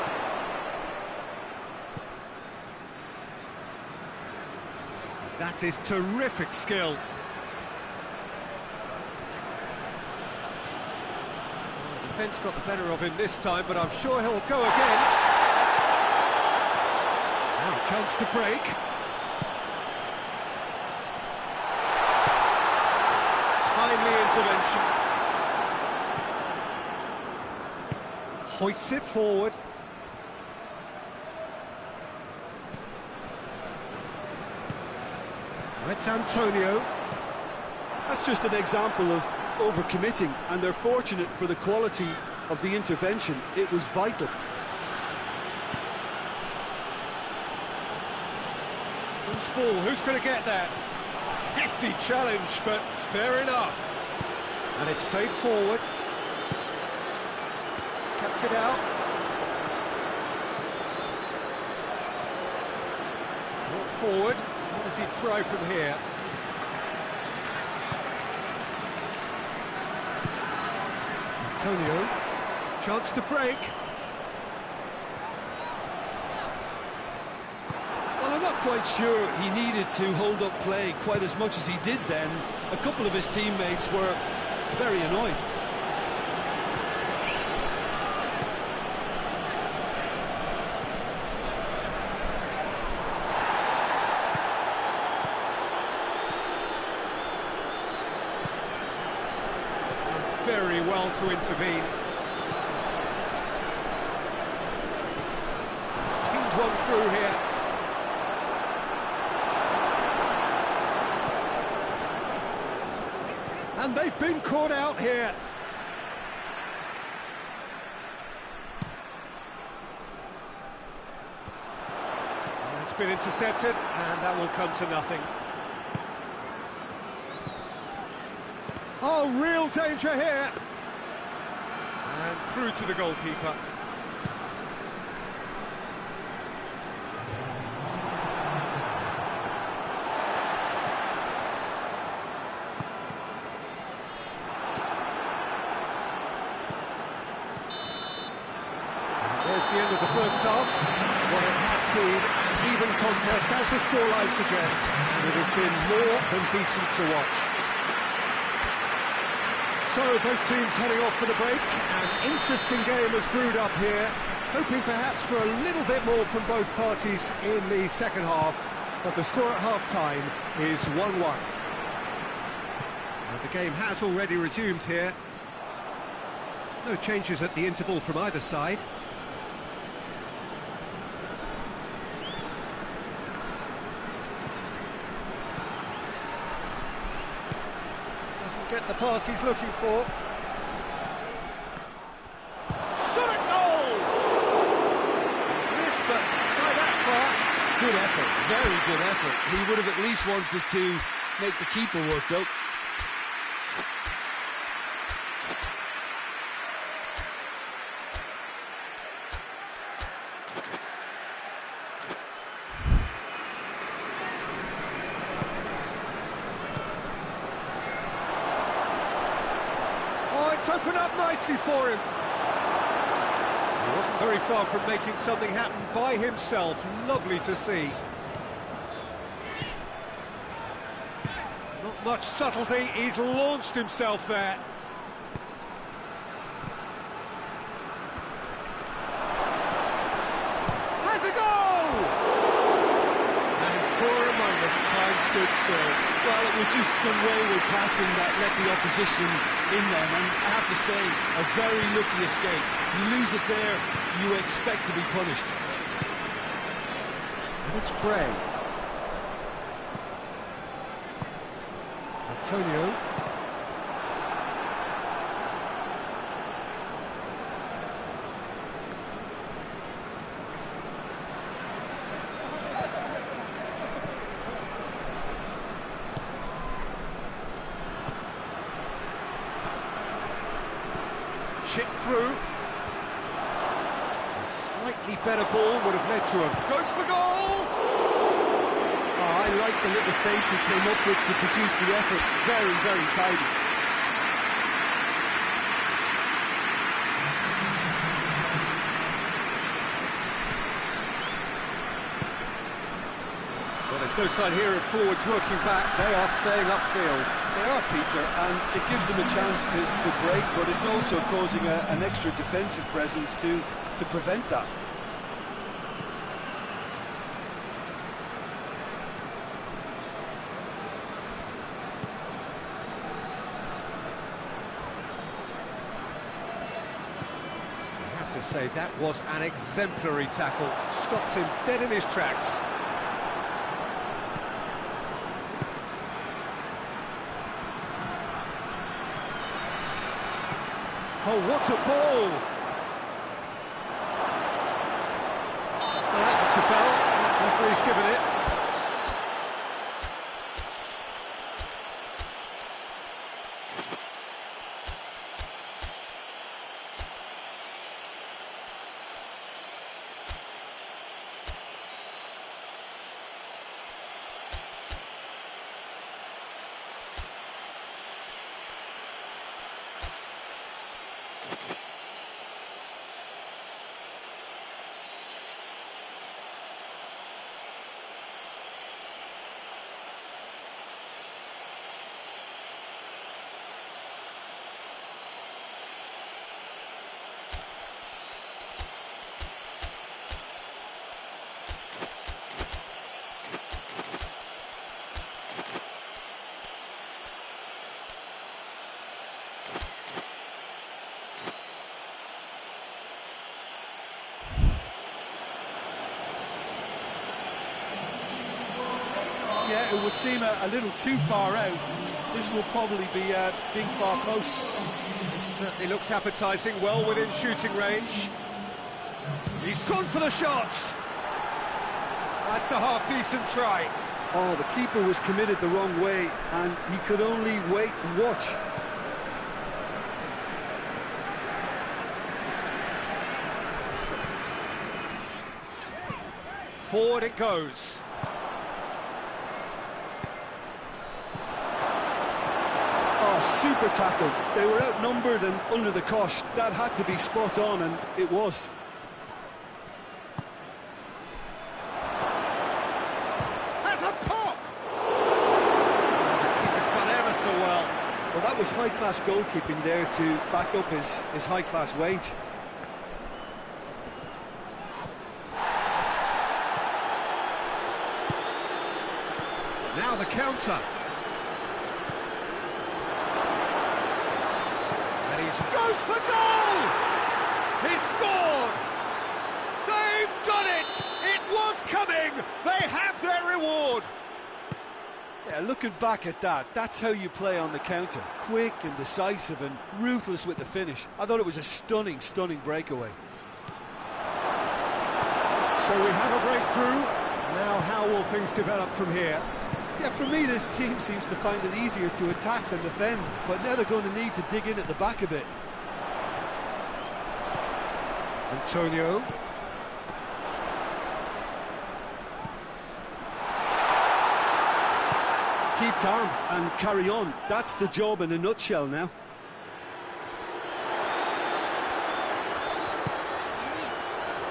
That is terrific skill. The defence got the better of him this time, but I'm sure he'll go again. Now a chance to break. Timely intervention. Hoists it forward. It's Antonio. That's just an example of overcommitting, and they're fortunate for the quality of the intervention. It was vital. Loose ball, who's going to get that? Hefty challenge, but fair enough. And it's played forward. Cuts it out. Brought forward. What does he try from here? Antonio. Chance to break. Well, I'm not quite sure he needed to hold up play quite as much as he did then. A couple of his teammates were very annoyed. Very well to intervene. Pinged one through here. And they've been caught out here. And it's been intercepted, and that will come to nothing. Oh, real danger here. And through to the goalkeeper. There's the end of the first half. What it has been, even contest, as the scoreline suggests. And it has been more than decent to watch. So both teams heading off for the break. An interesting game has brewed up here. Hoping perhaps for a little bit more from both parties in the second half, but the score at half-time is 1-1. And the game has already resumed here. No changes at the interval from either side. Doesn't get the pass he's looking for. Shot at goal! He's missed, but by that far. Good effort, very good effort. He would have at least wanted to make the keeper work, though. Oh, it's opened up nicely for him. He wasn't very far from making something happen by himself. Lovely to see. Not much subtlety, he's launched himself there. Has a goal! And for a moment, time stood still. Well, it was just some wayward passing that let the opposition in them, and I have to say, a very lucky escape. You lose it there, you expect to be punished. And it's Gray. Antonio. Chip through. A slightly better ball would have led to a goes for goal! Oh, I like the little feint he came up with to produce the effort. Very, very tidy. Well, there's no sign here of forwards working back. They are staying upfield. They are, Peter, and it gives them a chance to break, but it's also causing an extra defensive presence to prevent that. I have to say, that was an exemplary tackle. Stopped him dead in his tracks. Oh, what a ball! Well, that looks a foul. Referee's given it. Yeah, it would seem a little too far out. This will probably be being far post. Certainly looks appetising, well within shooting range. He's gone for the shot. That's a half-decent try. Oh, the keeper was committed the wrong way, and he could only wait and watch. Forward it goes. Oh, super tackle. They were outnumbered and under the cosh. That had to be spot on, and it was. Has a pop! The keeper's done ever so well. Well, that was high-class goalkeeping there to back up his high-class wage. Now the counter. And he goes for goal! He scored! They've done it! It was coming! They have their reward! Yeah, looking back at that, that's how you play on the counter. Quick and decisive and ruthless with the finish. I thought it was a stunning, stunning breakaway. So we have a breakthrough. Now how will things develop from here? Yeah, for me, this team seems to find it easier to attack than defend, but now they're going to need to dig in at the back a bit. Antonio. Keep calm and carry on. That's the job in a nutshell now.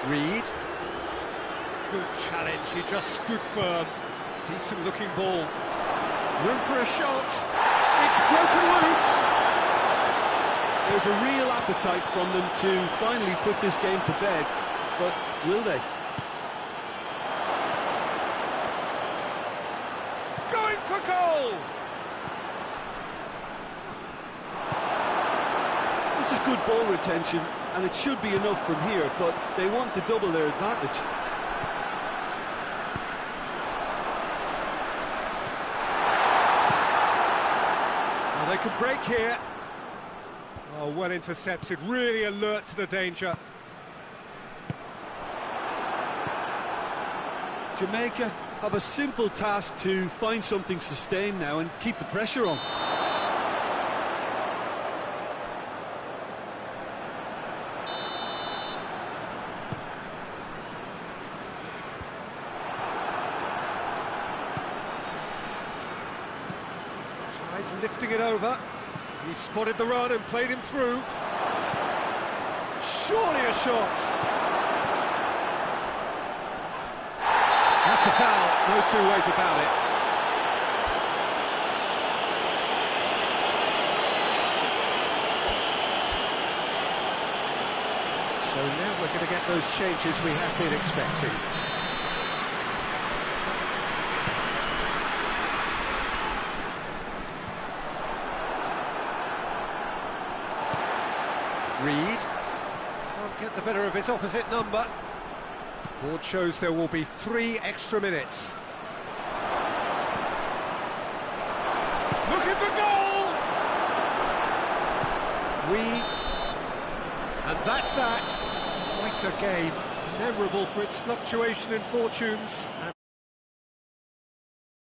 Reed. Good challenge, he just stood firm. Decent looking ball. Room for a shot. It's broken loose. There's a real appetite from them to finally put this game to bed, but will they? Going for goal. This is good ball retention, and it should be enough from here, but they want to double their advantage. Well, they could break here. Oh, well intercepted, really alert to the danger. Jamaica have a simple task to find something sustained now and keep the pressure on. Tries lifting it over. He spotted the run and played him through. Surely a shot. That's a foul, no two ways about it. So now we're going to get those changes we have been expecting. Reed can't get the better of his opposite number. Board shows there will be 3 extra minutes. Looking for goal! And that's that. Quite a game, memorable for its fluctuation in fortunes.